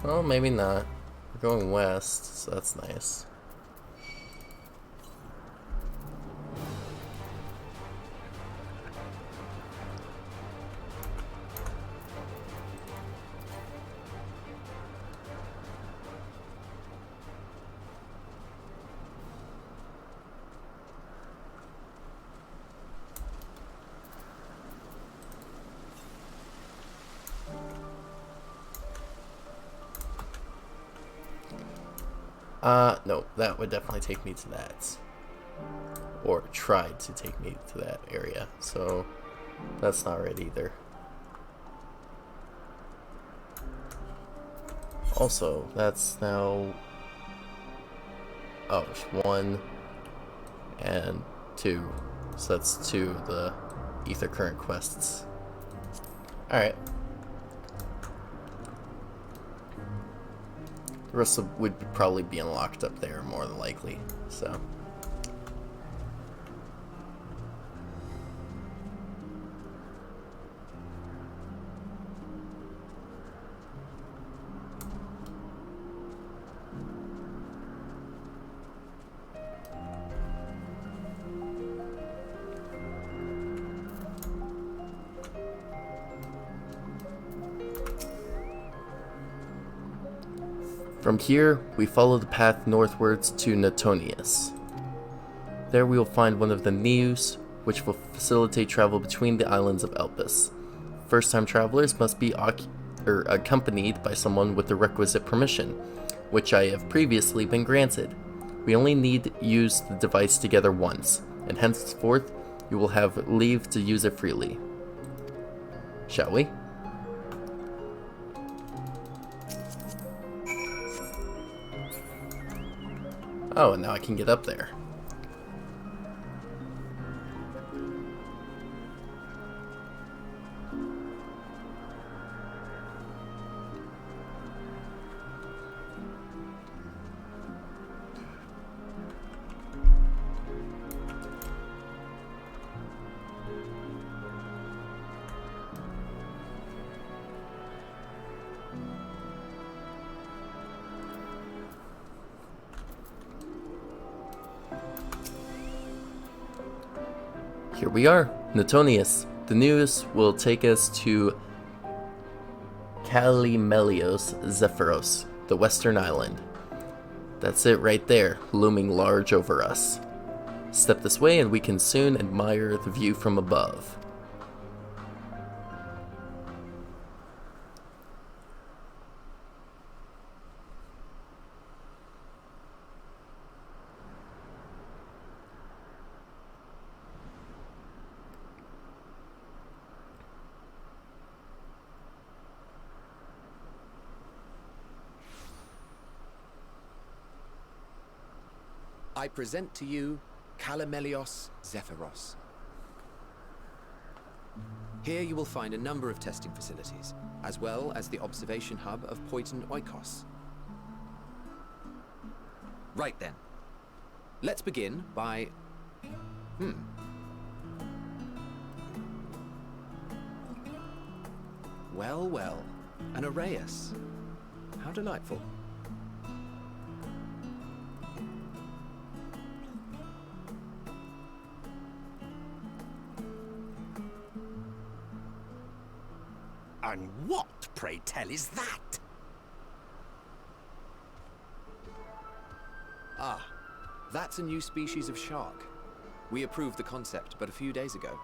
Well, maybe not. We're going west, so that's nice. No, that would definitely take me to that. Or tried to take me to that area, so that's not right either. Also, that's now... Oh, there's 1 and 2. So that's 2 of the Ether Current quests. Alright. The rest would probably be unlocked up there, more than likely, so... From here, we follow the path northwards to Netonius. There we will find one of the Neus, which will facilitate travel between the islands of Elpis. First-time travelers must be accompanied by someone with the requisite permission, which I have previously been granted. We only need to use the device together once, and henceforth you will have leave to use it freely. Shall we? Oh, and now I can get up there. Here we are, Netonius. The news will take us to Kalimelios Zephyros, the western island. That's it right there, looming large over us. Step this way and we can soon admire the view from above. I present to you Kalimelios Zephyros. Here you will find a number of testing facilities, as well as the observation hub of Poiton Oikos. Right then. Let's begin by... Well, well. An Arraius. How delightful. And what, pray tell, is that? Ah, that's a new species of shark. We approved the concept but a few days ago.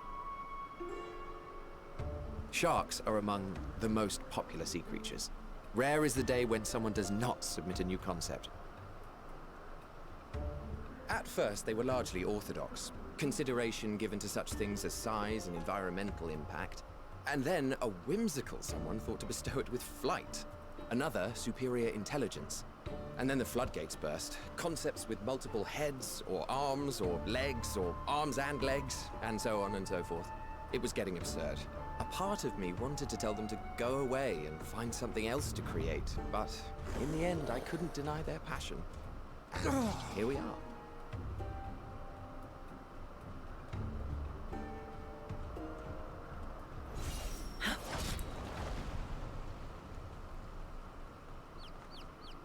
Sharks are among the most popular sea creatures. Rare is the day when someone does not submit a new concept. At first, they were largely orthodox, consideration given to such things as size and environmental impact. And then a whimsical someone thought to bestow it with flight. Another, superior intelligence. And then the floodgates burst. Concepts with multiple heads, or arms and legs, and so on and so forth. It was getting absurd. A part of me wanted to tell them to go away and find something else to create, but in the end I couldn't deny their passion. And here we are.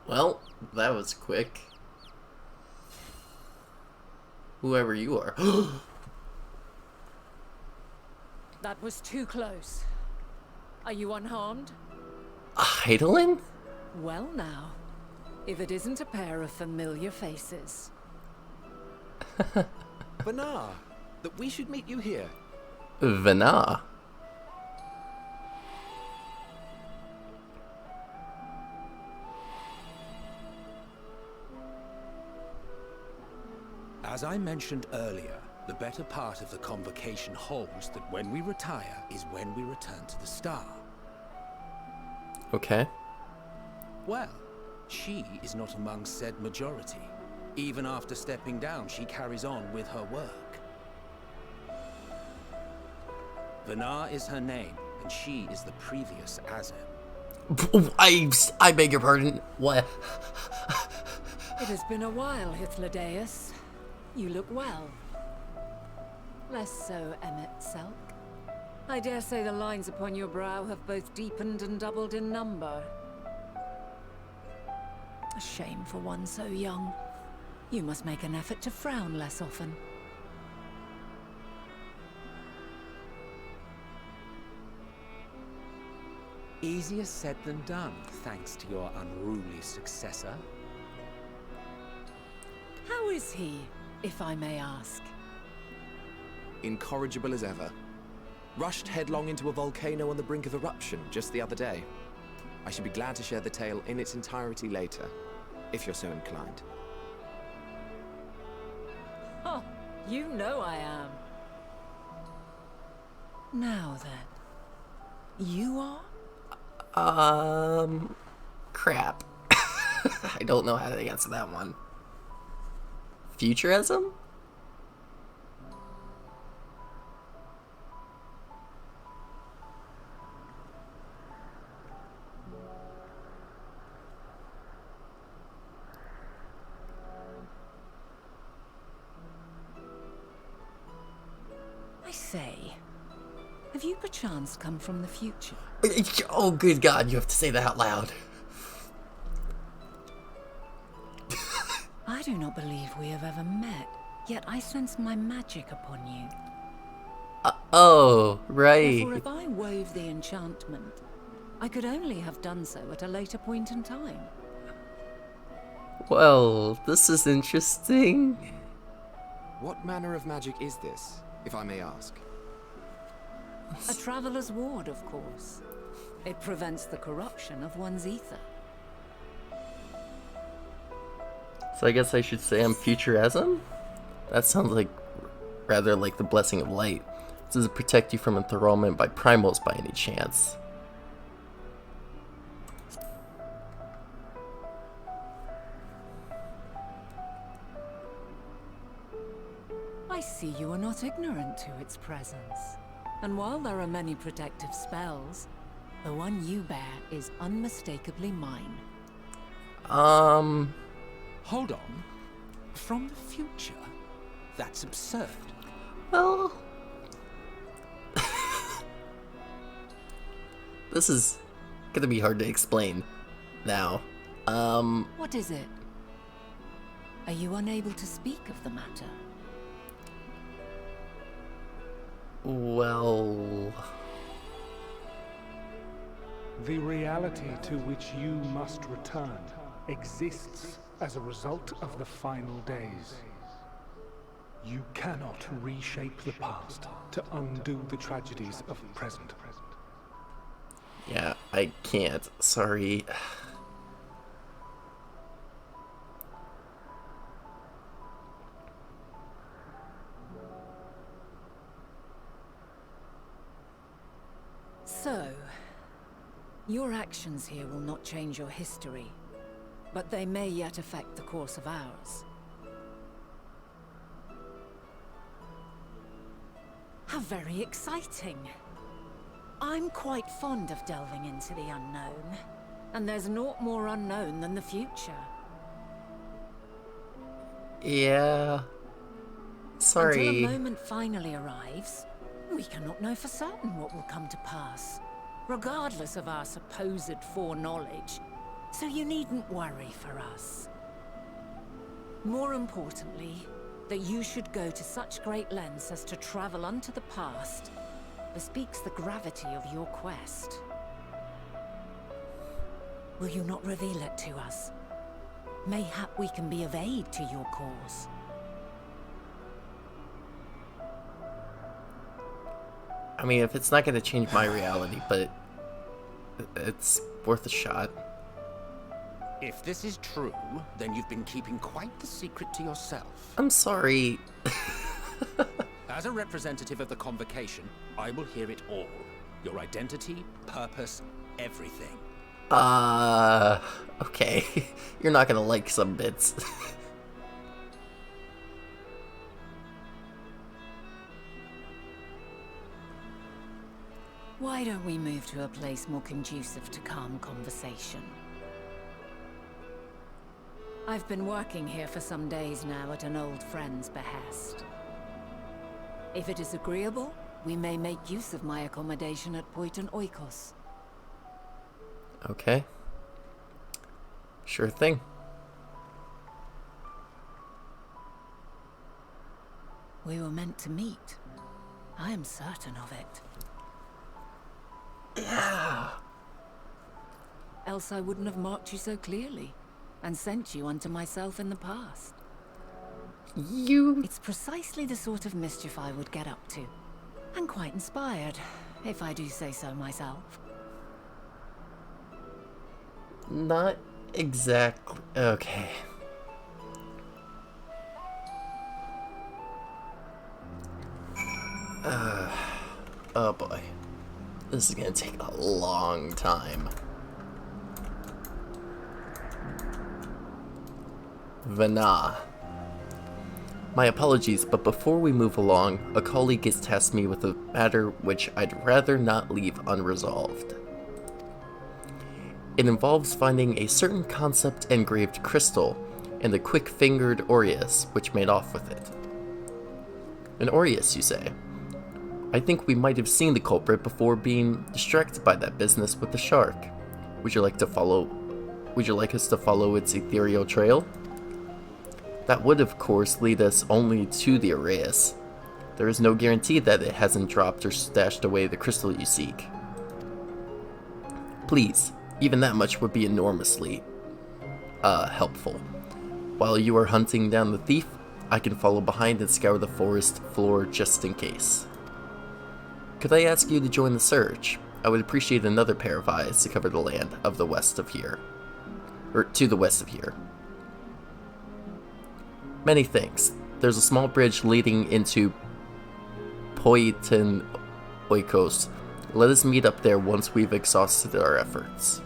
Well, that was quick. Whoever you are. That was too close. Are you unharmed? Heidelin? Well now, if it isn't a pair of familiar faces. Banar, that we should meet you here. Vana. As I mentioned earlier, the better part of the convocation holds that when we retire is when we return to the star. Okay. Well, she is not among said majority. Even after stepping down, she carries on with her work. Vanar is her name, and she is the previous Azem. I beg your pardon. What? It has been a while, Hythlodaeus. You look well. Less so, Emmet Selk. I dare say the lines upon your brow have both deepened and doubled in number. A shame for one so young. You must make an effort to frown less often. Easier said than done, thanks to your unruly successor. How is he, if I may ask? Incorrigible as ever. Rushed headlong into a volcano on the brink of eruption just the other day. I should be glad to share the tale in its entirety later, if you're so inclined. Oh, you know I am. Now then, you are? Crap. I don't know how to answer that one. Futurism? I say, have you perchance come from the future? Oh, good God, you have to say that out loud. I do not believe we have ever met, yet I sense my magic upon you. Oh, right. Therefore, if I wove the enchantment, I could only have done so at a later point in time. Well, this is interesting. What manner of magic is this, if I may ask? A traveler's ward, of course. It prevents the corruption of one's ether. So I guess I should say I'm Futurism? That sounds like rather like the Blessing of Light. Does it protect you from enthrallment by primals by any chance? I see you are not ignorant to its presence. And while there are many protective spells, the one you bear is unmistakably mine. Hold on. From the future? That's absurd. Well... this is gonna be hard to explain now. What is it? Are you unable to speak of the matter? Well... The reality to which you must return exists as a result of the final days. You cannot reshape the past to undo the tragedies of the present. Yeah, I can't. Sorry. So, your actions here will not change your history, but they may yet affect the course of ours. How very exciting! I'm quite fond of delving into the unknown, and there's naught more unknown than the future. Yeah... Sorry. Until a moment finally arrives, we cannot know for certain what will come to pass, regardless of our supposed foreknowledge, so you needn't worry for us. More importantly, that you should go to such great lengths as to travel unto the past bespeaks the gravity of your quest. Will you not reveal it to us? Mayhap we can be of aid to your cause. I mean, if it's not gonna change my reality, but it's worth a shot. If this is true, then you've been keeping quite the secret to yourself. I'm sorry. As a representative of the Convocation, I will hear it all. Your identity, purpose, everything. Okay. You're not gonna like some bits. Why don't we move to a place more conducive to calm conversation? I've been working here for some days now at an old friend's behest. If it is agreeable, we may make use of my accommodation at Poiton Oikos. Okay. Sure thing. We were meant to meet. I am certain of it. Yeah. Else I wouldn't have marked you so clearly, and sent you unto myself in the past. It's precisely the sort of mischief I would get up to. And quite inspired, if I do say so myself. Not exactly. Okay. Oh boy. This is gonna take a long time. Vana. My apologies, but before we move along, a colleague has tasked me with a matter which I'd rather not leave unresolved. It involves finding a certain concept engraved crystal and the quick-fingered Aureus which made off with it. An Aureus, you say? I think we might have seen the culprit before being distracted by that business with the shark. Would you like us to follow its ethereal trail? That would, of course, lead us only to the Aureus. There is no guarantee that it hasn't dropped or stashed away the crystal you seek. Please, even that much would be enormously helpful. While you are hunting down the thief, I can follow behind and scour the forest floor just in case. Could I ask you to join the search? I would appreciate another pair of eyes to cover the land of the west of here. Or to the west of here. Many thanks. There's a small bridge leading into Poitin Oikos. Let us meet up there once we've exhausted our efforts.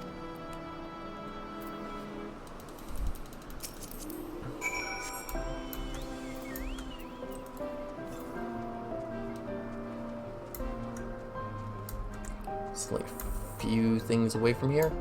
It's like a few things away from here.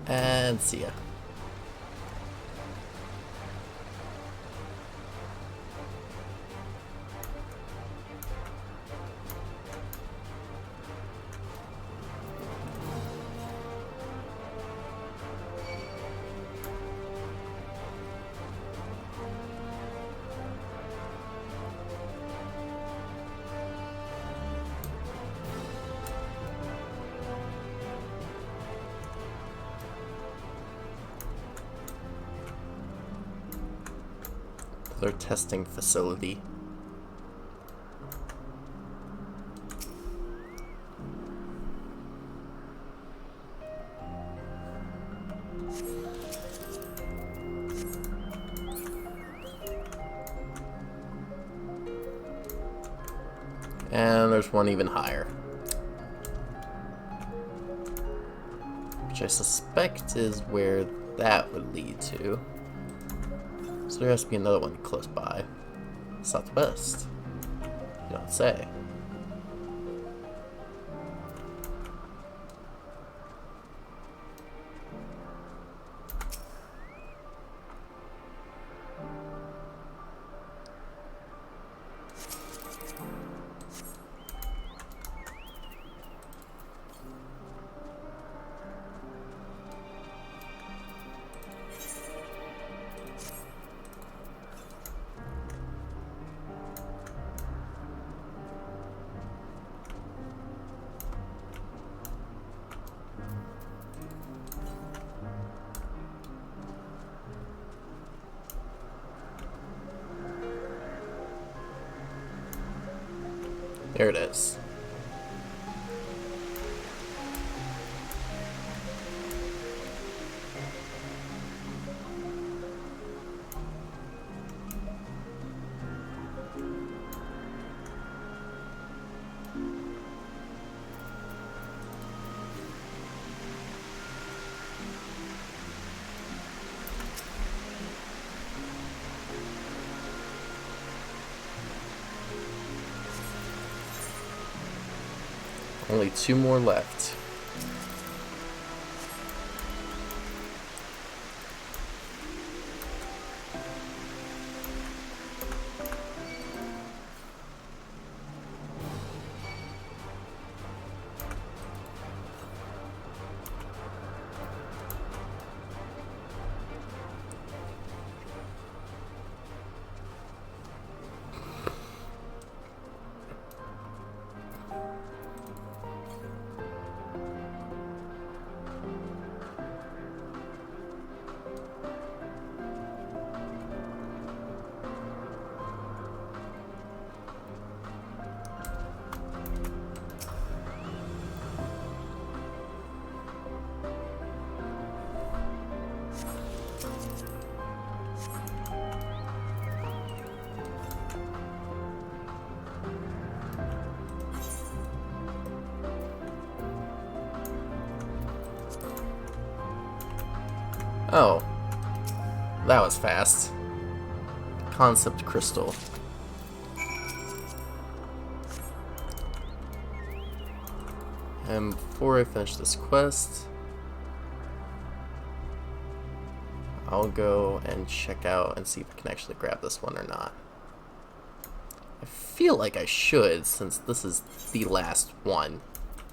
And see ya. Their testing facility. And there's one even higher, which I suspect is where that would lead to. So there has to be another one close by. Southwest. You don't say. There it is. Only 2 more left. Oh, that was fast. Concept crystal. And before I finish this quest, I'll go and check out and see if I can actually grab this one or not. I feel like I should, since this is the last one.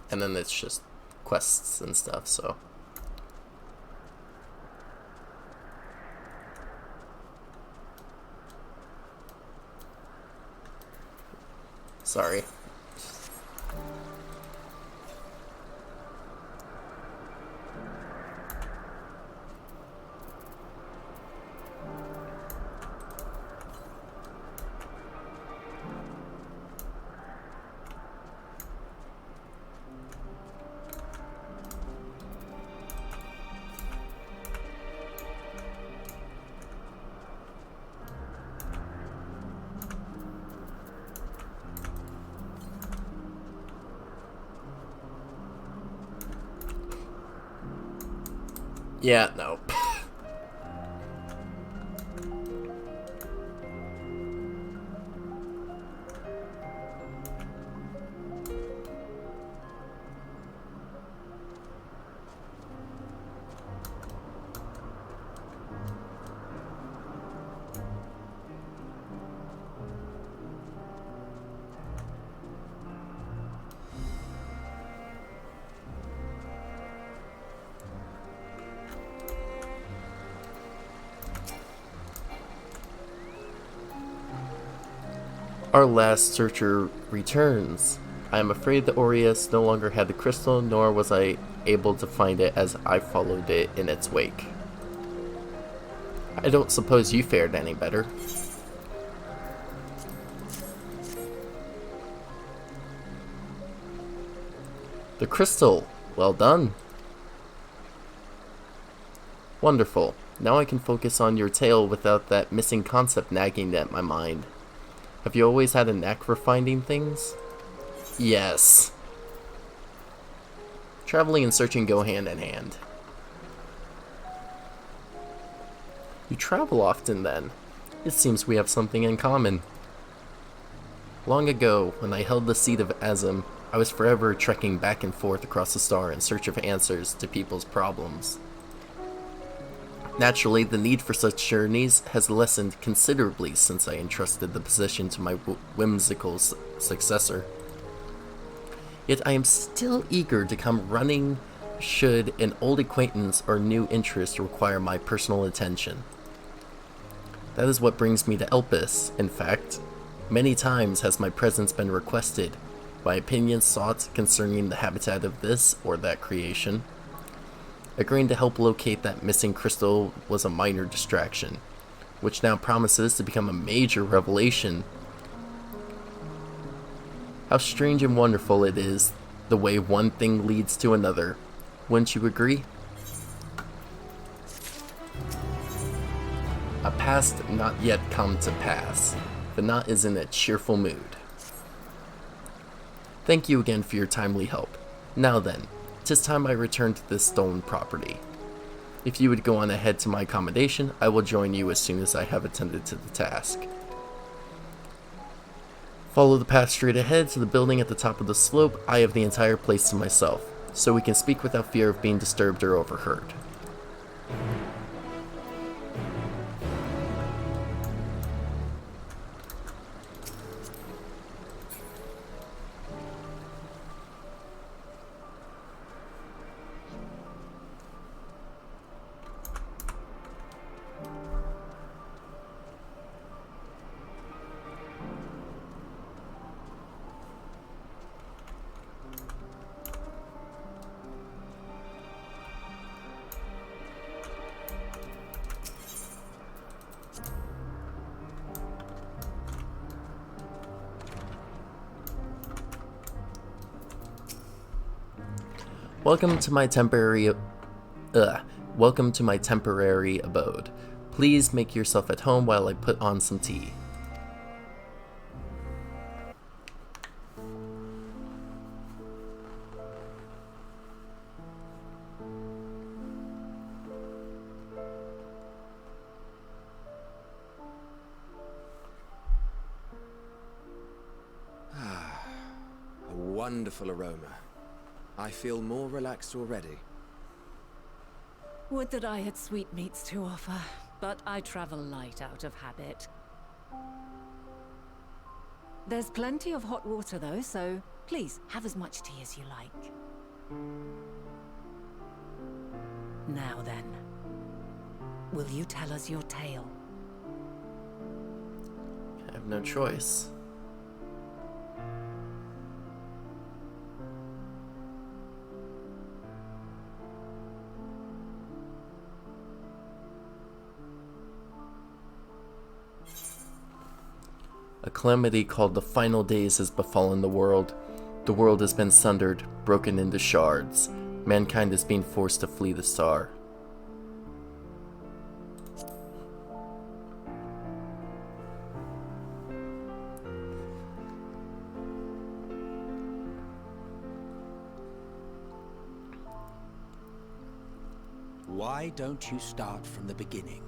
And then it's just quests and stuff, so. Sorry. Yeah, no. Our last searcher returns. I am afraid the Aureus no longer had the crystal, nor was I able to find it as I followed it in its wake. I don't suppose you fared any better. The crystal! Well done. Wonderful. Now I can focus on your tale without that missing concept nagging at my mind. Have you always had a knack for finding things? Yes. Traveling and searching go hand in hand. You travel often then. It seems we have something in common. Long ago, when I held the seat of Azim, I was forever trekking back and forth across the star in search of answers to people's problems. Naturally, the need for such journeys has lessened considerably since I entrusted the position to my whimsical successor. Yet I am still eager to come running should an old acquaintance or new interest require my personal attention. That is what brings me to Elpis. In fact, many times has my presence been requested, my opinion sought concerning the habitat of this or that creation. Agreeing to help locate that missing crystal was a minor distraction, which now promises to become a major revelation. How strange and wonderful it is, the way one thing leads to another. Wouldn't you agree? A past not yet come to pass. The knot is in a cheerful mood. Thank you again for your timely help. Now then, 'tis time I return to this stolen property. If you would go on ahead to my accommodation, I will join you as soon as I have attended to the task. Follow the path straight ahead to the building at the top of the slope. I have the entire place to myself, so we can speak without fear of being disturbed or overheard. Welcome to my temporary abode. Please make yourself at home while I put on some tea. wonderful aroma. I feel more relaxed already. Would that I had sweetmeats to offer, but I travel light out of habit. There's plenty of hot water though, so please have as much tea as you like. Now then, will you tell us your tale? I have no choice. A calamity called the Final Days has befallen the world. The world has been sundered, broken into shards. Mankind is being forced to flee the star. Why don't you start from the beginning?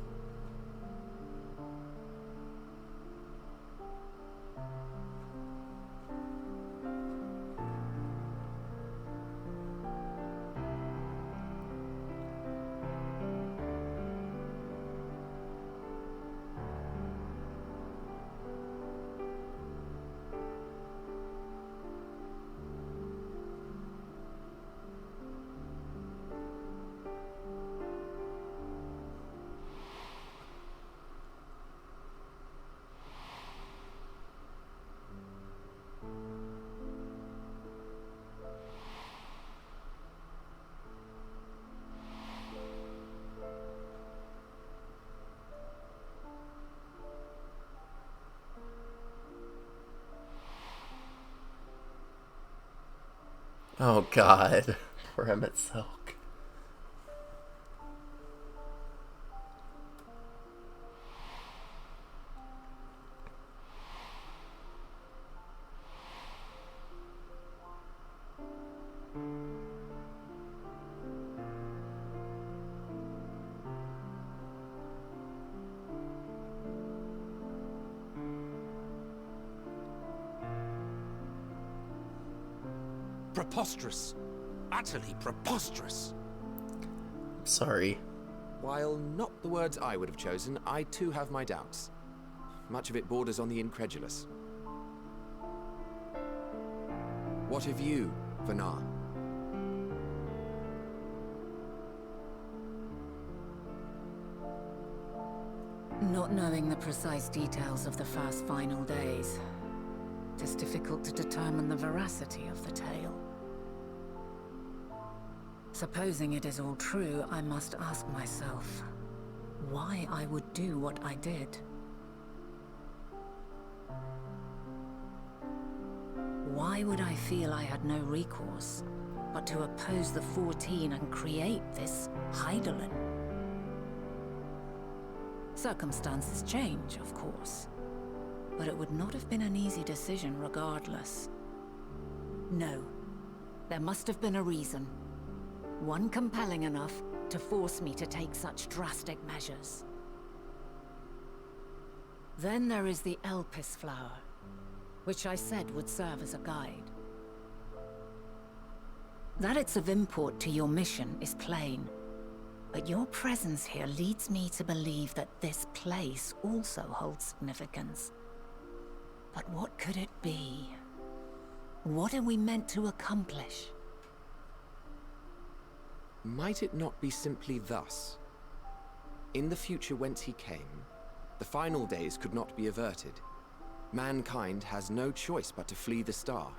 Oh god. Poor Emmett Silk. Preposterous. Utterly preposterous. I'm sorry. While not the words I would have chosen, I too have my doubts. Much of it borders on the incredulous. What of you, Vanar? Not knowing the precise details of the first final days, it is difficult to determine the veracity of the tale. Supposing it is all true, I must ask myself why I would do what I did. Why would I feel I had no recourse but to oppose the 14 and create this Hydaelyn? Circumstances change, of course, but it would not have been an easy decision regardless. No, there must have been a reason. One compelling enough to force me to take such drastic measures. Then there is the Elpis flower, which I said would serve as a guide. That it's of import to your mission is plain, but your presence here leads me to believe that this place also holds significance. But what could it be? What are we meant to accomplish? Might it not be simply thus? In the future whence he came, the final days could not be averted. Mankind has no choice but to flee the star.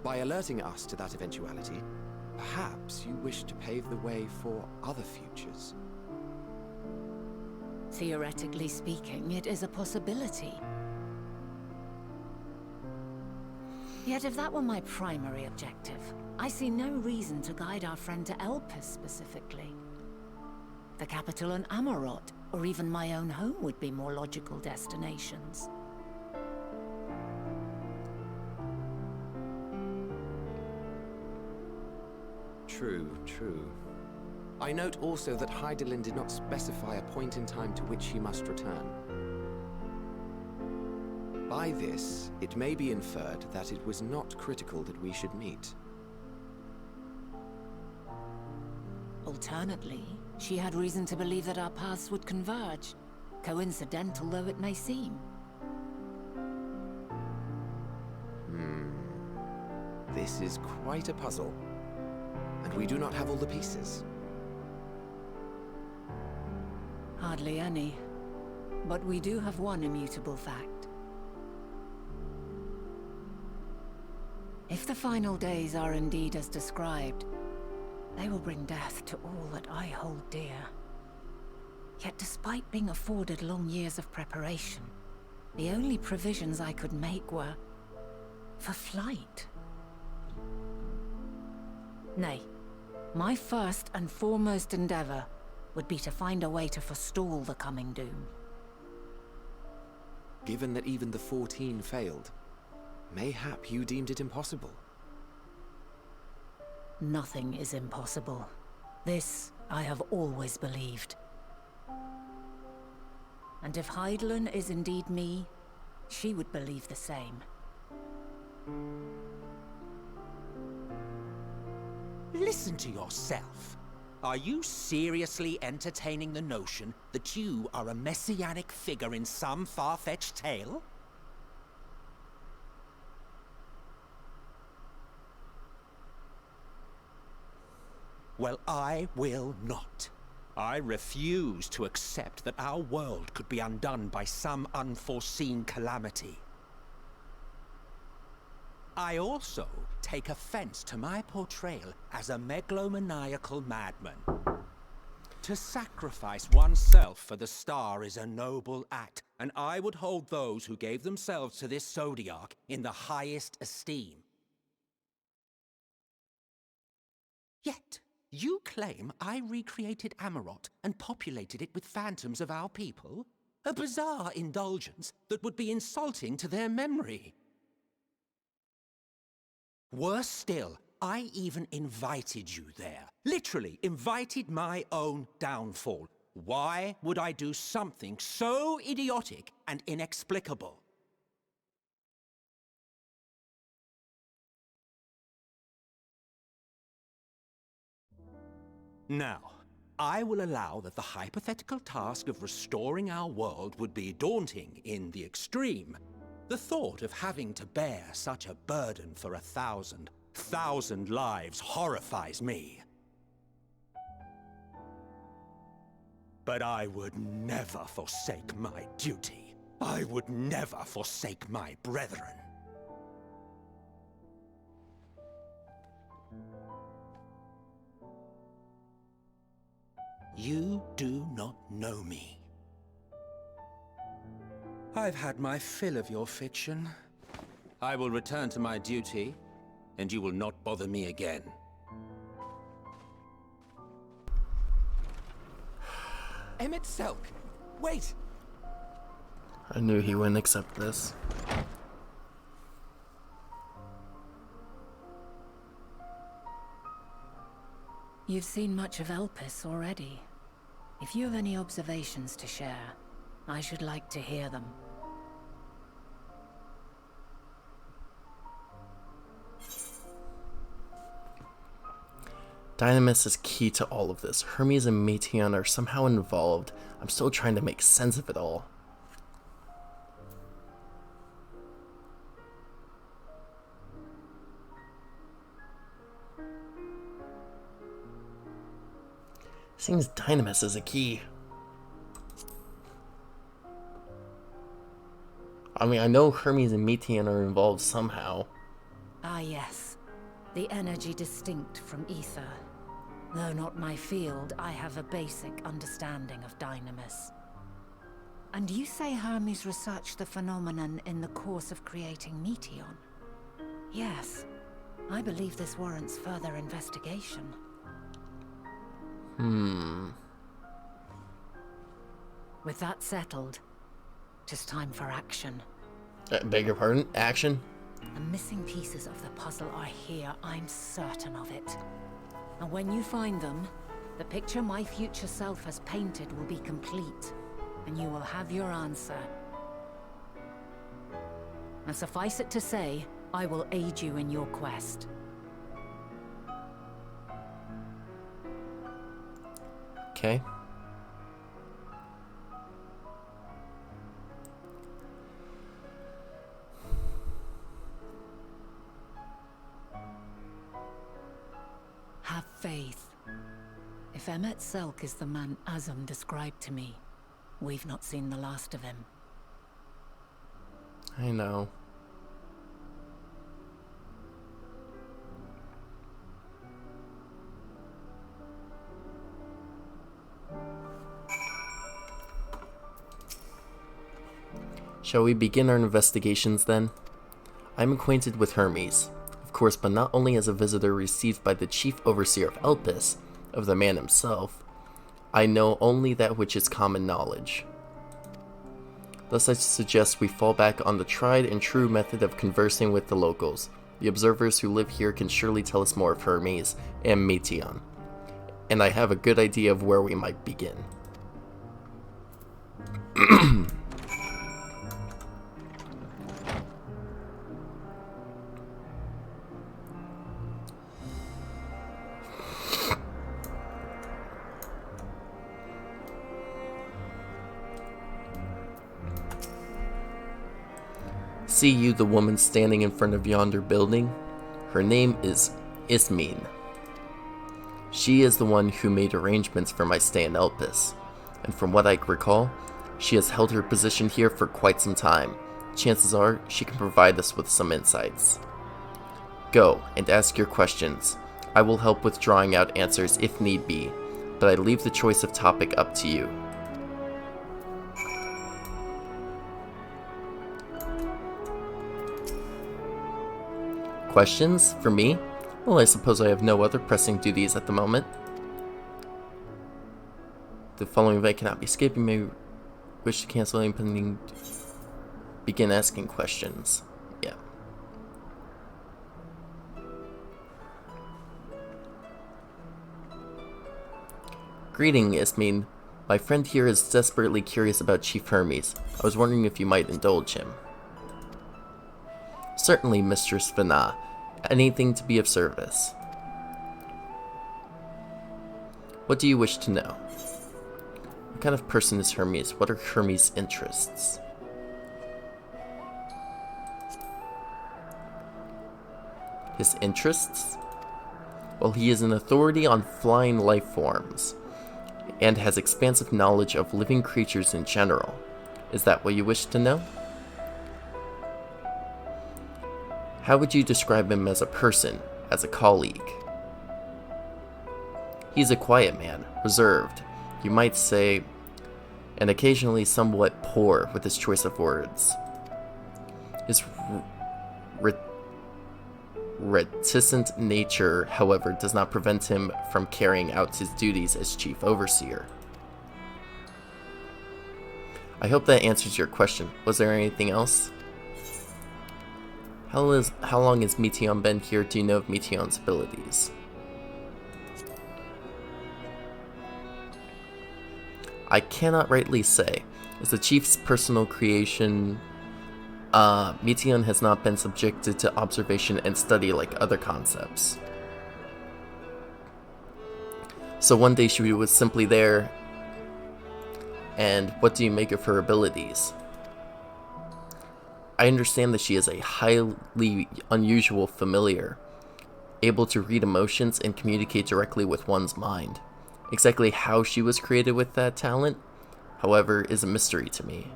By alerting us to that eventuality, perhaps you wish to pave the way for other futures. Theoretically speaking, it is a possibility. Yet if that were my primary objective, I see no reason to guide our friend to Elpis specifically. The capital and Amarot, or even my own home would be more logical destinations. True, true. I note also that Hydaelyn did not specify a point in time to which he must return. By this, it may be inferred that it was not critical that we should meet. Alternately, she had reason to believe that our paths would converge, coincidental though it may seem. This is quite a puzzle, and we do not have all the pieces. Hardly any, but we do have one immutable fact. If the final days are indeed as described, they will bring death to all that I hold dear. Yet despite being afforded long years of preparation, the only provisions I could make were for flight. Nay, my first and foremost endeavor would be to find a way to forestall the coming doom. Given that even the 14 failed, mayhap you deemed it impossible. Nothing is impossible. This I have always believed. And if Hydaelyn is indeed me, she would believe the same. Listen to yourself. Are you seriously entertaining the notion that you are a messianic figure in some far-fetched tale? Well, I will not. I refuse to accept that our world could be undone by some unforeseen calamity. I also take offense to my portrayal as a megalomaniacal madman. To sacrifice oneself for the star is a noble act, and I would hold those who gave themselves to this zodiac in the highest esteem. Yet, you claim I recreated Amarot and populated it with phantoms of our people? A bizarre indulgence that would be insulting to their memory. Worse still, I even invited you there. Literally invited my own downfall. Why would I do something so idiotic and inexplicable? Now, I will allow that the hypothetical task of restoring our world would be daunting in the extreme. The thought of having to bear such a burden for 1,000 lives horrifies me. But I would never forsake my duty. I would never forsake my brethren. You do not know me. I've had my fill of your fiction. I will return to my duty, and you will not bother me again. Emmett Selk! Wait! I knew he wouldn't accept this. You've seen much of Elpis already. If you have any observations to share, I should like to hear them. Dynamis is key to all of this. Hermes and Meteion are somehow involved. I'm still trying to make sense of it all. Seems Dynamis is a key. I mean, I know Hermes and Meteion are involved somehow. Ah yes, the energy distinct from ether. Though not my field, I have a basic understanding of Dynamis. And you say Hermes researched the phenomenon in the course of creating Meteion? Yes, I believe this warrants further investigation. With that settled, 'tis time for action. Beg your pardon? Action? The missing pieces of the puzzle are here, I'm certain of it. And when you find them, the picture my future self has painted will be complete, and you will have your answer. And suffice it to say, I will aid you in your quest. Okay. Have faith. If Emmet Selk is the man Azam described to me, we've not seen the last of him. I know. Shall we begin our investigations then? I'm acquainted with Hermes, of course, but not only as a visitor received by the chief overseer of Elpis, of the man himself. I know only that which is common knowledge. Thus I suggest we fall back on the tried and true method of conversing with the locals. The observers who live here can surely tell us more of Hermes and Meteion, and I have a good idea of where we might begin. See you the woman standing in front of yonder building? Her name is Ismene. She is the one who made arrangements for my stay in Elpis, and from what I recall, she has held her position here for quite some time. Chances are she can provide us with some insights. Go and ask your questions. I will help with drawing out answers if need be, but I leave the choice of topic up to you. Questions? For me? Well, I suppose I have no other pressing duties at the moment. The following event cannot be skipped. You may wish to cancel any pending... Begin asking questions. Yeah. Greeting, Ismene. My friend here is desperately curious about Chief Hermes. I was wondering if you might indulge him. Certainly, Mistress Vana. Anything to be of service. What do you wish to know? What kind of person is Hermes? What are Hermes' interests? His interests? Well, he is an authority on flying life forms, and has expansive knowledge of living creatures in general. Is that what you wish to know? How would you describe him as a person, as a colleague? He's a quiet man, reserved, you might say, and occasionally somewhat poor with his choice of words. His reticent nature, however, does not prevent him from carrying out his duties as chief overseer. I hope that answers your question. Was there anything else? How long has Meteion been here? Do you know of Meteion's abilities? I cannot rightly say. As the chief's personal creation, Meteion has not been subjected to observation and study like other concepts. So one day she was simply there, and what do you make of her abilities? I understand that she is a highly unusual familiar, able to read emotions and communicate directly with one's mind. Exactly how she was created with that talent, however, is a mystery to me.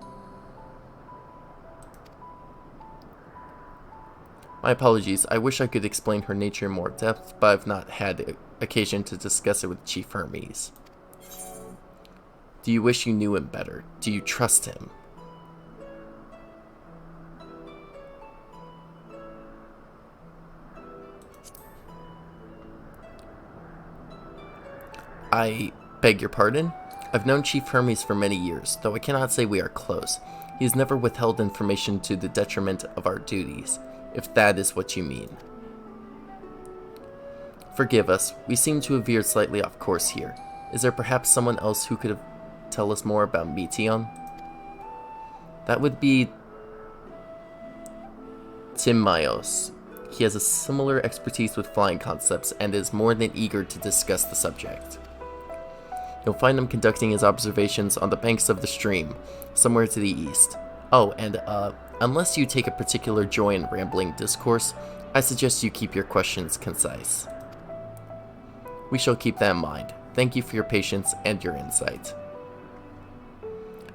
My apologies, I wish I could explain her nature in more depth, but I've not had occasion to discuss it with Chief Hermes. Do you wish you knew him better? Do you trust him? I beg your pardon? I've known Chief Hermes for many years, though I cannot say we are close. He has never withheld information to the detriment of our duties, if that is what you mean. Forgive us, we seem to have veered slightly off course here. Is there perhaps someone else who could tell us more about Meteion? That would be Timaeus. He has a similar expertise with flying concepts and is more than eager to discuss the subject. You'll find him conducting his observations on the banks of the stream, somewhere to the east. Oh, and unless you take a particular joy in rambling discourse, I suggest you keep your questions concise. We shall keep that in mind. Thank you for your patience and your insight.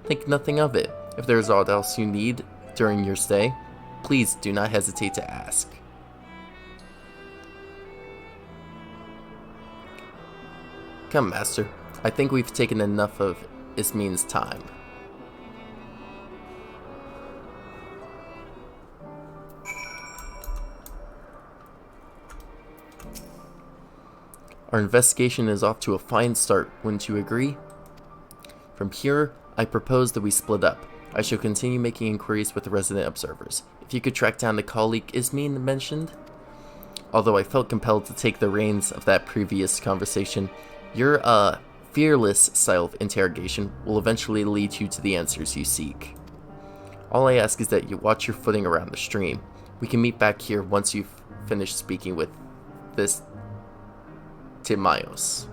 Think nothing of it. If there is aught else you need during your stay, please do not hesitate to ask. Come, Master. I think we've taken enough of Ismin's time. Our investigation is off to a fine start, wouldn't you agree? From here, I propose that we split up. I shall continue making inquiries with the resident observers. If you could track down the colleague Ismin mentioned? Although I felt compelled to take the reins of that previous conversation, your, fearless style of interrogation will eventually lead you to the answers you seek. All I ask is that you watch your footing around the stream. We can meet back here once you've finished speaking with this Timaeus.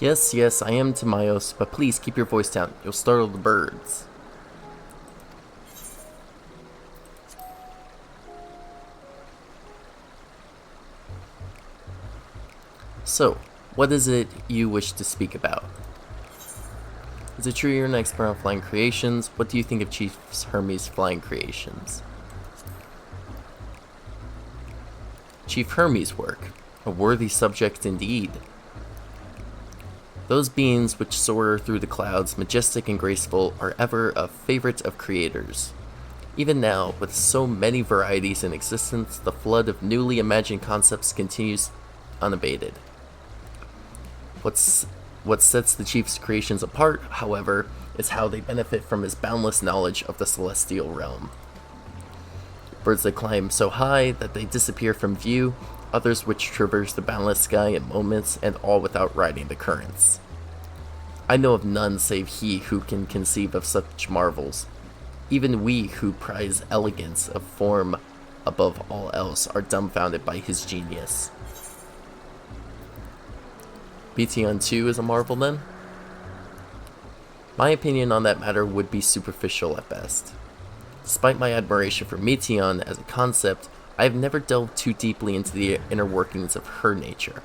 Yes, I am Timaeus, but please keep your voice down. You'll startle the birds. So, what is it you wish to speak about? Is it true you're an expert on flying creations? What do you think of Chief Hermes' flying creations? Chief Hermes' work. A worthy subject indeed. Those beings which soar through the clouds, majestic and graceful, are ever a favorite of creators. Even now, with so many varieties in existence, the flood of newly imagined concepts continues unabated. What sets the Chief's creations apart, however, is how they benefit from his boundless knowledge of the celestial realm. Birds that climb so high that they disappear from view, others which traverse the boundless sky in moments, and all without riding the currents. I know of none save he who can conceive of such marvels. Even we who prize elegance of form above all else are dumbfounded by his genius. Meteion too is a marvel then? My opinion on that matter would be superficial at best. Despite my admiration for Meteion as a concept, I have never delved too deeply into the inner workings of her nature.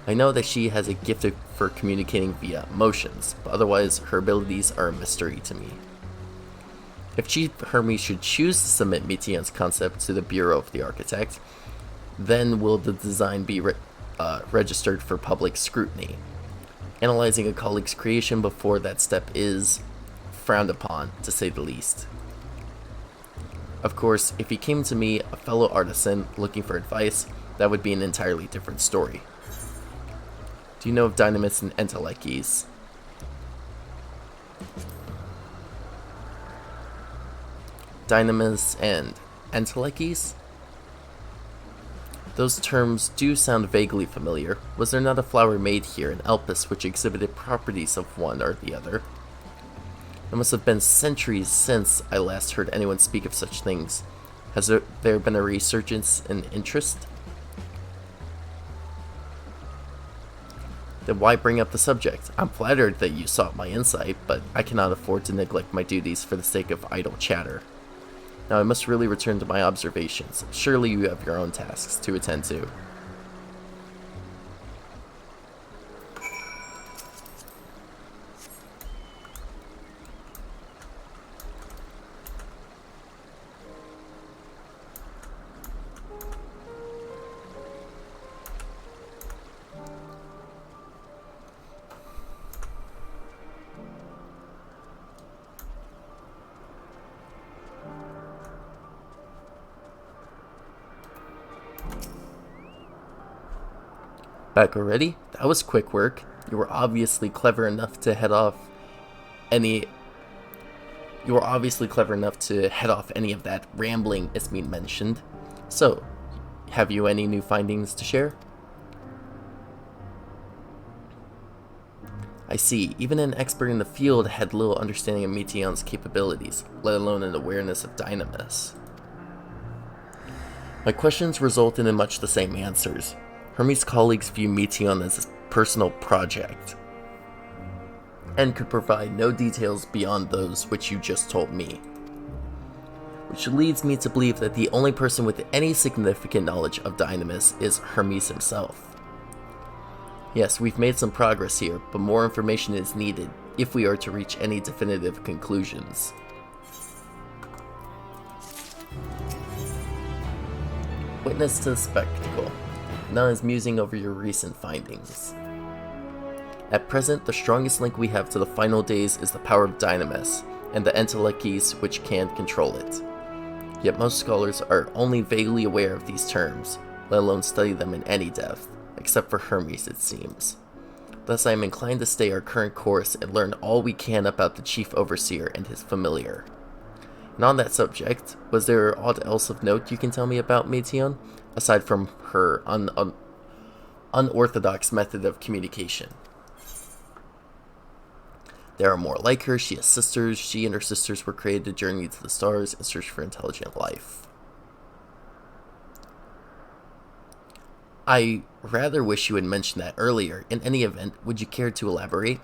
I know that she has a gift for communicating via emotions, but otherwise her abilities are a mystery to me. If Chief Hermes should choose to submit Meteion's concept to the Bureau of the Architect, then will the design be registered for public scrutiny. Analyzing a colleague's creation before that step is frowned upon, to say the least. Of course, if he came to me, a fellow artisan, looking for advice, that would be an entirely different story. Do you know of Dynamis and Entelekes? Dynamis and Entelekes? Those terms do sound vaguely familiar. Was there not a flower made here in Elpis which exhibited properties of one or the other? It must have been centuries since I last heard anyone speak of such things. Has there been a resurgence in interest? Then why bring up the subject? I'm flattered that you sought my insight, but I cannot afford to neglect my duties for the sake of idle chatter. Now I must really return to my observations. Surely you have your own tasks to attend to. Back already? That was quick work. You were obviously clever enough to head off any of that rambling Ismene mentioned. So, have you any new findings to share? I see, even an expert in the field had little understanding of Meteion's capabilities, let alone an awareness of Dynamis. My questions resulted in much the same answers. Hermes' colleagues view Meteion as a personal project, and could provide no details beyond those which you just told me. Which leads me to believe that the only person with any significant knowledge of Dynamis is Hermes himself. Yes, we've made some progress here, but more information is needed if we are to reach any definitive conclusions. Witness to the spectacle. None is musing over your recent findings. At present, the strongest link we have to the final days is the power of Dynamis, and the entelechies which can control it. Yet most scholars are only vaguely aware of these terms, let alone study them in any depth, except for Hermes, it seems. Thus I am inclined to stay our current course and learn all we can about the Chief Overseer and his familiar. And on that subject, was there aught else of note you can tell me about Meteion, aside from her unorthodox method of communication? There are more like her. She has sisters. She and her sisters were created to journey to the stars and search for intelligent life. I rather wish you had mentioned that earlier. In any event, would you care to elaborate?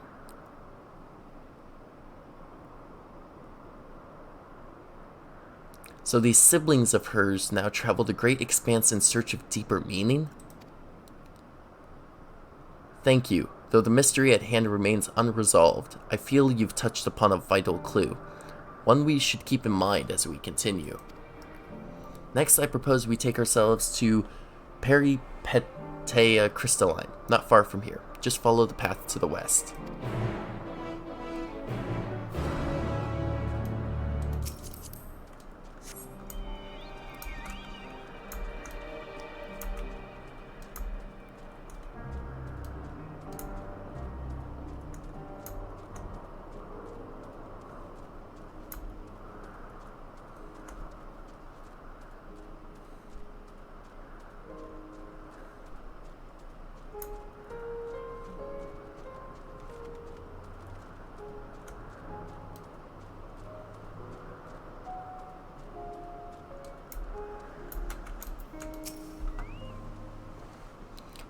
So these siblings of hers now travel the great expanse in search of deeper meaning? Thank you. Though the mystery at hand remains unresolved, I feel you've touched upon a vital clue, one we should keep in mind as we continue. Next, I propose we take ourselves to Peripetea Crystalline, not far from here. Just follow the path to the west.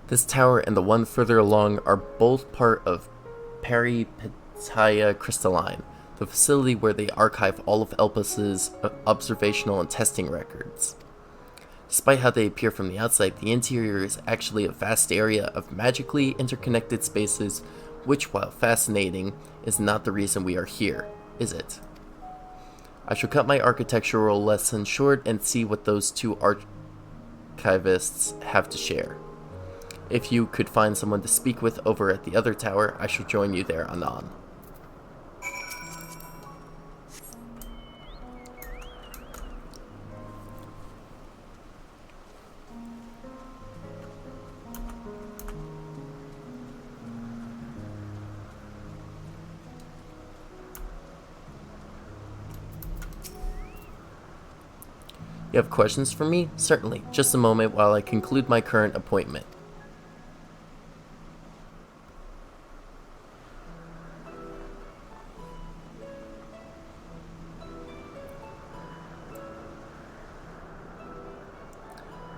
This tower and the one further along are both part of Peripetea Crystalline, the facility where they archive all of Elpis's observational and testing records. Despite how they appear from the outside, the interior is actually a vast area of magically interconnected spaces, which, while fascinating, is not the reason we are here, is it? I shall cut my architectural lesson short and see what those two archivists have to share. If you could find someone to speak with over at the other tower, I shall join you there anon. You have questions for me? Certainly. Just a moment while I conclude my current appointment.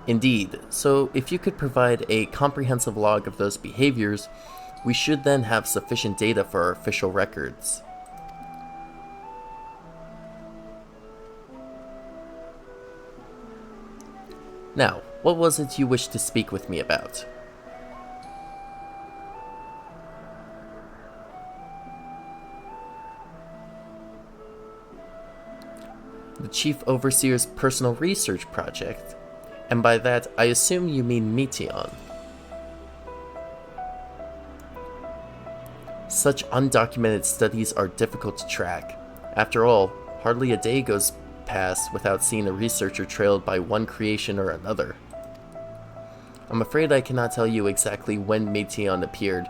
Indeed, so if you could provide a comprehensive log of those behaviors, we should then have sufficient data for our official records. Now, what was it you wished to speak with me about? The Chief Overseer's personal research project. And by that, I assume you mean Meteion. Such undocumented studies are difficult to track. After all, hardly a day goes past without seeing a researcher trailed by one creation or another. I'm afraid I cannot tell you exactly when Meteion appeared,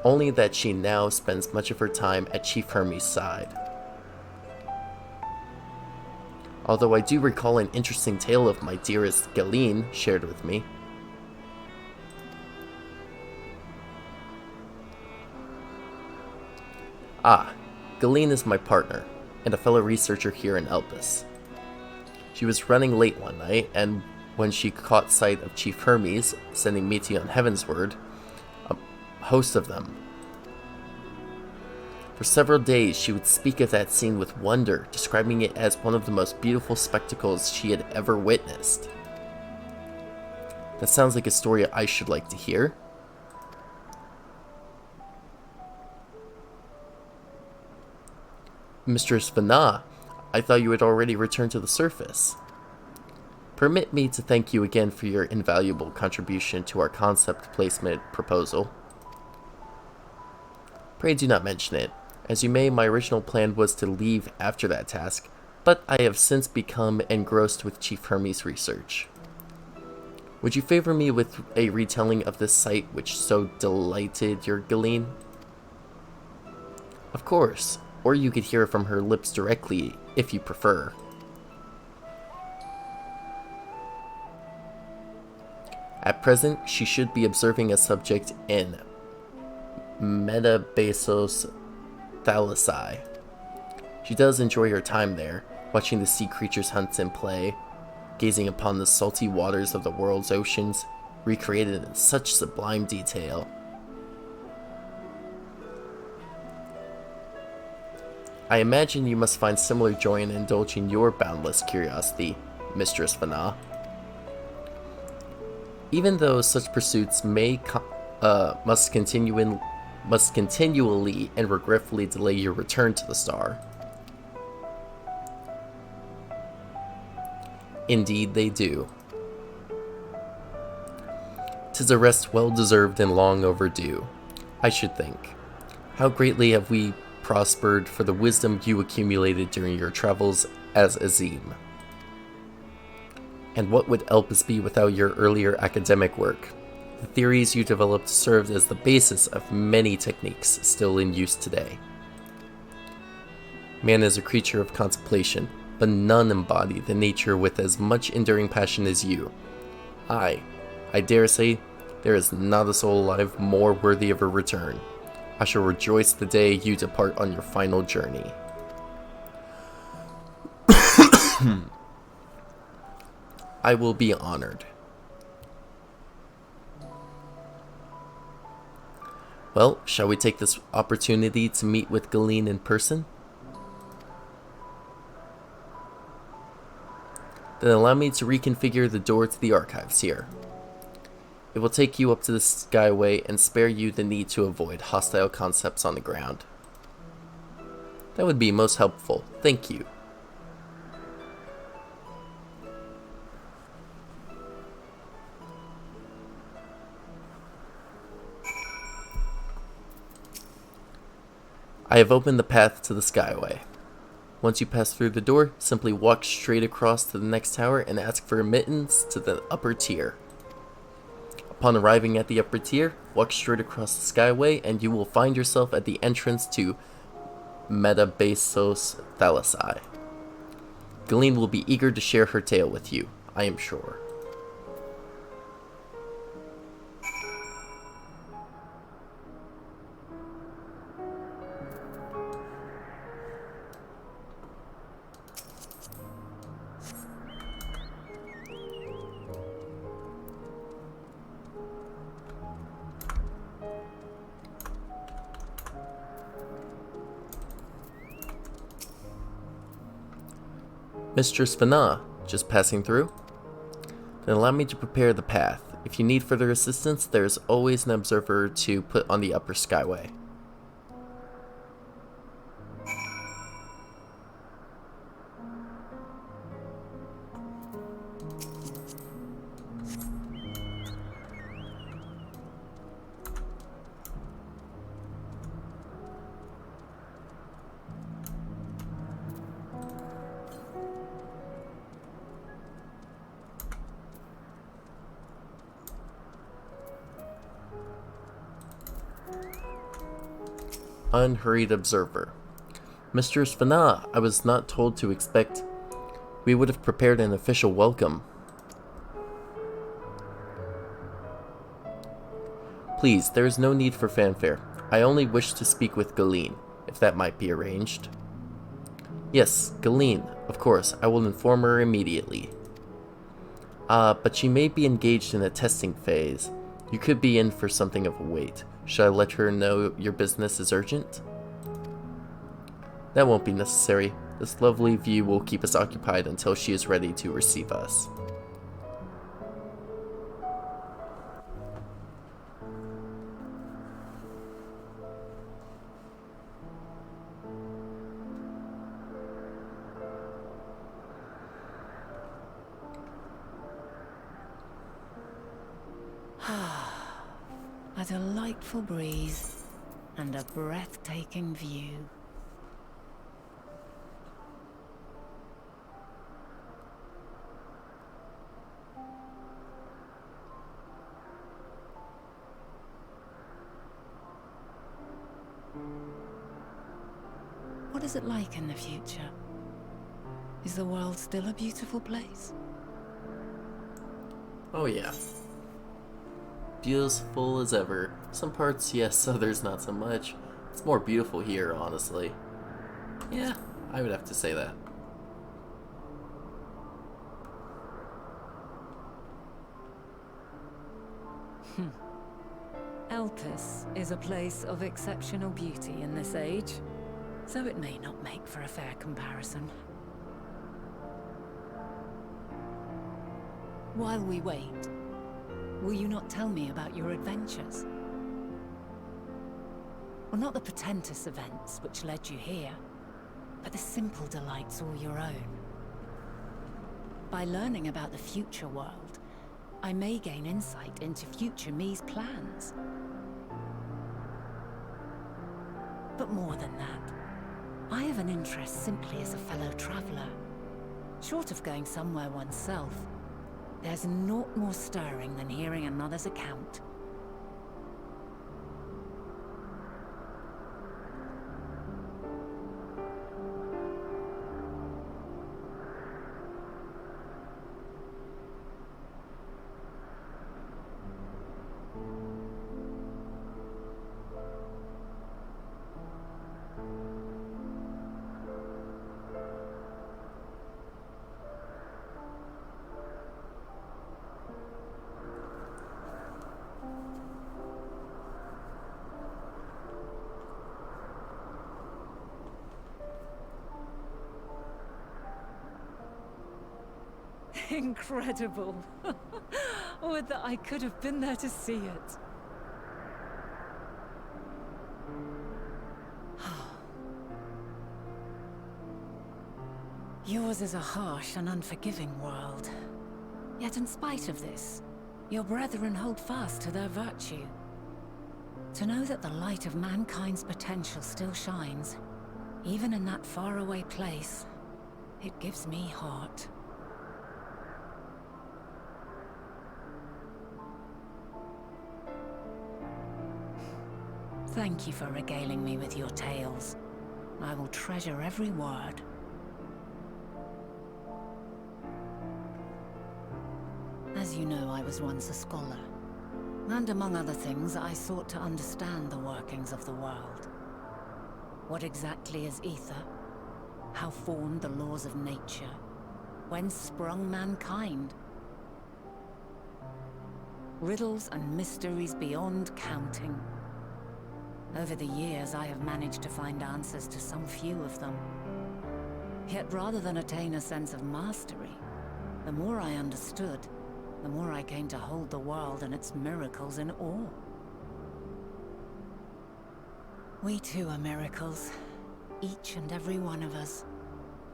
only that she now spends much of her time at Chief Hermes' side. Although I do recall an interesting tale of my dearest Galeen shared with me. Ah, Galeen is my partner, and a fellow researcher here in Elpis. She was running late one night, and when she caught sight of Chief Hermes sending Meteion heavensward, a host of them. For several days she would speak of that scene with wonder, describing it as one of the most beautiful spectacles she had ever witnessed. That sounds like a story I should like to hear. Mistress Vana, I thought you had already returned to the surface. Permit me to thank you again for your invaluable contribution to our concept placement proposal. Pray do not mention it. As you may, my original plan was to leave after that task, but I have since become engrossed with Chief Hermes' research. Would you favor me with a retelling of this sight which so delighted your Galeen? Of course, or you could hear from her lips directly, if you prefer. At present, she should be observing a subject in Metabasos Thalassae. She does enjoy her time there, watching the sea creatures hunt and play, gazing upon the salty waters of the world's oceans, recreated in such sublime detail. I imagine you must find similar joy in indulging your boundless curiosity, Mistress Vana. Even though such pursuits must continually and regretfully delay your return to the star. Indeed they do. 'Tis a rest well deserved and long overdue, I should think. How greatly have we prospered for the wisdom you accumulated during your travels as Azim. And what would Elpis be without your earlier academic work? The theories you developed served as the basis of many techniques still in use today. Man is a creature of contemplation, but none embody the nature with as much enduring passion as you. I dare say, there is not a soul alive more worthy of a return. I shall rejoice the day you depart on your final journey. I will be honored. Well, shall we take this opportunity to meet with Galeen in person? Then allow me to reconfigure the door to the archives here. It will take you up to the Skyway and spare you the need to avoid hostile concepts on the ground. That would be most helpful. Thank you. I have opened the path to the Skyway. Once you pass through the door, simply walk straight across to the next tower and ask for admittance to the upper tier. Upon arriving at the upper tier, walk straight across the Skyway and you will find yourself at the entrance to Metabasos Thalassae. Galeen will be eager to share her tale with you, I am sure. Mistress Vana, just passing through? Then allow me to prepare the path. If you need further assistance, there is always an observer to put on the upper Skyway. unhurried observer. Mistress Vana, I was not told to expect. We would have prepared an official welcome. Please, there is no need for fanfare. I only wish to speak with Galeen, if that might be arranged. Yes, Galeen, of course, I will inform her immediately. But she may be engaged in a testing phase. You could be in for something of a wait. Should I let her know your business is urgent? That won't be necessary. This lovely view will keep us occupied until she is ready to receive us. A delightful breeze and a breathtaking view. What is it like in the future? Is the world still a beautiful place? Oh yeah. Beautiful as ever. Some parts yes, others not so much. It's more beautiful here, honestly. Yeah, I would have to say that. Elpis is a place of exceptional beauty in this age, so it may not make for a fair comparison. While we wait, will you not tell me about your adventures? Well, not the portentous events which led you here, but the simple delights all your own. By learning about the future world, I may gain insight into future me's plans. But more than that, I have an interest simply as a fellow traveler. Short of going somewhere oneself, there's naught more stirring than hearing another's account. Incredible. Would that I could have been there to see it. Yours is a harsh and unforgiving world. Yet in spite of this, your brethren hold fast to their virtue. To know that the light of mankind's potential still shines, even in that faraway place, it gives me heart. Thank you for regaling me with your tales. I will treasure every word. As you know, I was once a scholar. And among other things, I sought to understand the workings of the world. What exactly is ether? How formed the laws of nature? Whence sprung mankind? Riddles and mysteries beyond counting. Over the years, I have managed to find answers to some few of them. Yet rather than attain a sense of mastery, the more I understood, the more I came to hold the world and its miracles in awe. We too are miracles, each and every one of us,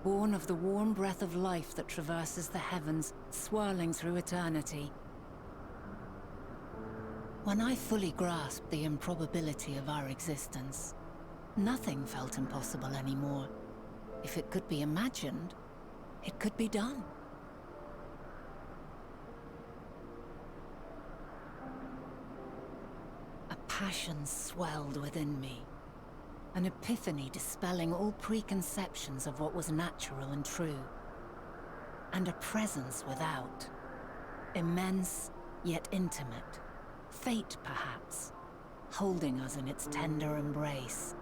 born of the warm breath of life that traverses the heavens, swirling through eternity. When I fully grasped the improbability of our existence, nothing felt impossible anymore. If it could be imagined, it could be done. A passion swelled within me. An epiphany dispelling all preconceptions of what was natural and true. And a presence without. Immense, yet intimate. Fate, perhaps, holding us in its tender embrace.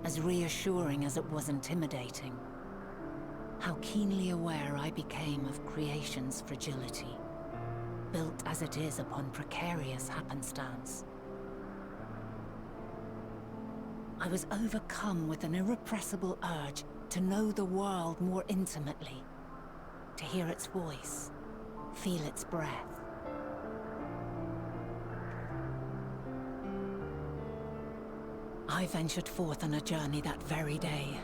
As reassuring as it was intimidating. How keenly aware I became of creation's fragility, built as it is upon precarious happenstance. I was overcome with an irrepressible urge to know the world more intimately, to hear its voice, feel its breath. I ventured forth on a journey that very day.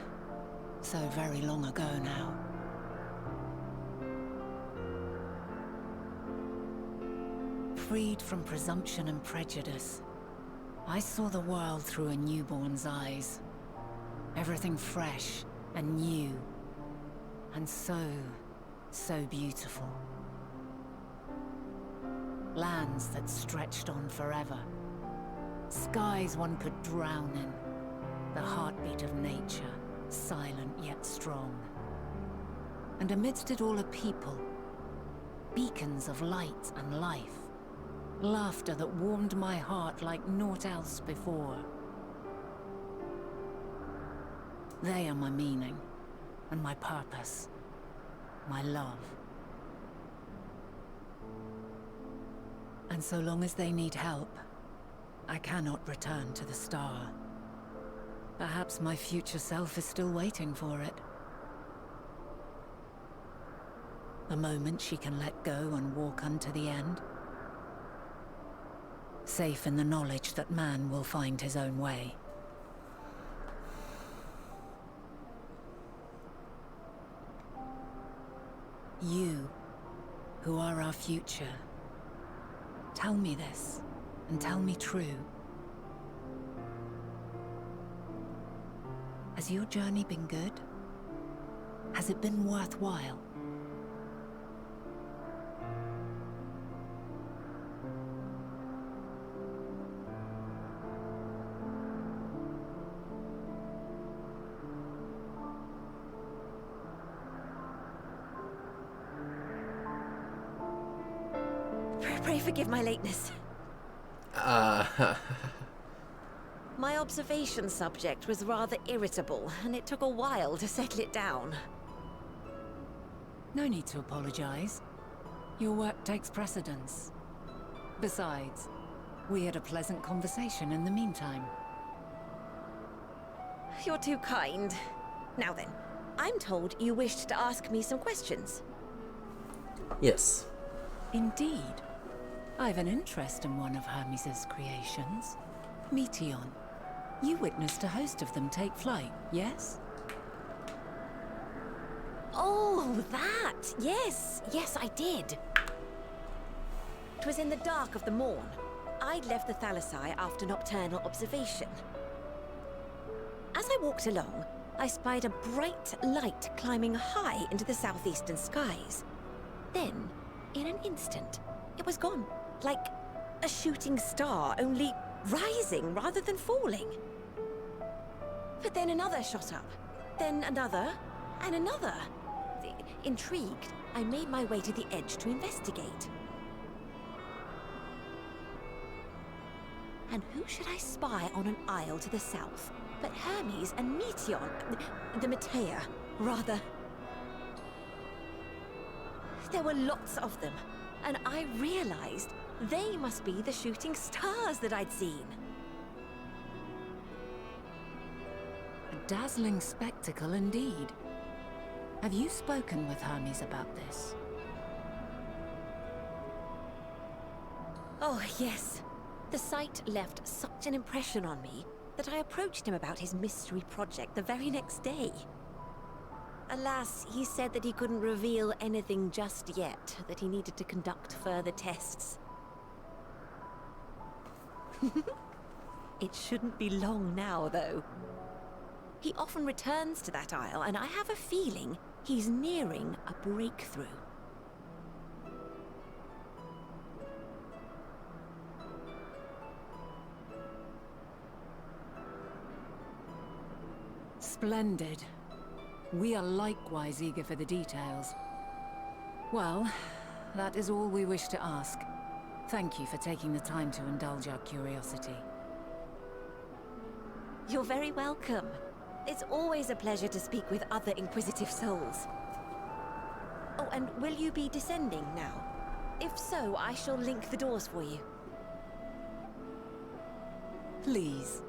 So very long ago now. Freed from presumption and prejudice, I saw the world through a newborn's eyes. Everything fresh and new, and so beautiful. Lands that stretched on forever. Skies one could drown in. The heartbeat of nature. Silent yet strong. And amidst it all a people, beacons of light and life, laughter that warmed my heart like naught else before. They are my meaning, and my purpose, my love. And so long as they need help, I cannot return to the star. Perhaps my future self is still waiting for it. The moment she can let go and walk unto the end. Safe in the knowledge that man will find his own way. You, who are our future, tell me this, and tell me true. Has your journey been good? Has it been worthwhile? Pray forgive my lateness. My observation subject was rather irritable, and it took a while to settle it down. No need to apologize. Your work takes precedence. Besides, we had a pleasant conversation in the meantime. You're too kind. Now then, I'm told you wished to ask me some questions. Yes. Indeed. I've an interest in one of Hermes' creations. Meteion. You witnessed a host of them take flight, yes? Oh, that! Yes, yes, I did. It was in the dark of the morn. I'd left the Thalassai after nocturnal observation. As I walked along, I spied a bright light climbing high into the southeastern skies. Then, in an instant, it was gone. Like a shooting star, only rising rather than falling. But then another shot up. Then another, and another. Intrigued, I made my way to the edge to investigate. And who should I spy on an isle to the south but Hermes and Meteion, the Meteion, rather. There were lots of them, and I realized they must be the shooting stars that I'd seen. A dazzling spectacle indeed. Have you spoken with Hermes about this? Oh, yes. The sight left such an impression on me that I approached him about his mystery project the very next day. Alas, he said that he couldn't reveal anything just yet, that he needed to conduct further tests. It shouldn't be long now, though. He often returns to that isle, and I have a feeling he's nearing a breakthrough. Splendid. We are likewise eager for the details. Well, that is all we wish to ask. Thank you for taking the time to indulge our curiosity. You're very welcome. It's always a pleasure to speak with other inquisitive souls. Oh, and will you be descending now? If so, I shall link the doors for you. Please.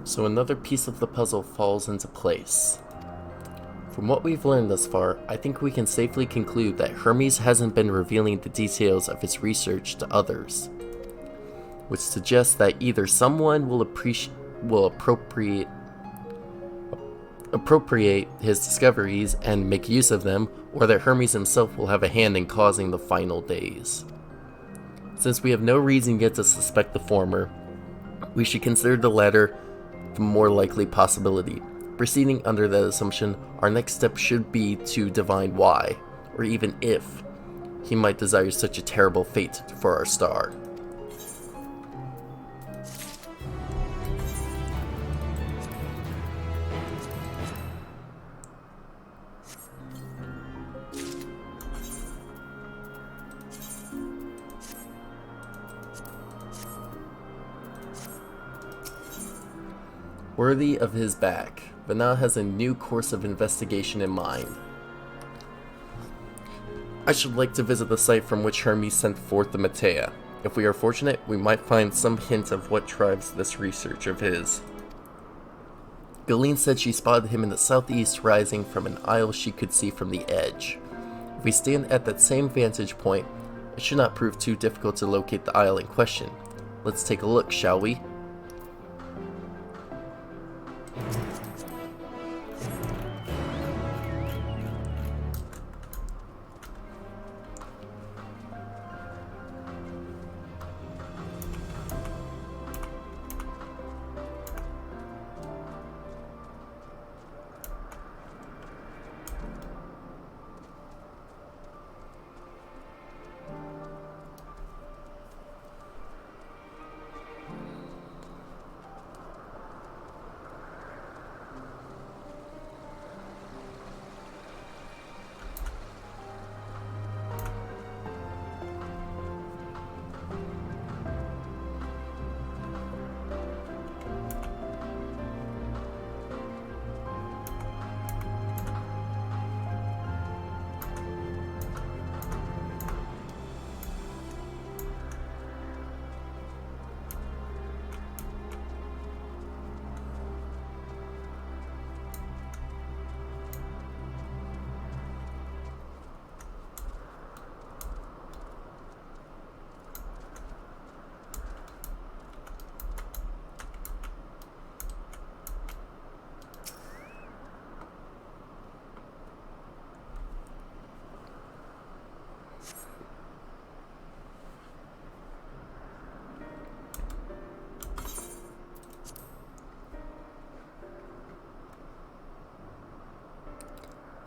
So another piece of the puzzle falls into place. From what we've learned thus far, I think we can safely conclude that Hermes hasn't been revealing the details of his research to others, which suggests that either someone will appropriate his discoveries and make use of them, or that Hermes himself will have a hand in causing the final days. Since we have no reason yet to suspect the former, we should consider the latter the more likely possibility. Proceeding under that assumption, our next step should be to divine why, or even if, he might desire such a terrible fate for our star. Worthy of his back, Vana has a new course of investigation in mind. I should like to visit the site from which Hermes sent forth the Meteion. If we are fortunate, we might find some hint of what drives this research of his. Galeen said she spotted him in the southeast rising from an isle she could see from the edge. If we stand at that same vantage point, it should not prove too difficult to locate the isle in question. Let's take a look, shall we?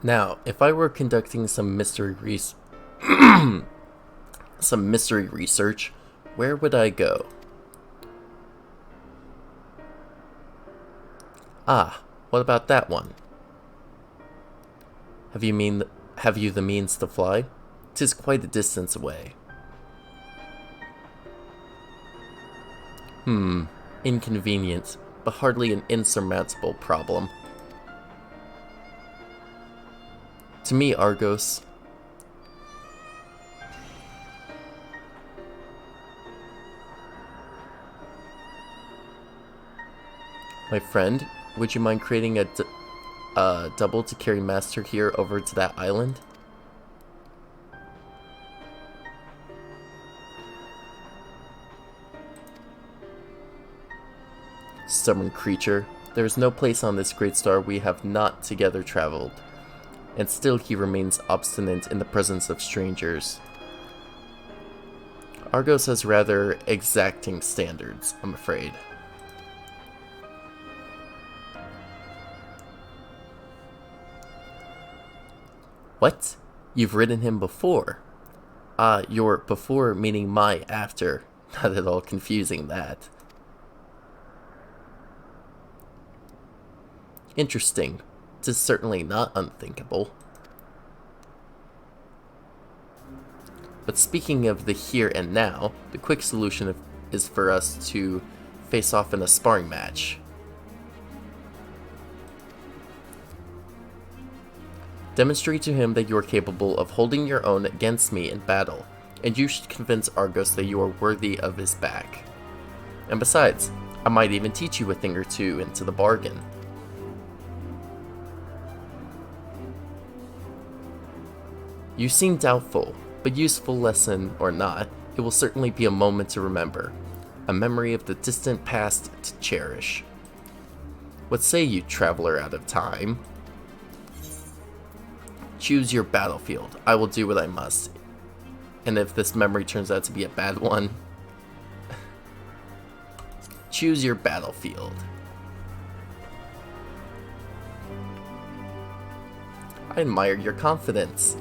Now, if I were conducting some mystery research, where would I go? Ah, what about that one? Have you the means to fly? 'Tis quite a distance away. Inconvenient, but hardly an insurmountable problem. To me, Argos. My friend, would you mind creating a double to carry Master here over to that island? Stubborn creature, there is no place on this great star we have not together traveled. And still he remains obstinate in the presence of strangers. Argos has rather exacting standards, I'm afraid. What? You've ridden him before? Your before meaning my after. Not at all confusing, that. Interesting. It is certainly not unthinkable. But speaking of the here and now, the quick solution is for us to face off in a sparring match. Demonstrate to him that you are capable of holding your own against me in battle, and you should convince Argos that you are worthy of his back. And besides, I might even teach you a thing or two into the bargain. You seem doubtful, but useful lesson or not, it will certainly be a moment to remember, a memory of the distant past to cherish. What say you, traveler out of time? Choose your battlefield. I will do what I must. And if this memory turns out to be a bad one, choose your battlefield. I admire your confidence.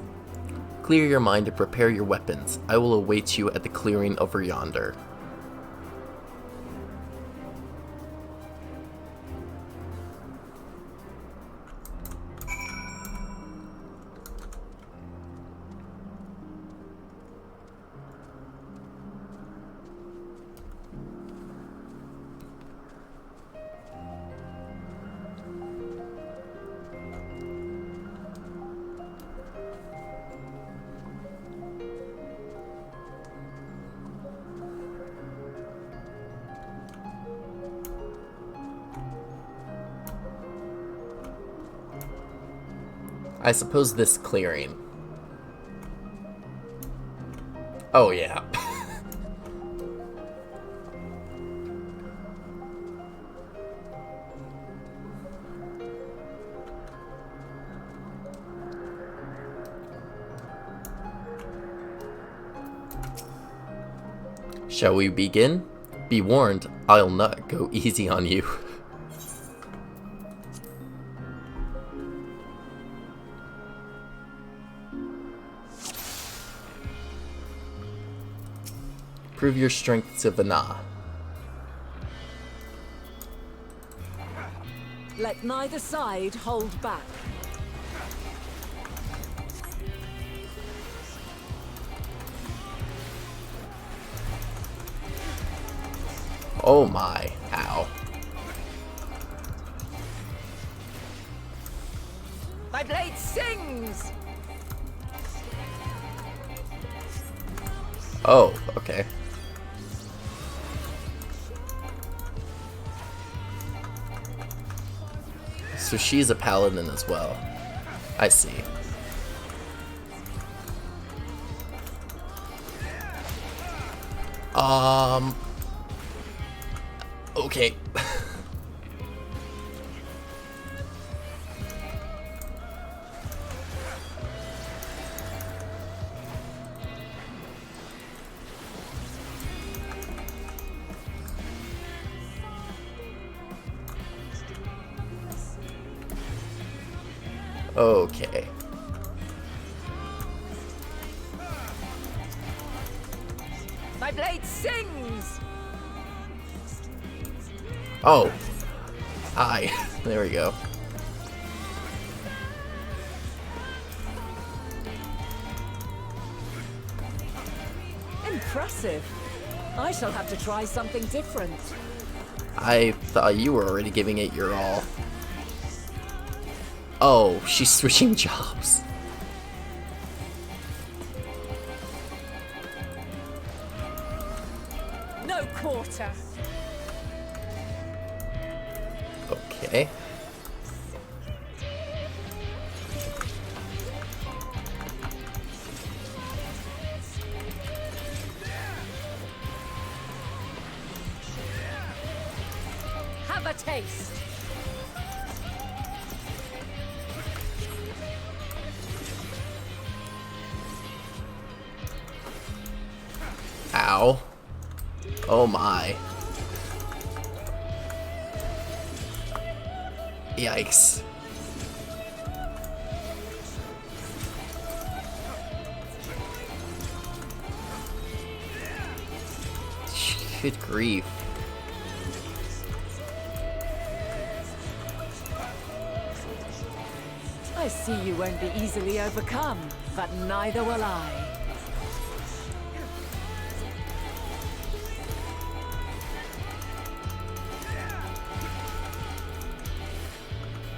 Clear your mind and prepare your weapons. I will await you at the clearing over yonder. I suppose this clearing. Oh yeah. Shall we begin? Be warned, I'll not go easy on you. Prove your strength to Vana. Let neither side hold back. Oh my, ow. My blade sings! Oh, okay. So she's a paladin as well. I see. Okay. Okay. My blade sings! Oh. Hi. There we go. Impressive. I shall have to try something different. I thought you were already giving it your all. Oh, she's switching jobs. No quarter. Okay. Have a taste. Ow. Ow. Oh my. Yikes. Good grief. I see you won't be easily overcome, but neither will I.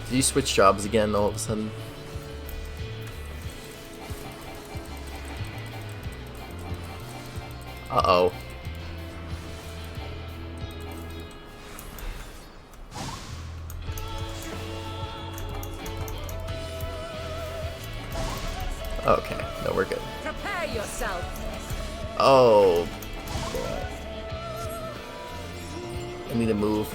Did you switch jobs again all of a sudden? Uh-oh. Okay, no, we're good. Prepare yourself. Oh, boy. I need to move.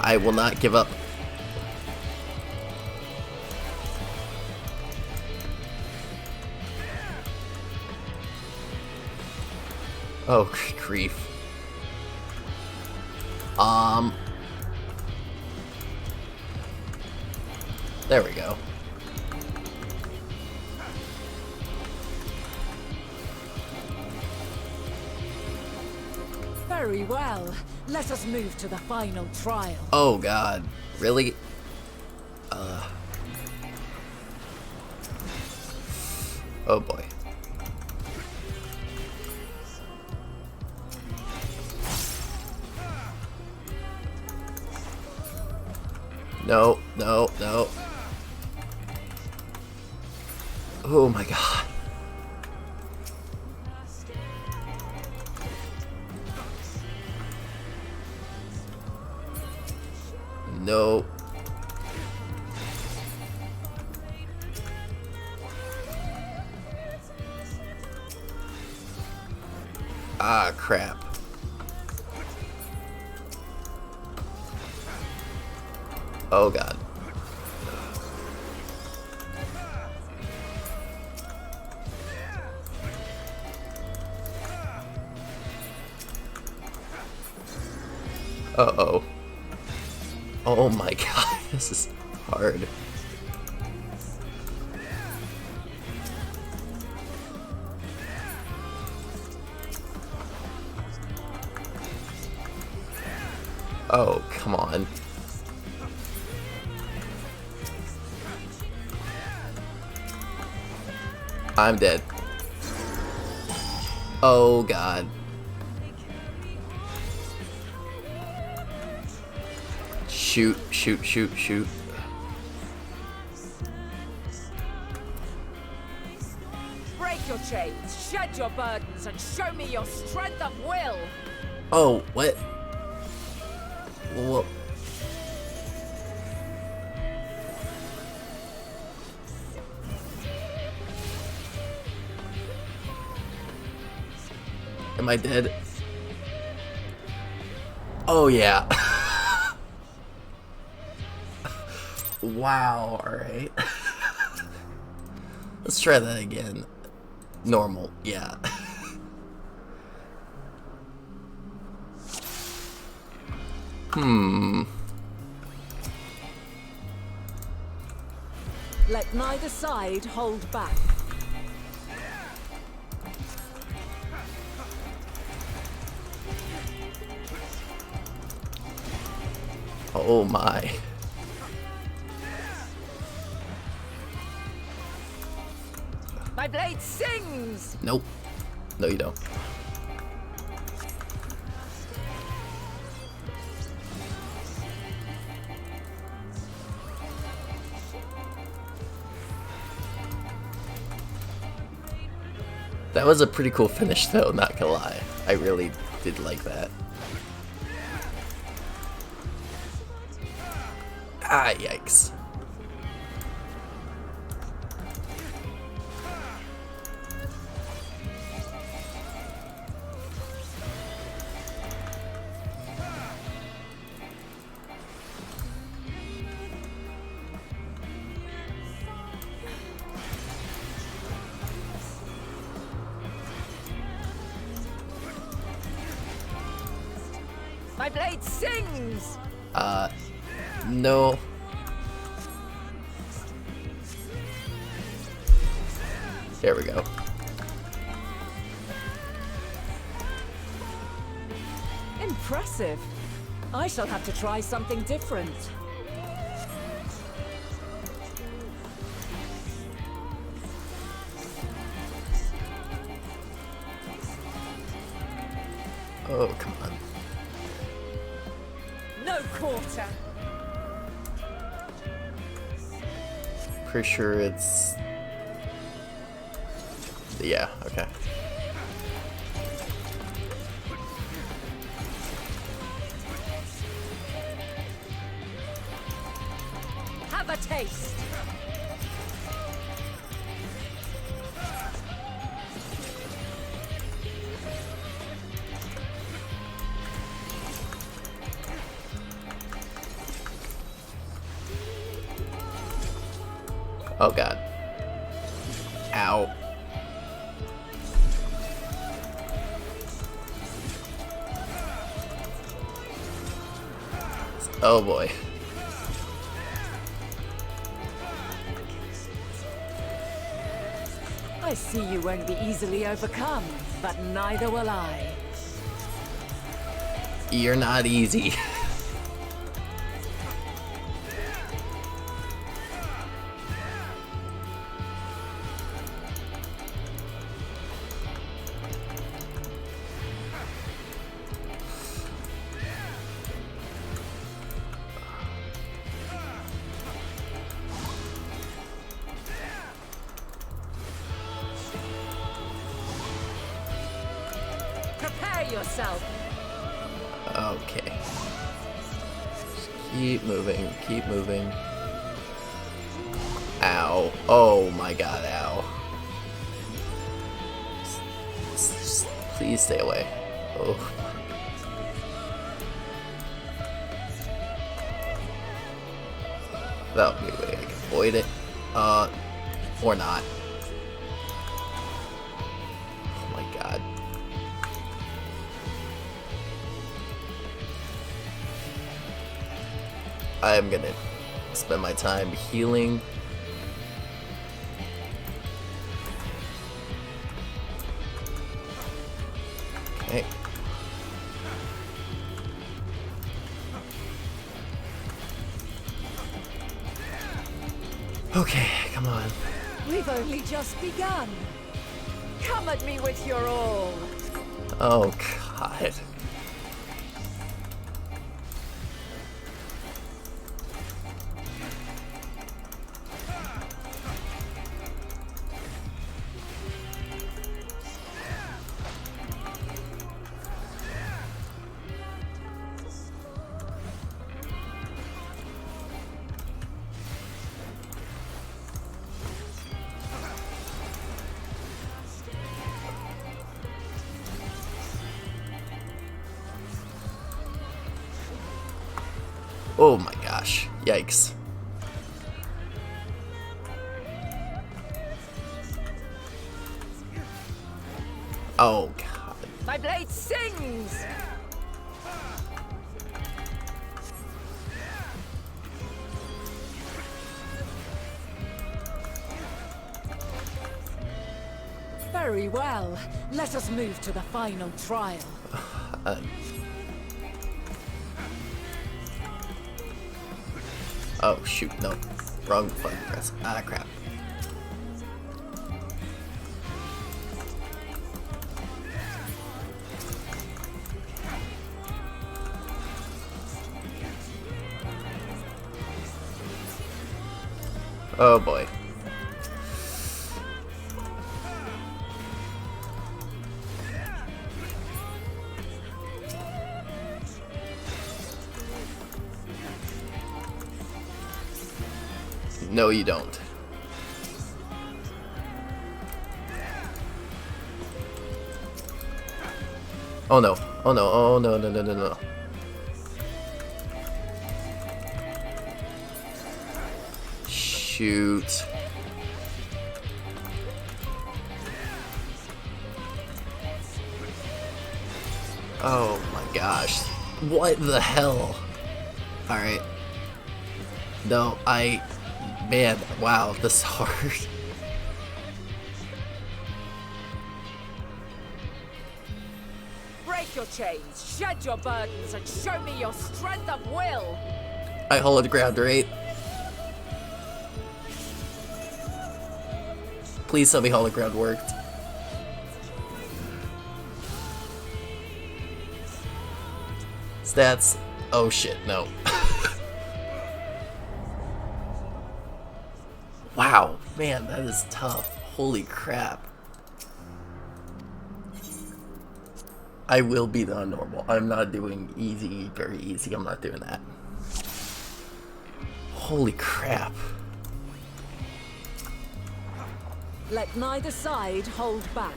I will not give up. Oh, grief. There we go. Very well. Let us move to the final trial. Oh god. Really? Oh boy. No, no, no. Oh my god. No. Ah, crap. Oh god. Uh-oh. Oh my god, this is hard. Oh, come on. I'm dead. Oh god. Shoot, shoot, shoot, shoot. Break your chains, shed your burdens, and show me your strength of will. Oh, what? Whoa. Am I dead? Oh yeah. Wow, alright. Let's try that again. Normal, yeah. Let neither side hold back. Oh my. My blade sings! Nope. No, you don't. That was a pretty cool finish though, not gonna lie. I really did like that. Ah, yikes. My blade sings! No. There we go. Impressive. I shall have to try something different. Oh, come on. No quarter. Pretty sure it's... Yeah, okay. Have a taste. Oh god. Ow. Oh boy. I see you won't be easily overcome, but neither will I. You're not easy. Prepare yourself. Okay. Just keep moving, keep moving. Ow. Oh my god, ow. Please stay away. Oh. That maybe I can avoid it. Or not. Oh my god. I'm gonna spend my time healing. Okay. Okay, come on. We've only just begun. Come at me with your all. Oh god. Oh my gosh. Yikes. Oh god. My blade sings! Very well. Let us move to the final trial. Oh shoot, no. Wrong button press. Ah crap. Oh boy. No, you don't. Oh no. Oh no. Oh no, no, no, no, no. Shoot. Oh my gosh. What the hell? Alright. No, man, wow, this is hard. Break your chains, shed your burdens, and show me your strength of will! I hold the ground, right? Please tell me Hollow Ground worked. Stats. Oh shit, no. Wow, man, that is tough. Holy crap. I will be the normal. I'm not doing easy, very easy. I'm not doing that. Holy crap. Let neither side hold back.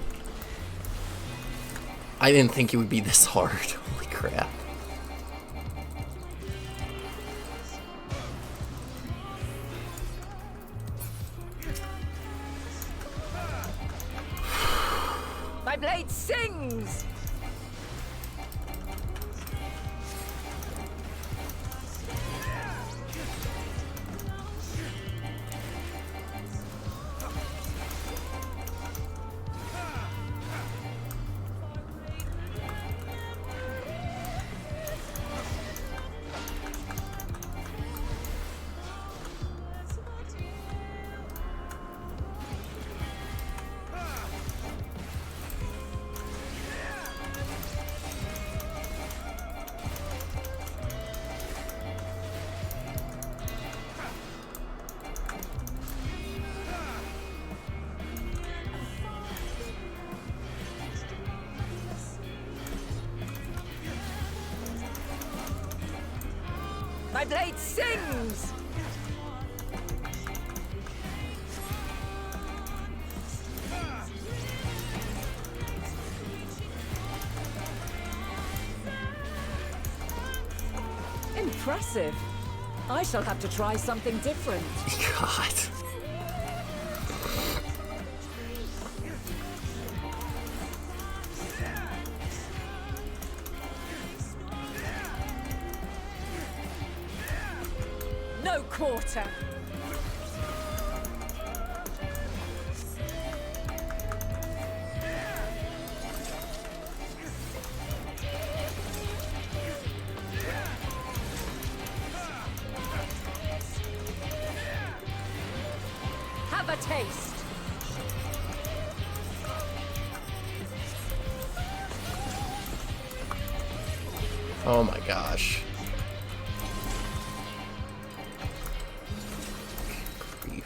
I didn't think it would be this hard. Holy crap. My blade sings! My blade sings! Impressive. I shall have to try something different. God. No quarter. Have a taste. Oh my gosh. Grief.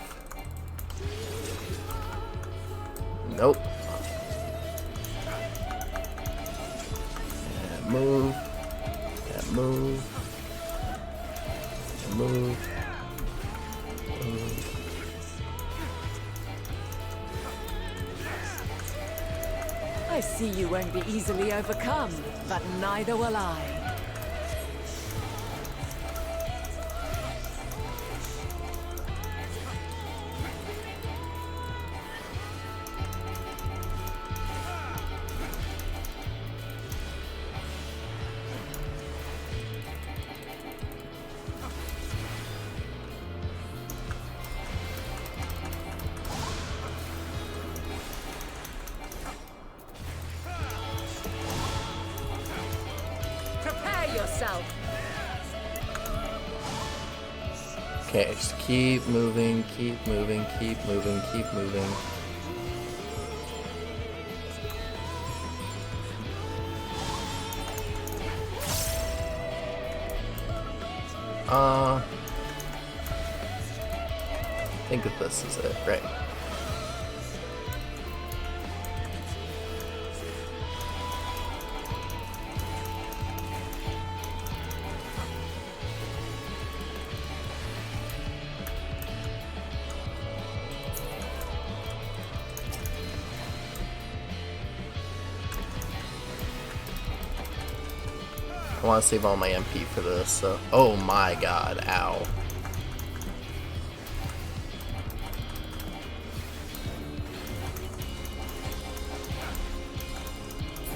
Nope. And move. And move. And move. Move. I see you won't be easily overcome, but neither will I. Prepare yourself. Okay, just keep moving, keep moving, keep moving, keep moving. I think that this is it, right? I want to save all my MP for this, so... Oh my god, ow.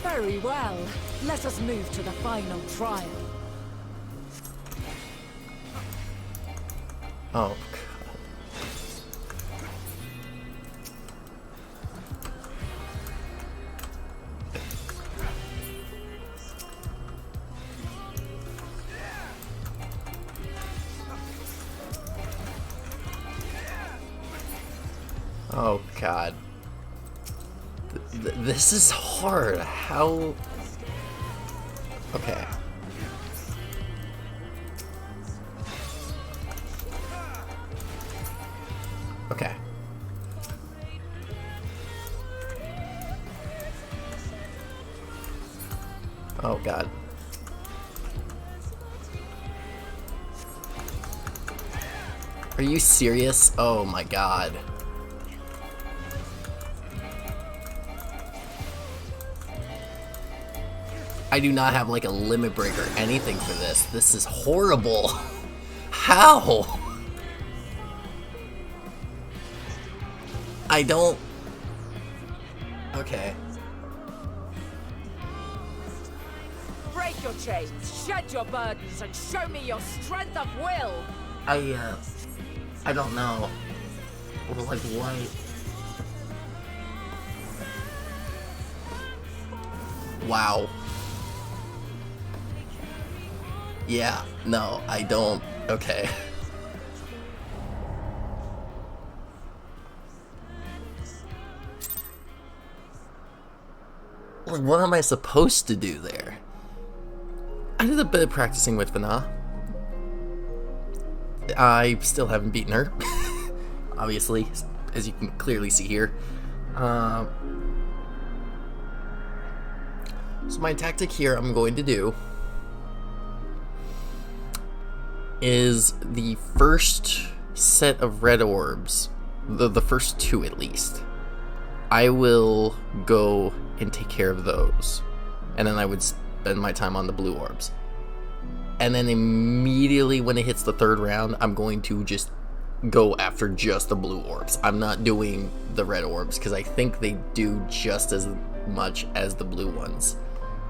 Very well. Let us move to the final trial. Oh, oh God. This is hard. How? Okay. Okay. Oh God. Are you serious? Oh my God. I do not have like a limit break or anything for this. This is horrible. How? I don't... Okay. Break your chains, shed your burdens, and show me your strength of will! I don't know. Like, what? Wow. Yeah, no, I don't. Okay. Like, what am I supposed to do there? I did a bit of practicing with Vana. I still haven't beaten her. Obviously, as you can clearly see here. So my tactic here I'm going to do is the first set of red orbs, the first two at least, I will go and take care of those. And then I would spend my time on the blue orbs. And then immediately when it hits the third round, I'm going to just go after just the blue orbs. I'm not doing the red orbs because I think they do just as much as the blue ones.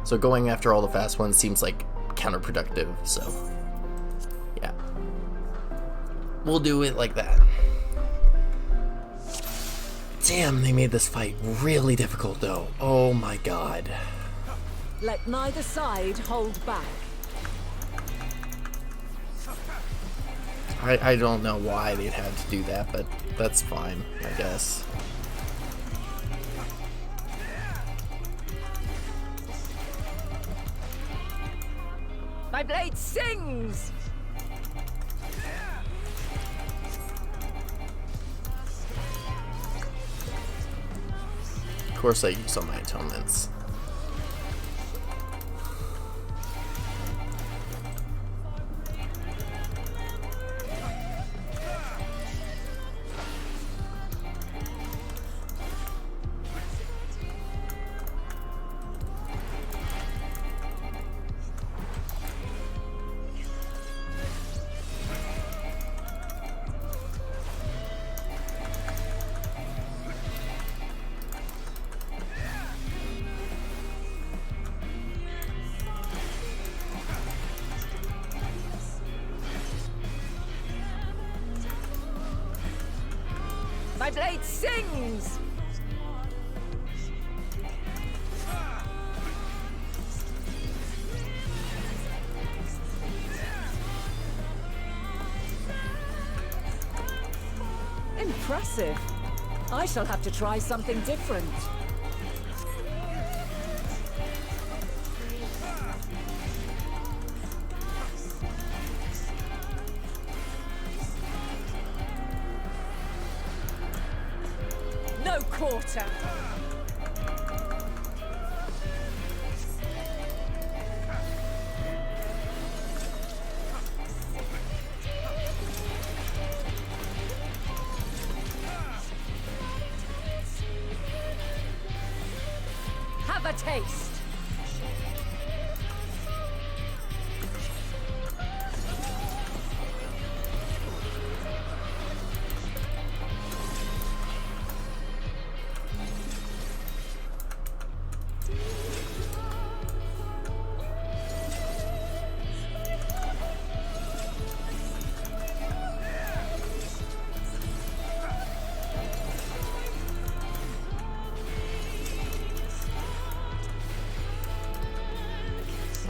So going after all the fast ones seems like counterproductive, so yeah. We'll do it like that. Damn, they made this fight really difficult though. Oh my God. Let neither side hold back. I don't know why they'd had to do that, but that's fine, I guess. My blade sings! Of course I use all my atonements. My blade sings! Impressive. I shall have to try something different. No quarter. Have a taste.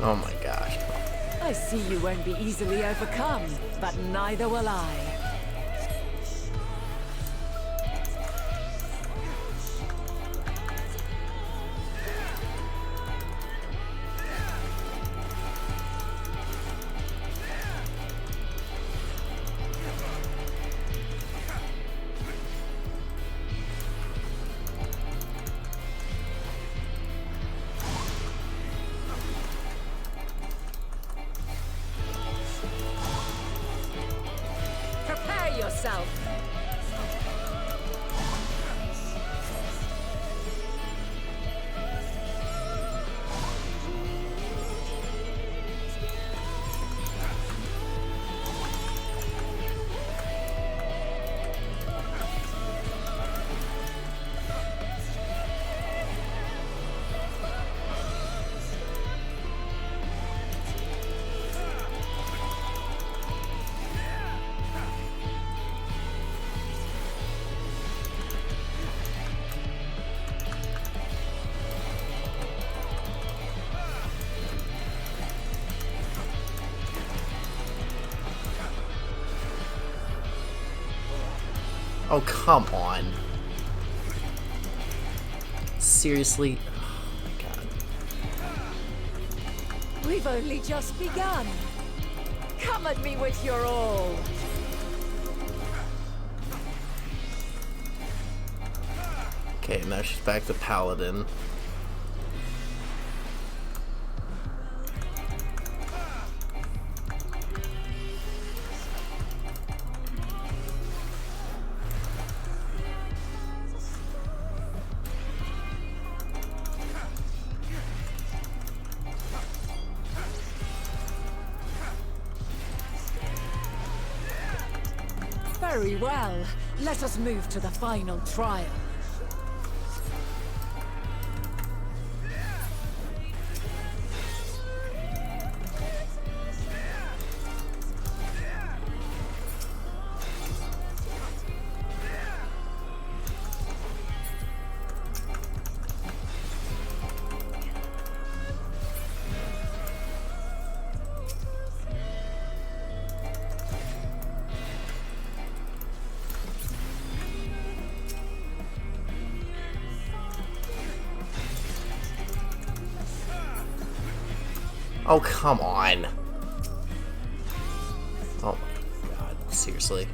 Oh my gosh. I see you won't be easily overcome, but neither will I. Prepare yourself. Oh, come on. Seriously? Oh my god. We've only just begun. Come at me with your all. Okay, now she's back to Paladin. Very well. Let us move to the final trial. Oh, come on. Oh my god, seriously.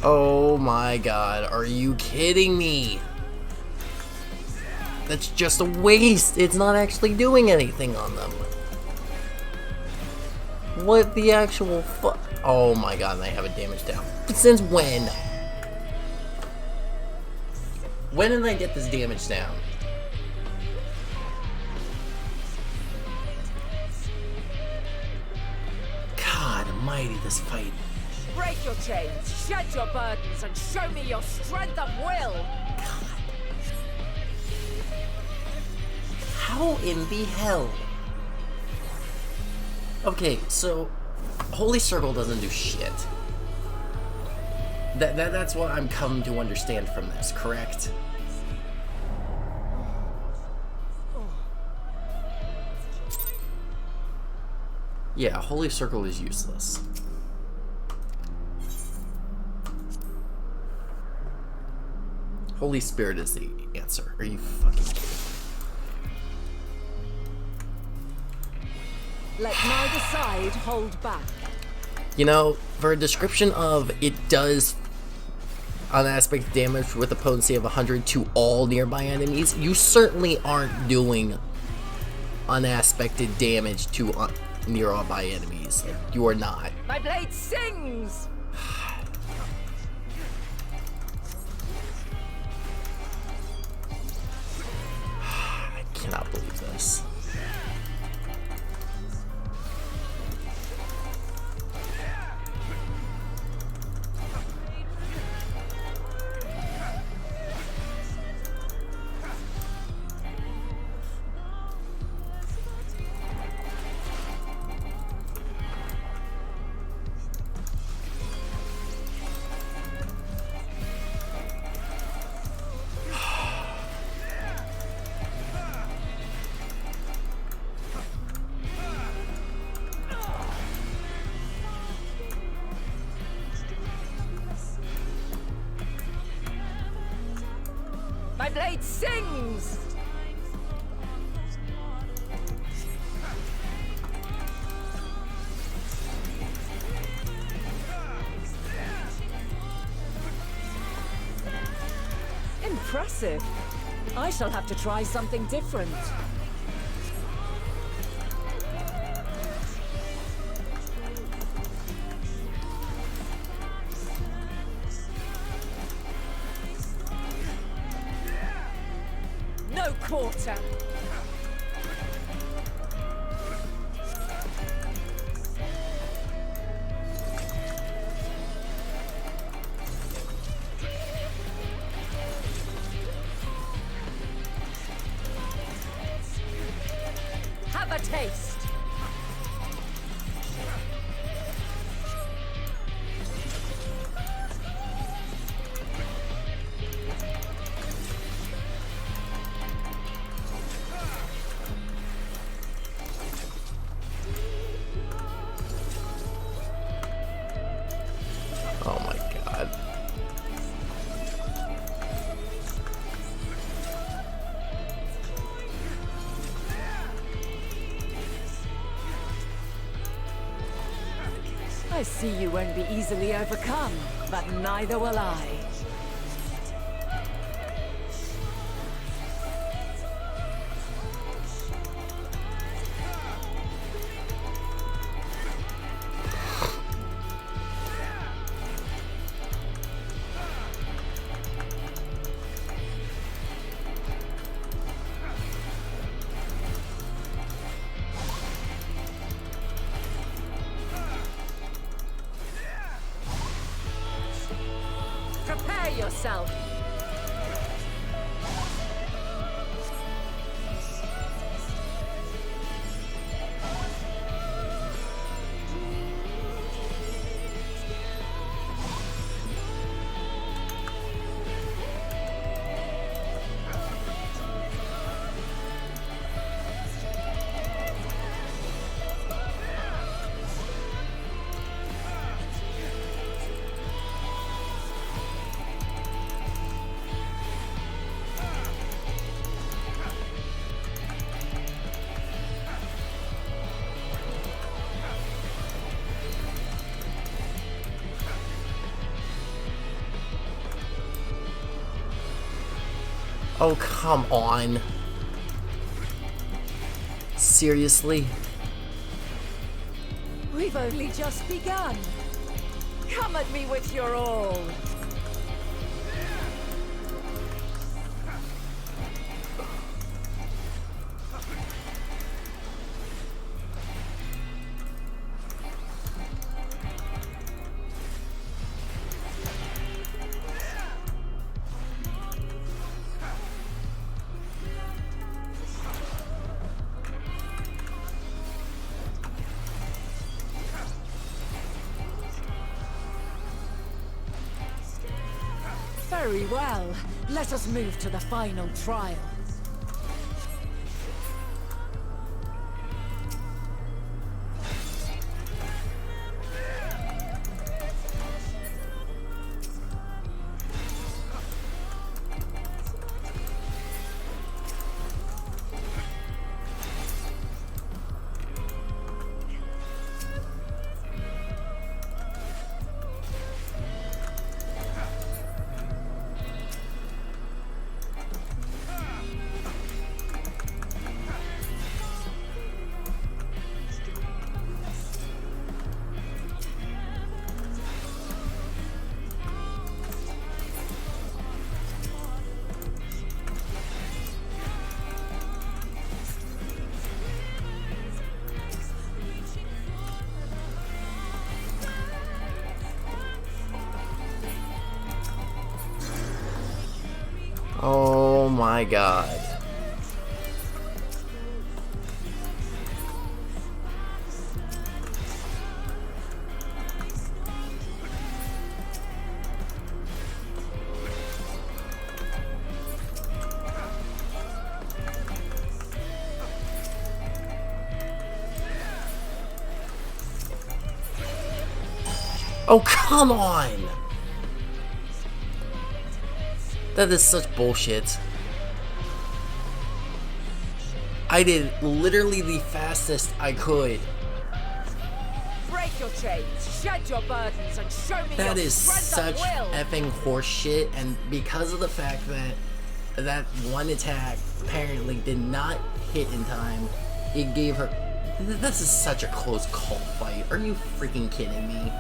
Oh my god, are you kidding me? That's just a waste. It's not actually doing anything on them. What the actual fuck? Oh my god, and I have it damaged down. But since when? When did I get this damage down? God almighty, this fight. Break your chains, shed your burdens, and show me your strength of will! How in the hell? Okay, so Holy Circle doesn't do shit. That's what I'm come to understand from this, correct? Yeah, Holy Circle is useless. Holy Spirit is the answer. Are you fucking kidding me? Let neither side hold back. You know, for a description of it does unaspected damage with a potency of 100 to all nearby enemies, you certainly aren't doing unaspected damage to nearby enemies. Like, you are not. My blade sings! I cannot believe this. my blade sings! Impressive. I shall have to try something different. No quarter. Have a taste. Oh my god. I see you won't be easily overcome, but neither will I. Prepare yourself. Oh, come on. Seriously? We've only just begun. Come at me with your all. Very well. Let us move to the final trial. Oh my god. Oh, come on! That is such bullshit. I did literally the fastest I could. Break your chains, shed your burdens, and show me That your is strength such of will. effing horse shit, and because of the fact that that one attack apparently did not hit in time, it gave her... This is such a close call fight. Are you freaking kidding me?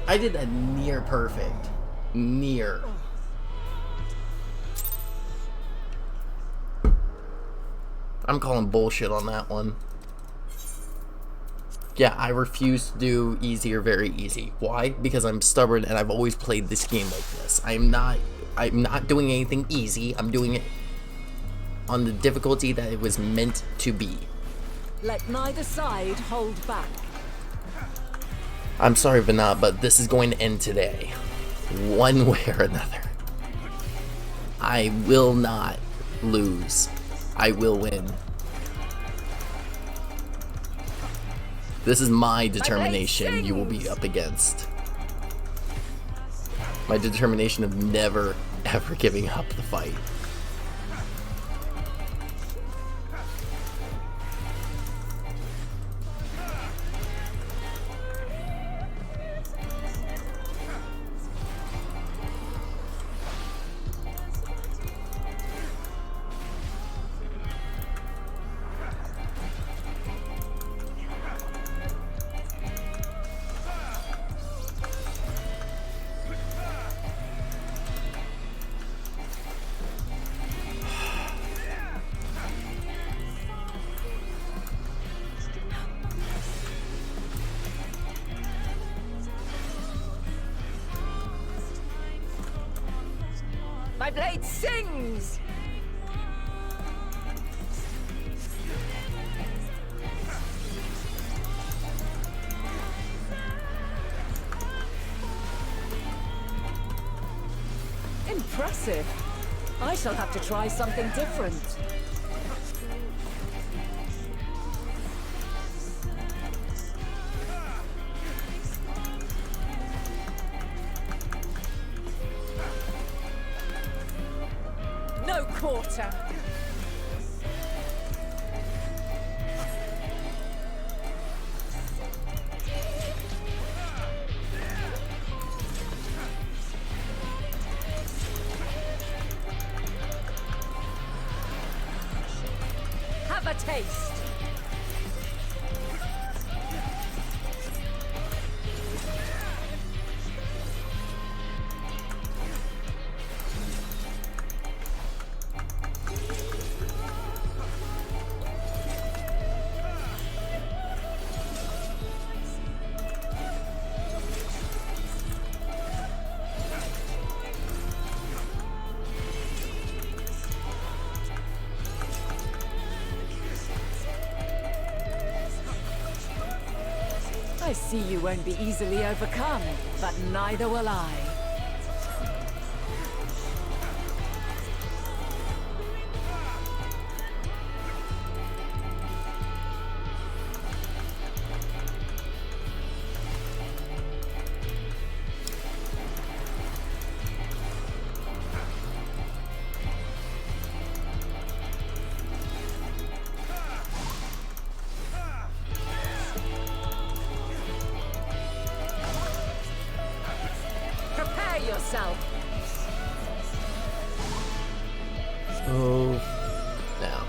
I did a near perfect. Near. I'm calling bullshit on that one. Yeah, I refuse to do easy or very easy. Why? Because I'm stubborn and I've always played this game like this. I'm not doing anything easy. I'm doing it on the difficulty that it was meant to be. Let neither side hold back. I'm sorry, Vanat, but this is going to end today. One way or another. I will not lose. I will win. This is my determination you will be up against. My determination of never, ever giving up the fight. My blade sings! Impressive. I shall have to try something different. No quarter. Have a taste. I see you won't be easily overcome, but neither will I. Prepare yourself. Oh, now.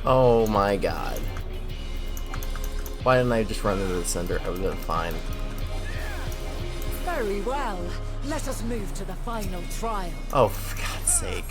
Oh my god. Why didn't I just run into the center? I would have been fine. Very well. Let us move to the final trial. Oh, for God's sake.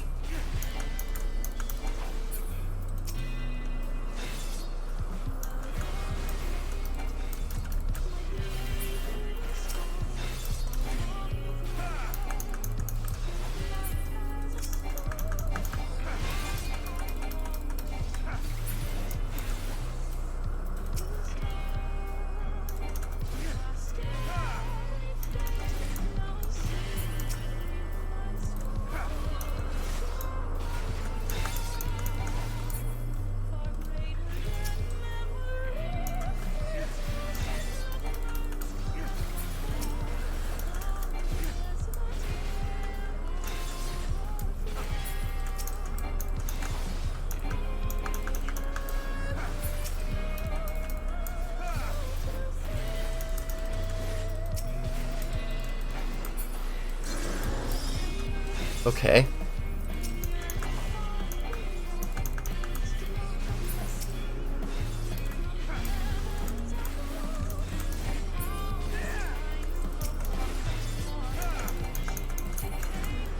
Okay.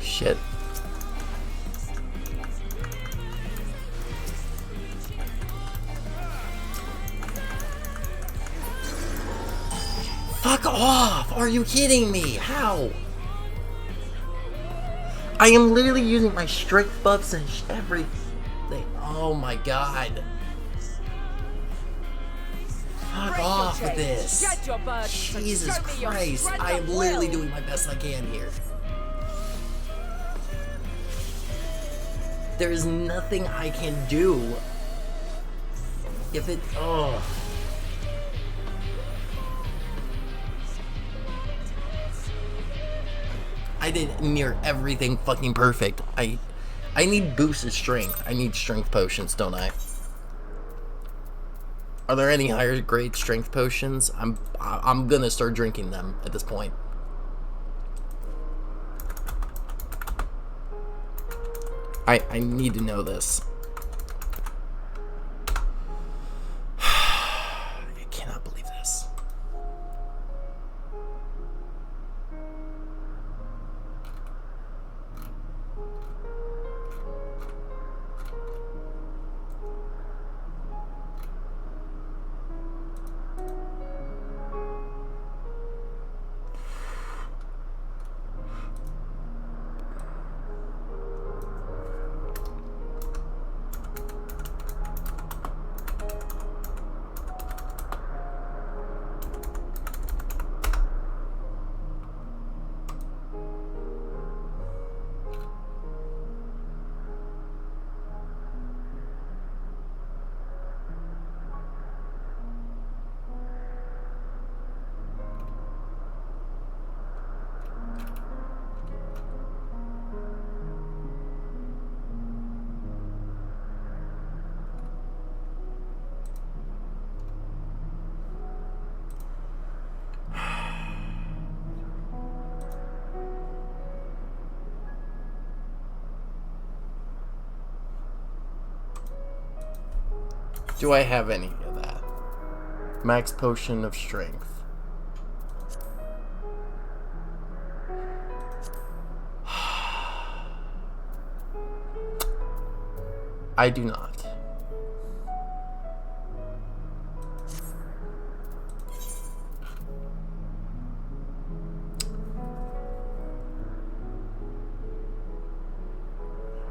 Shit. Fuck off! Are you kidding me? How? I am literally using my strength buffs and everything. Oh my god. Fuck off with this. Jesus Christ. I am literally doing my best I can here. There is nothing I can do. If it... Oh. I did near everything fucking perfect. I need boosted strength. I need strength potions, don't I? Are there any higher grade strength potions? I'm gonna start drinking them at this point. I need to know this. I cannot believe this. Do I have any of that? Max potion of strength. I do not.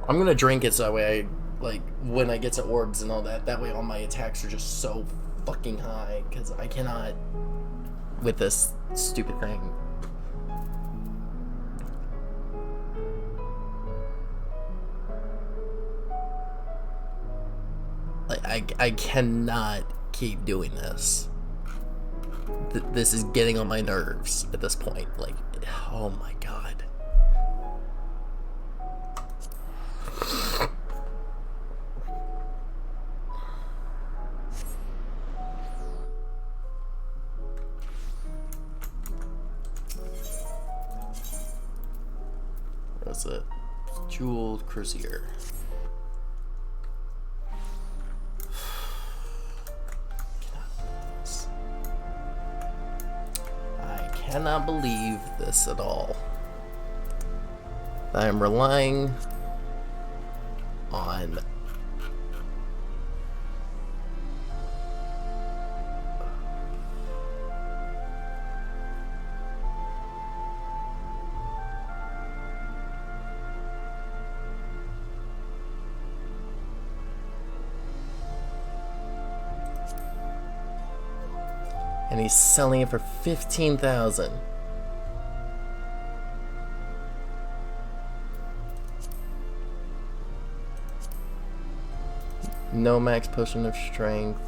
I'm gonna drink it so that way like, when I get to orbs and all that, that way all my attacks are just so fucking high, because I cannot with this stupid thing. Like, I cannot keep doing this. This is getting on my nerves at this point. Like, oh my god. What's it? Jeweled Cruiser. I cannot believe this at all. I am relying on and he's selling it for 15,000. No max potion of strength.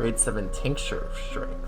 Grade 7 tincture of strength.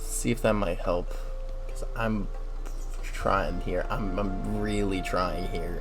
See if that might help, because I'm trying here. I'm really trying here.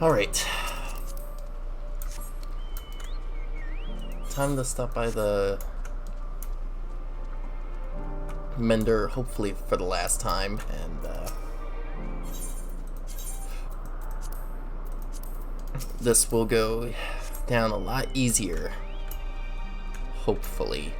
All right. Time to stop by the mender, hopefully for the last time, and this will go down a lot easier, hopefully.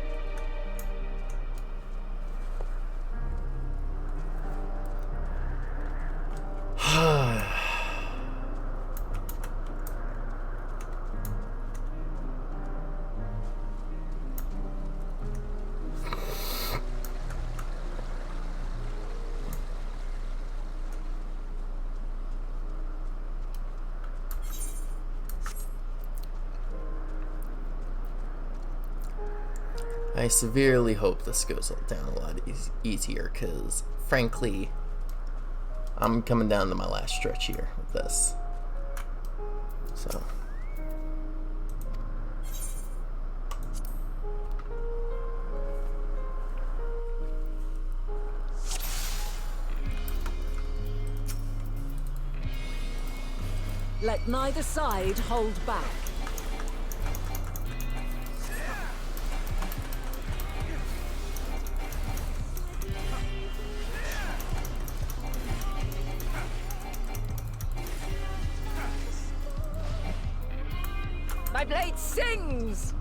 I severely hope this goes down a lot easier, because frankly, I'm coming down to my last stretch here with this. So. Let neither side hold back. My blade sings!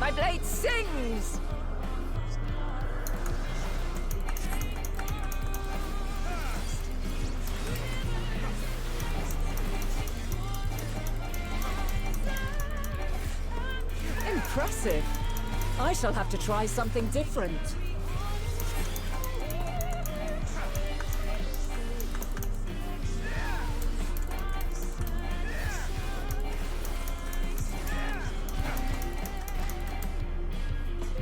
My blade sings! Impressive. I shall have to try something different.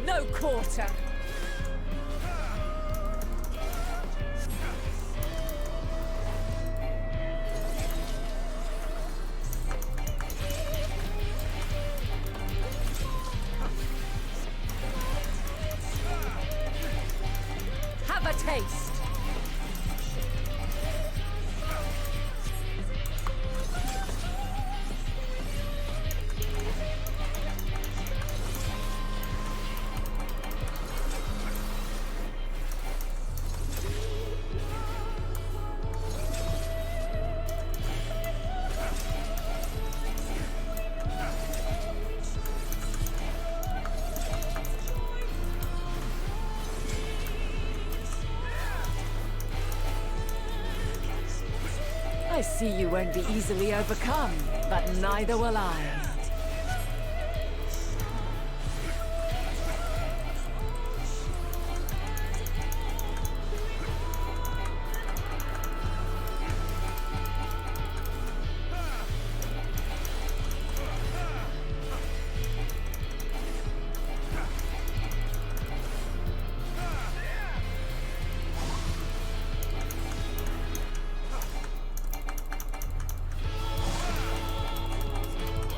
No quarter. Have a taste. I see you won't be easily overcome, but neither will I.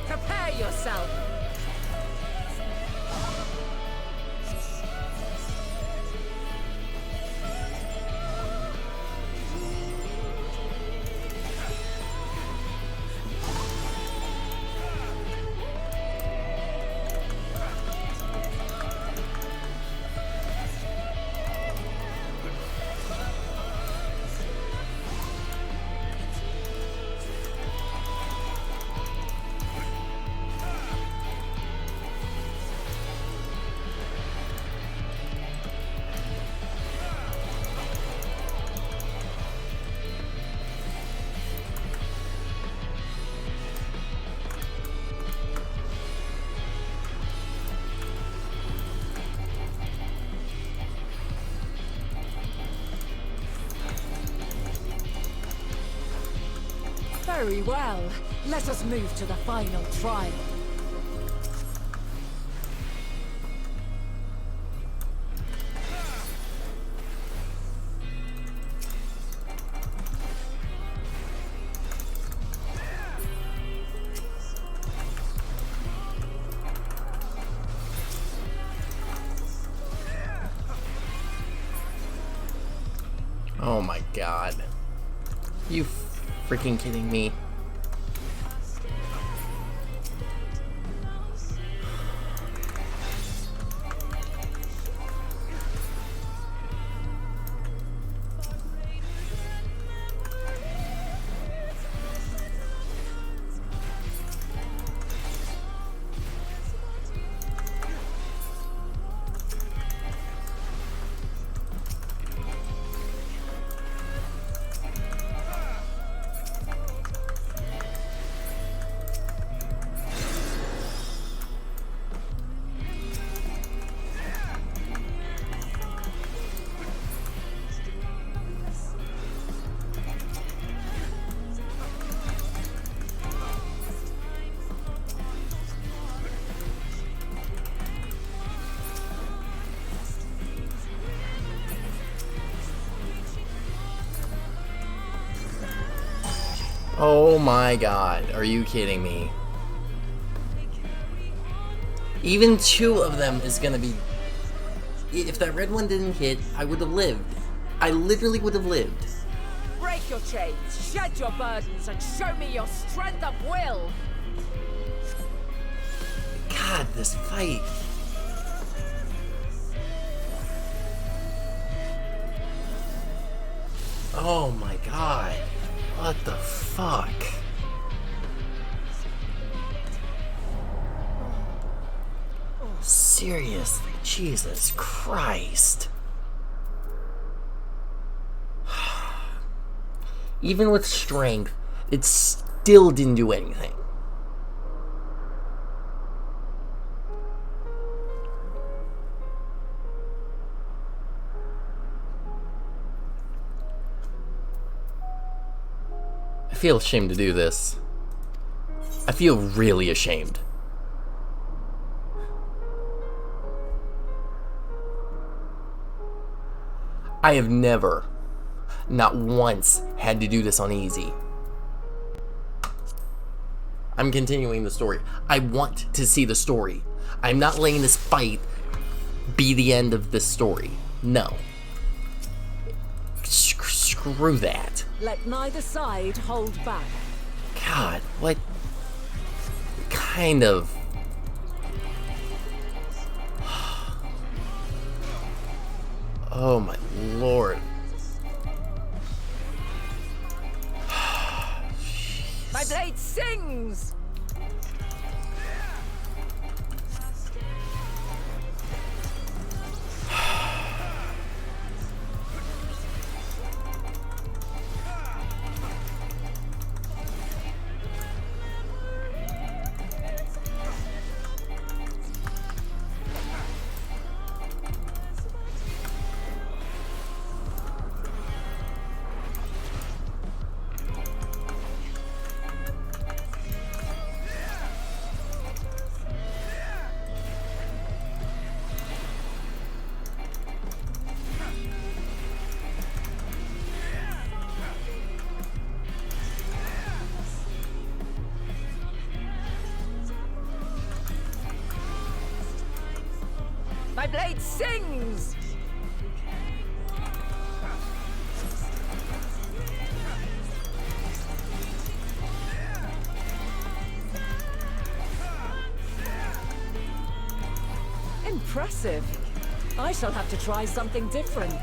Prepare yourself! Very well. Let us move to the final trial. Oh my god. You freaking kidding me? Oh my god, are you kidding me? Even 2 of them is gonna be... If that red one didn't hit, I would have lived. I literally would have lived. Break your chains, shed your burdens, and show me your strength of will! God, this fight. Oh my god. What the fuck? Seriously, Jesus Christ. Even with strength, it still didn't do anything. I feel ashamed to do this. I feel really ashamed. I have never, not once, had to do this on easy. I'm continuing the story. I want to see the story. I'm not letting this fight be the end of this story. No. Screw that. Let neither side hold back. God, what kind of... Oh my lord. My blade sings! My blade sings! Impressive. I shall have to try something different.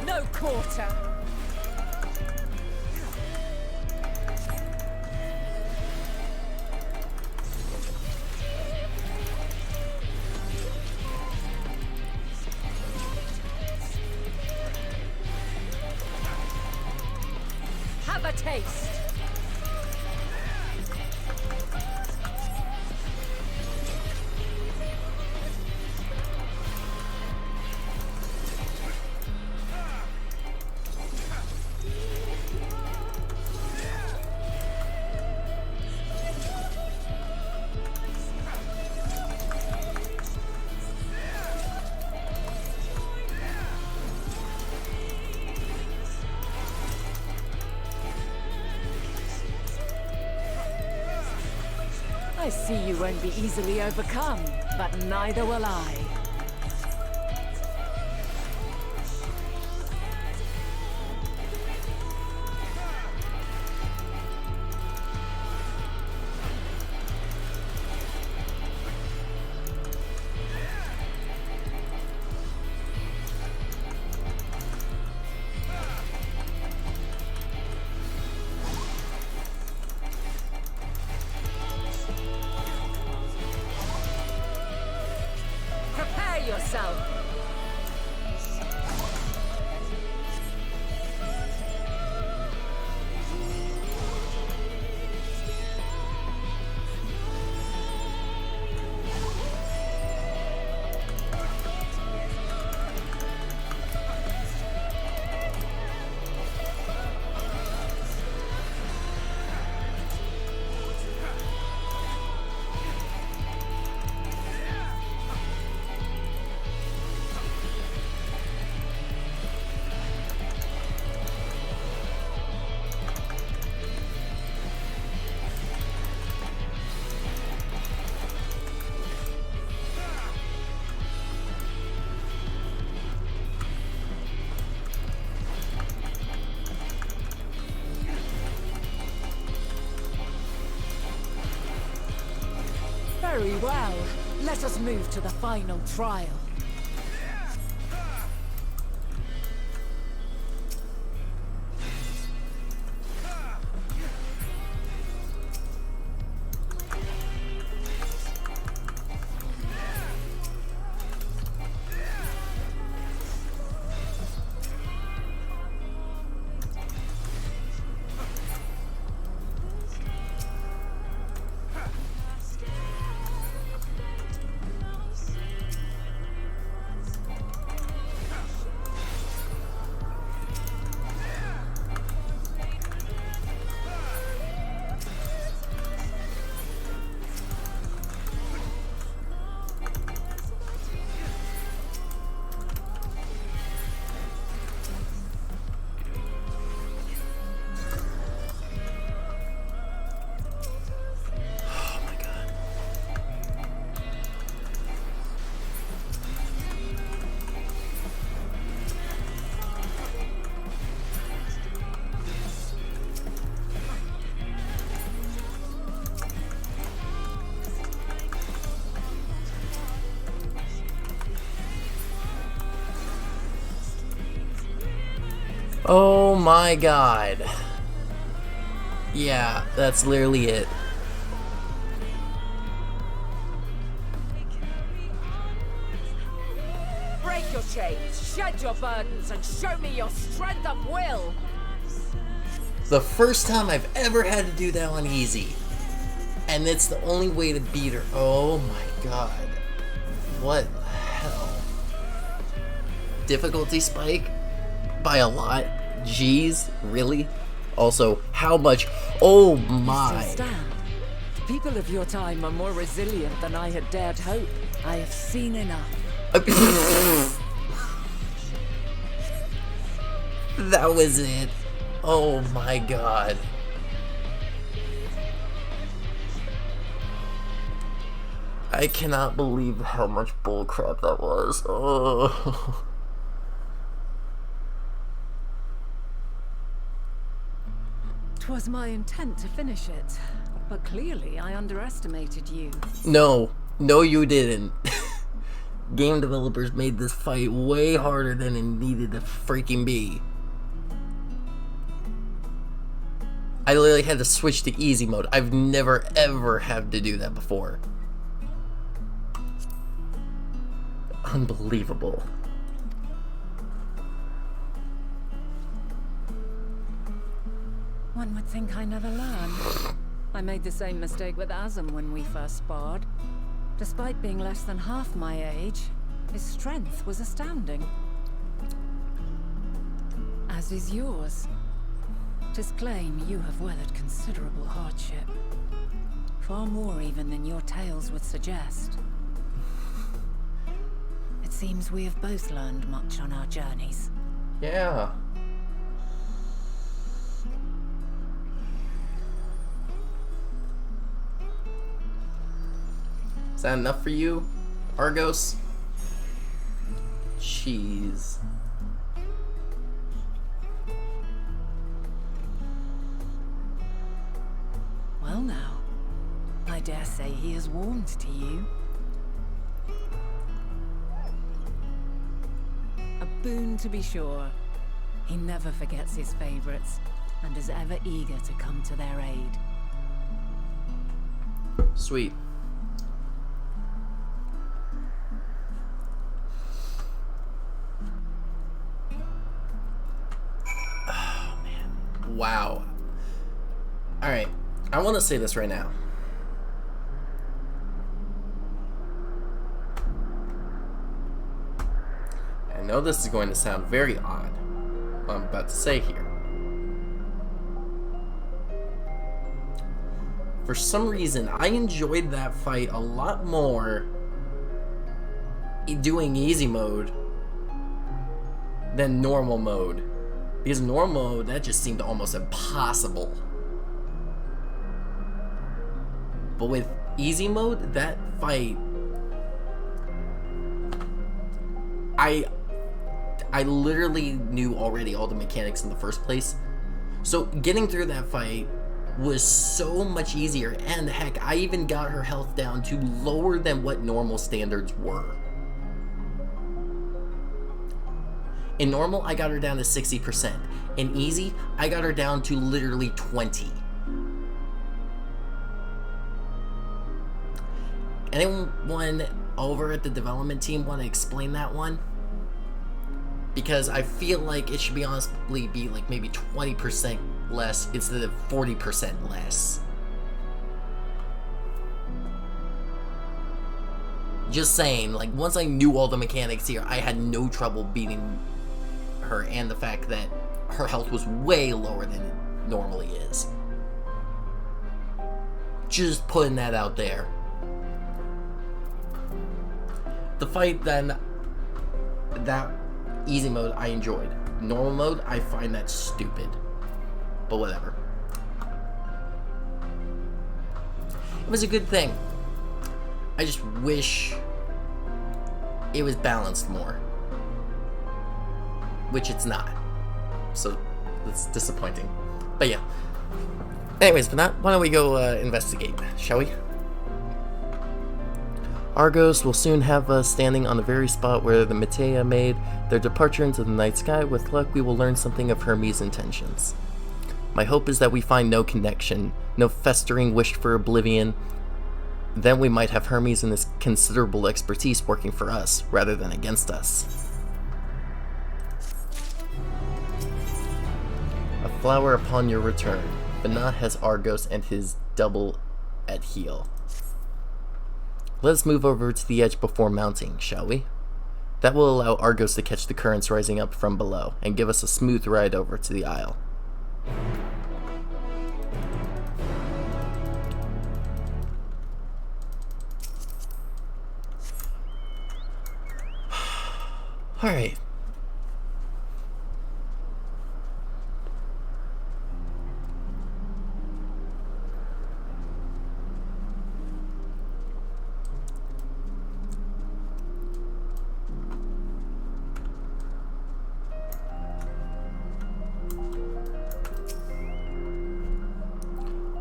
No quarter. Have a taste. I see you won't be easily overcome, but neither will I. Prepare yourself. Very well. Let us move to the final trial. Oh my god. Yeah, that's literally it. Break your chains, shed your burdens, and show me your strength of will! The first time I've ever had to do that on easy. And it's the only way to beat her. Oh my god. What the hell? Difficulty spike? By a lot? Jeez, really? Also, how much? Oh my. Still stand. The people of your time are more resilient than I had dared hope. I have seen enough. That was it. Oh my god. I cannot believe how much bullcrap that was. Oh. 'Twas my intent to finish it, but clearly I underestimated you. No, you didn't. Game developers made this fight way harder than it needed to freaking be. I literally had to switch to easy mode. I've never ever had to do that before. Unbelievable. One would think I never learn. I made the same mistake with Azam when we first sparred. Despite being less than half my age, his strength was astounding. As is yours. 'Tis plain you have weathered considerable hardship. Far more even than your tales would suggest. It seems we have both learned much on our journeys. Yeah. Is that enough for you, Argos? Jeez. Well now, I dare say he is warmed to you. A boon to be sure. He never forgets his favorites, and is ever eager to come to their aid. Sweet. Oh, man. Wow. Alright. I want to say this right now. I know this is going to sound very odd, what I'm about to say here. For some reason, I enjoyed that fight a lot more doing easy mode than normal mode. Because normal mode, that just seemed almost impossible. But with easy mode, that fight, I literally knew already all the mechanics in the first place. So getting through that fight was so much easier, and heck, I even got her health down to lower than what normal standards were. In normal, I got her down to 60%. In easy, I got her down to literally 20. Anyone over at the development team want to explain that one? Because I feel like it should be honestly be like maybe 20% less instead of 40% less. Just saying, like, once I knew all the mechanics here, I had no trouble beating her, and the fact that her health was way lower than it normally is. Just putting that out there. The fight then, that easy mode I enjoyed. Normal mode, I find that stupid. But whatever. It was a good thing. I just wish it was balanced more. Which it's not. So, it's disappointing. But yeah. Anyways, for that, why don't we go investigate, shall we? Argos will soon have us standing on the very spot where the Meteion made their departure into the night sky. With luck, we will learn something of Hermes' intentions. My hope is that we find no connection, no festering wish for oblivion. Then we might have Hermes and his considerable expertise working for us, rather than against us. A flower upon your return. Vanat has Argos and his double at heel. Let us move over to the edge before mounting, shall we? That will allow Argos to catch the currents rising up from below, and give us a smooth ride over to the isle. Alright.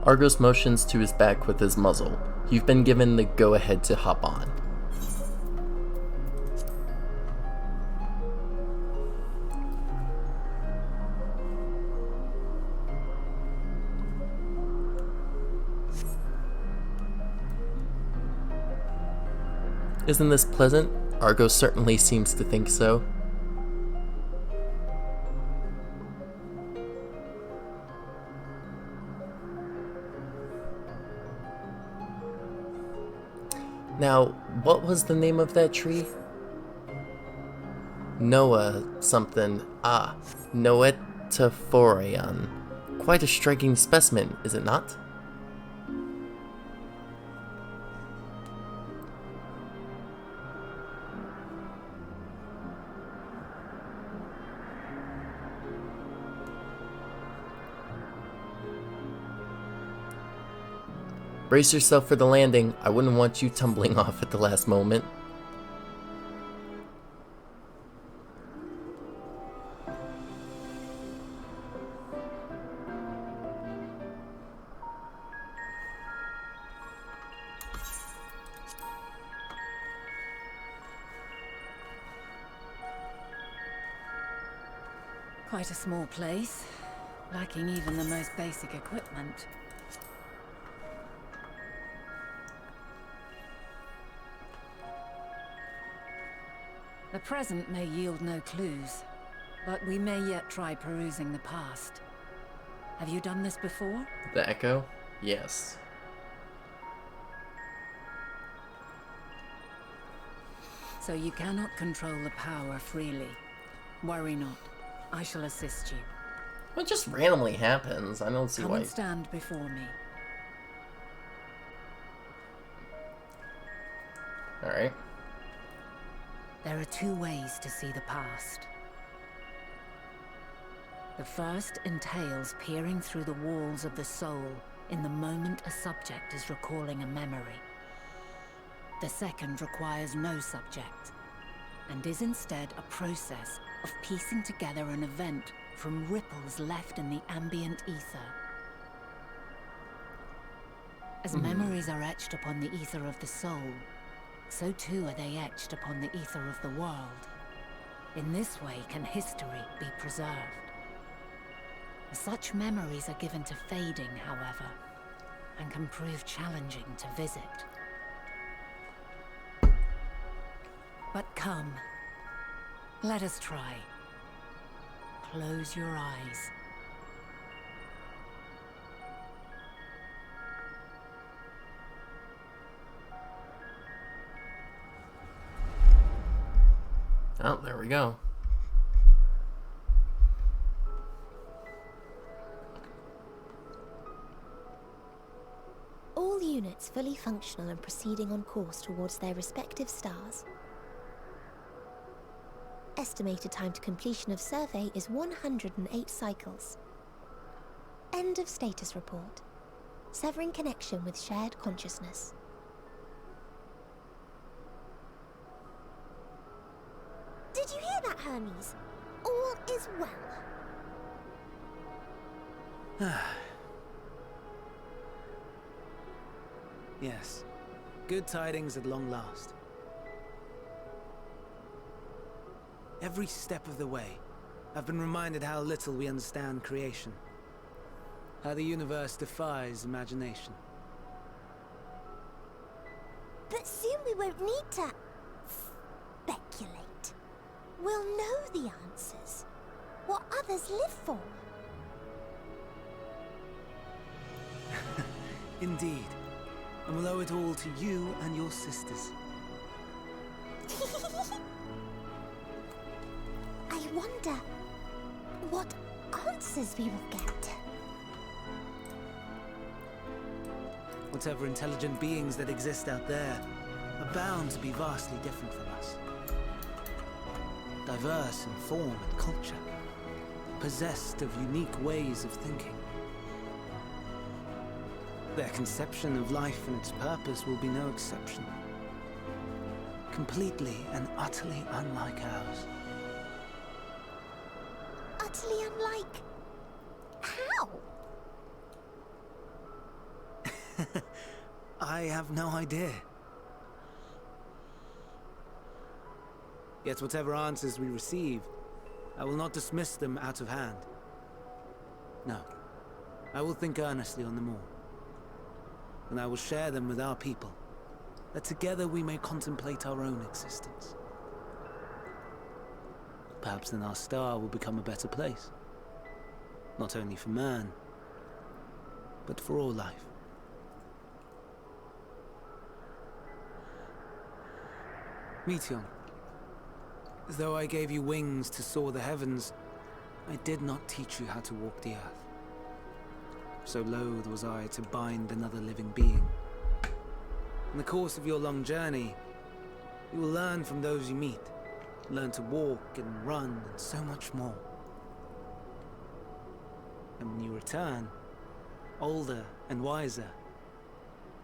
Argos motions to his back with his muzzle. You've been given the go-ahead to hop on. Isn't this pleasant? Argos certainly seems to think so. Now, what was the name of that tree? Noah something. Ah, Noetaphorion. Quite a striking specimen, is it not? Brace yourself for the landing. I wouldn't want you tumbling off at the last moment. Quite a small place, lacking even the most basic equipment. The present may yield no clues, but we may yet try perusing the past. Have you done this before? The Echo? Yes. So you cannot control the power freely. Worry not. I shall assist you. Well, it just randomly happens. I don't see Come why. and stand before me. Alright. There are two ways to see the past. The first entails peering through the walls of the soul in the moment a subject is recalling a memory. The second requires no subject, and is instead a process of piecing together an event from ripples left in the ambient ether. As memories are etched upon the ether of the soul, so too are they etched upon the ether of the world. In this way can history be preserved. Such memories are given to fading, however, and can prove challenging to visit. But come, let us try. Close your eyes. Oh, there we go. All units fully functional and proceeding on course towards their respective stars. Estimated time to completion of survey is 108 cycles. End of status report. Severing connection with shared consciousness. Did you hear that, Hermes? All is well. Yes. Good tidings at long last. Every step of the way, I've been reminded how little we understand creation. How the universe defies imagination. But soon we won't need to speculate. We'll know the answers. What others live for. Indeed. And we'll owe it all to you and your sisters. I wonder what answers we will get. Whatever intelligent beings that exist out there are bound to be vastly different from us. Diverse in form and culture, possessed of unique ways of thinking. Their conception of life and its purpose will be no exception. Completely and utterly unlike ours. Utterly unlike... how? I have no idea. Yet whatever answers we receive, I will not dismiss them out of hand. No, I will think earnestly on them all. And I will share them with our people, that together we may contemplate our own existence. Perhaps then our star will become a better place. Not only for man, but for all life. Meteion, though I gave you wings to soar the heavens, I did not teach you how to walk the earth. So loath was I to bind another living being. In the course of your long journey, you will learn from those you meet. Learn to walk and run and so much more. And when you return, older and wiser,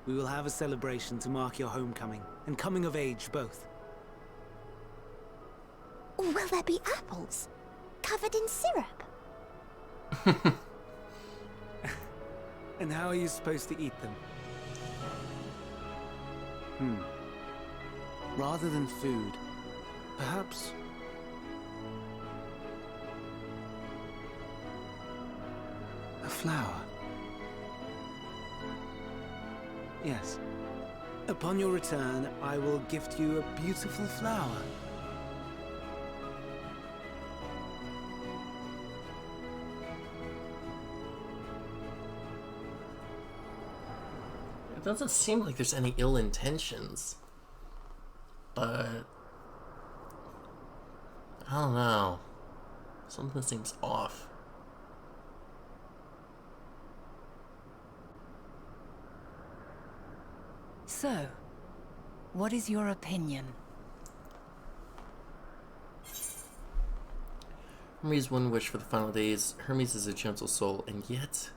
we will have a celebration to mark your homecoming and coming of age both. Will there be apples? Covered in syrup? And how are you supposed to eat them? Rather than food, perhaps... a flower. Yes. Upon your return, I will gift you a beautiful flower. It doesn't seem like there's any ill intentions, but I don't know. Something seems off. So, what is your opinion? Hermes' one wish for the final days. Hermes is a gentle soul, and yet,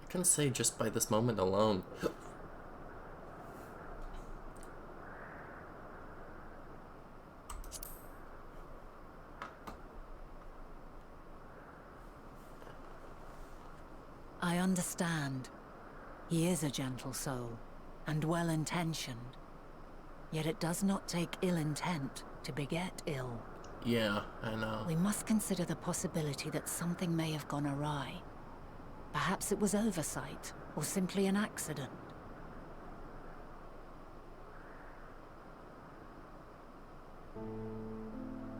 I can say just by this moment alone. I understand. He is a gentle soul, and well-intentioned. Yet it does not take ill intent to beget ill. Yeah, I know. We must consider the possibility that something may have gone awry. Perhaps it was oversight, or simply an accident.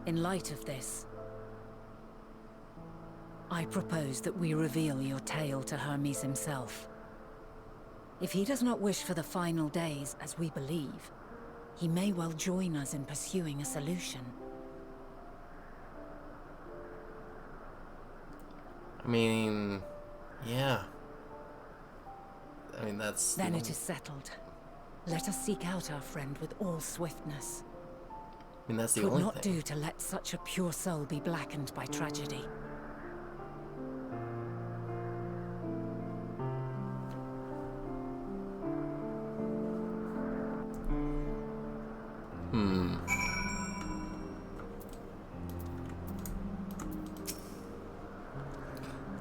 In light of this, I propose that we reveal your tale to Hermes himself. If he does not wish for the final days, as we believe, he may well join us in pursuing a solution. I mean, yeah. I mean, that's... Then it is settled. Let us seek out our friend with all swiftness. I mean, that's the It would only not thing. do to let such a pure soul be blackened by tragedy.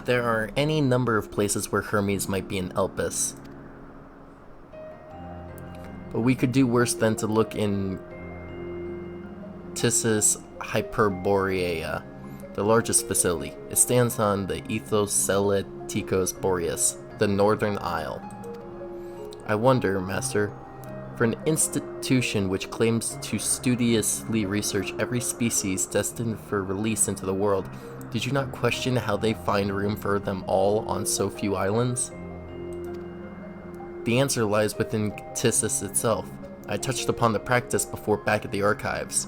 There are any number of places where Hermes might be in Elpis. But we could do worse than to look in Tissus Hyperborea, the largest facility. It stands on the Ethos Celeticos Boreas, the northern isle. I wonder, Master, for an institution which claims to studiously research every species destined for release into the world, did you not question how they find room for them all on so few islands? The answer lies within Tissus itself. I touched upon the practice before back at the archives,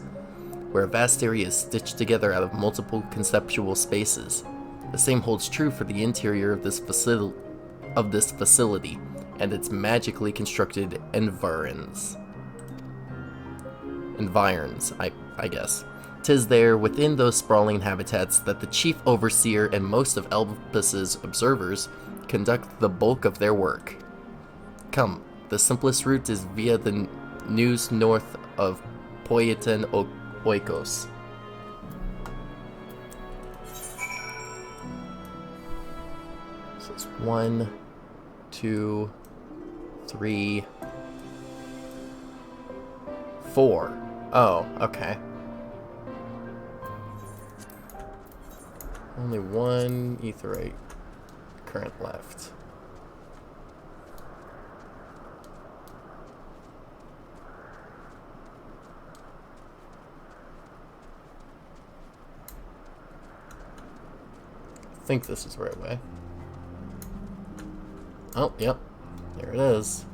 where a vast area is stitched together out of multiple conceptual spaces. The same holds true for the interior of this facility and its magically constructed environs, I guess. 'Tis there, within those sprawling habitats, that the chief overseer and most of Elpis' observers conduct the bulk of their work. Come, the simplest route is via the news north of Poietan Oikos. So it's 1, 2, 3, 4. Oh, okay. Only one aetheryte current left. I think this is the right way. Oh, yep. There it is.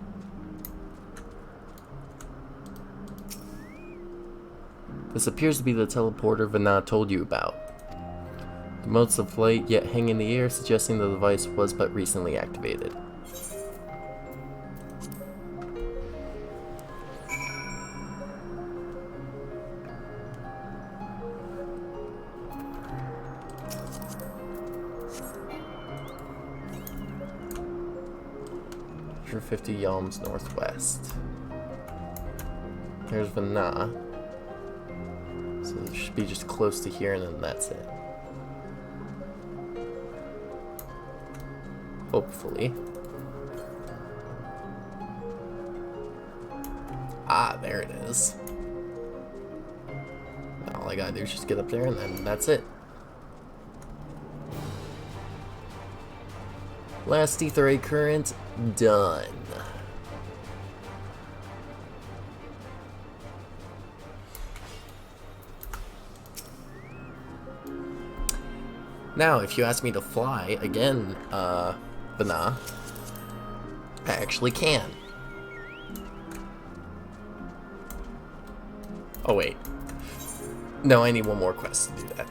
This appears to be the teleporter Vana told you about. The motes of light yet hang in the air, suggesting the device was but recently activated. For 50 yalms northwest. There's Vana. So it should be just close to here, and then that's it. Hopefully. Ah, there it is. All I gotta do is just get up there, and then that's it. Last aetheryte current done. Now, if you ask me to fly again, Vana, I actually can. Oh wait. No, I need one more quest to do that.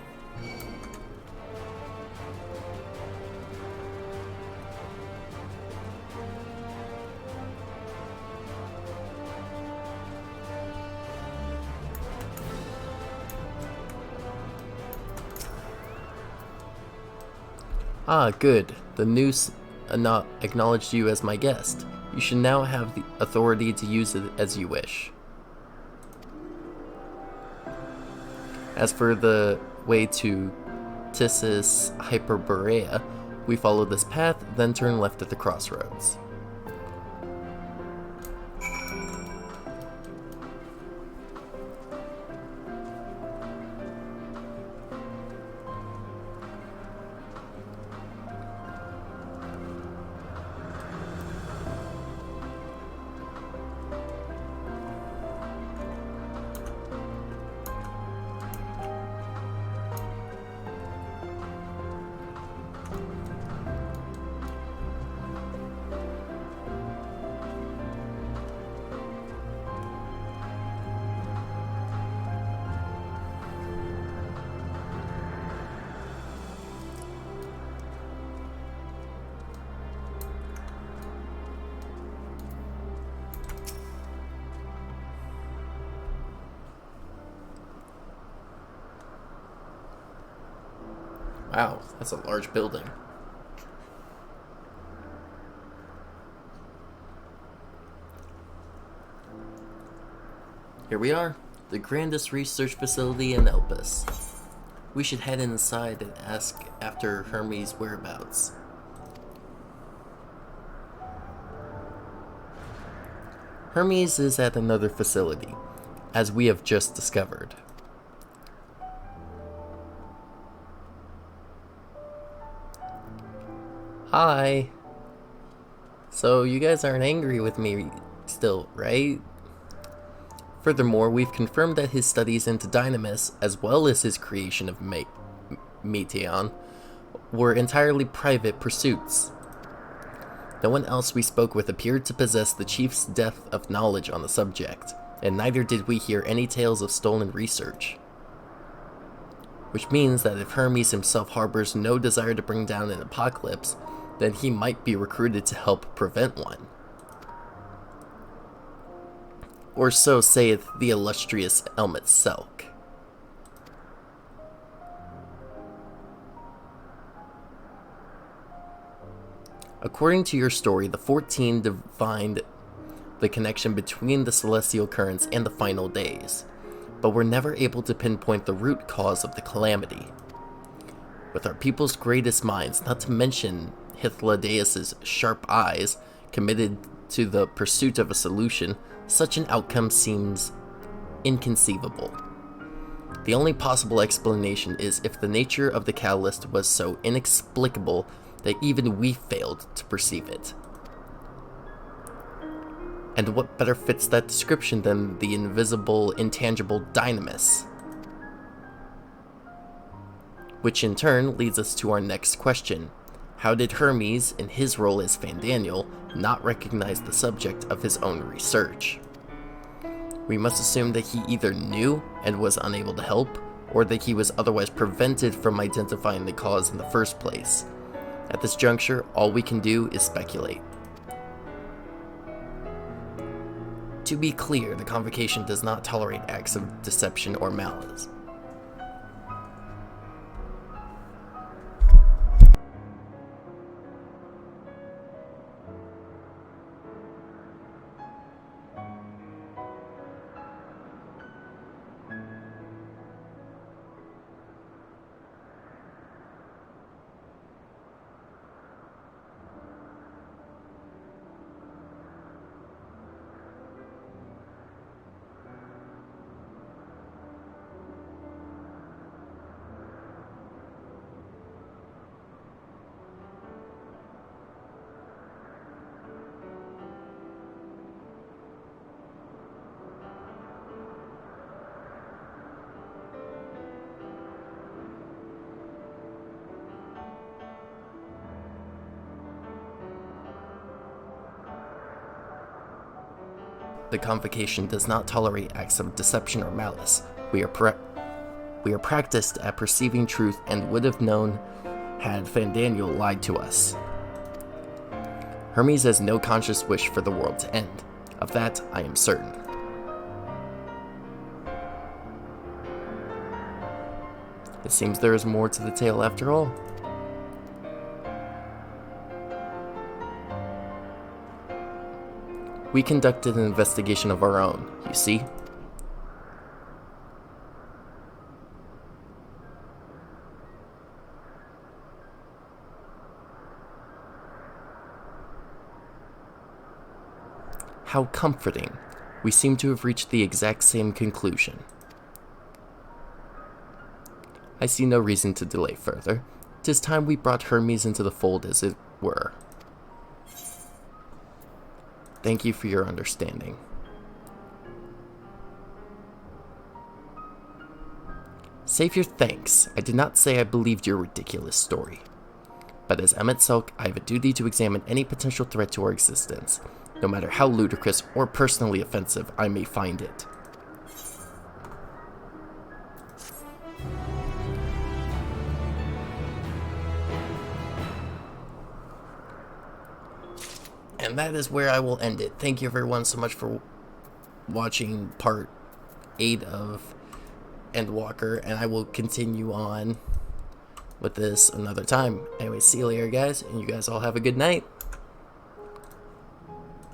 Ah, good. The Noose acknowledged you as my guest. You should now have the authority to use it as you wish. As for the way to Tissus Hyperborea, we follow this path, then turn left at the crossroads. Wow, that's a large building. Here we are, the grandest research facility in Elpis. We should head inside and ask after Hermes' whereabouts. Hermes is at another facility, as we have just discovered. Hi. So you guys aren't angry with me still, right? Furthermore, we've confirmed that his studies into Dynamis, as well as his creation of Meteion, were entirely private pursuits. No one else we spoke with appeared to possess the chief's depth of knowledge on the subject, and neither did we hear any tales of stolen research. Which means that if Hermes himself harbors no desire to bring down an apocalypse, then he might be recruited to help prevent one. Or so saith the illustrious Elmet Selk. According to your story, the 14 divined the connection between the celestial currents and the final days, but were never able to pinpoint the root cause of the calamity. With our people's greatest minds, not to mention Hythlodaeus' sharp eyes, committed to the pursuit of a solution, such an outcome seems inconceivable. The only possible explanation is if the nature of the catalyst was so inexplicable that even we failed to perceive it. And what better fits that description than the invisible, intangible Dynamis? Which in turn leads us to our next question. How did Hermes, in his role as Fandaniel, not recognize the subject of his own research? We must assume that he either knew and was unable to help, or that he was otherwise prevented from identifying the cause in the first place. At this juncture, all we can do is speculate. To be clear, the Convocation does not tolerate acts of deception or malice. The Convocation does not tolerate acts of deception or malice. We are practiced at perceiving truth and would have known had Fandaniel lied to us. Hermes has no conscious wish for the world to end. Of that, I am certain. It seems there is more to the tale after all. We conducted an investigation of our own, you see? How comforting. We seem to have reached the exact same conclusion. I see no reason to delay further. 'Tis time we brought Hermes into the fold, as it were. Thank you for your understanding. Save your thanks. I did not say I believed your ridiculous story. But as Emmet Selk, I have a duty to examine any potential threat to our existence, no matter how ludicrous or personally offensive I may find it. And that is where I will end it. Thank you everyone so much for watching part 8 of Endwalker, and I will continue on with this another time. Anyway, see you later, guys, and you guys all have a good night.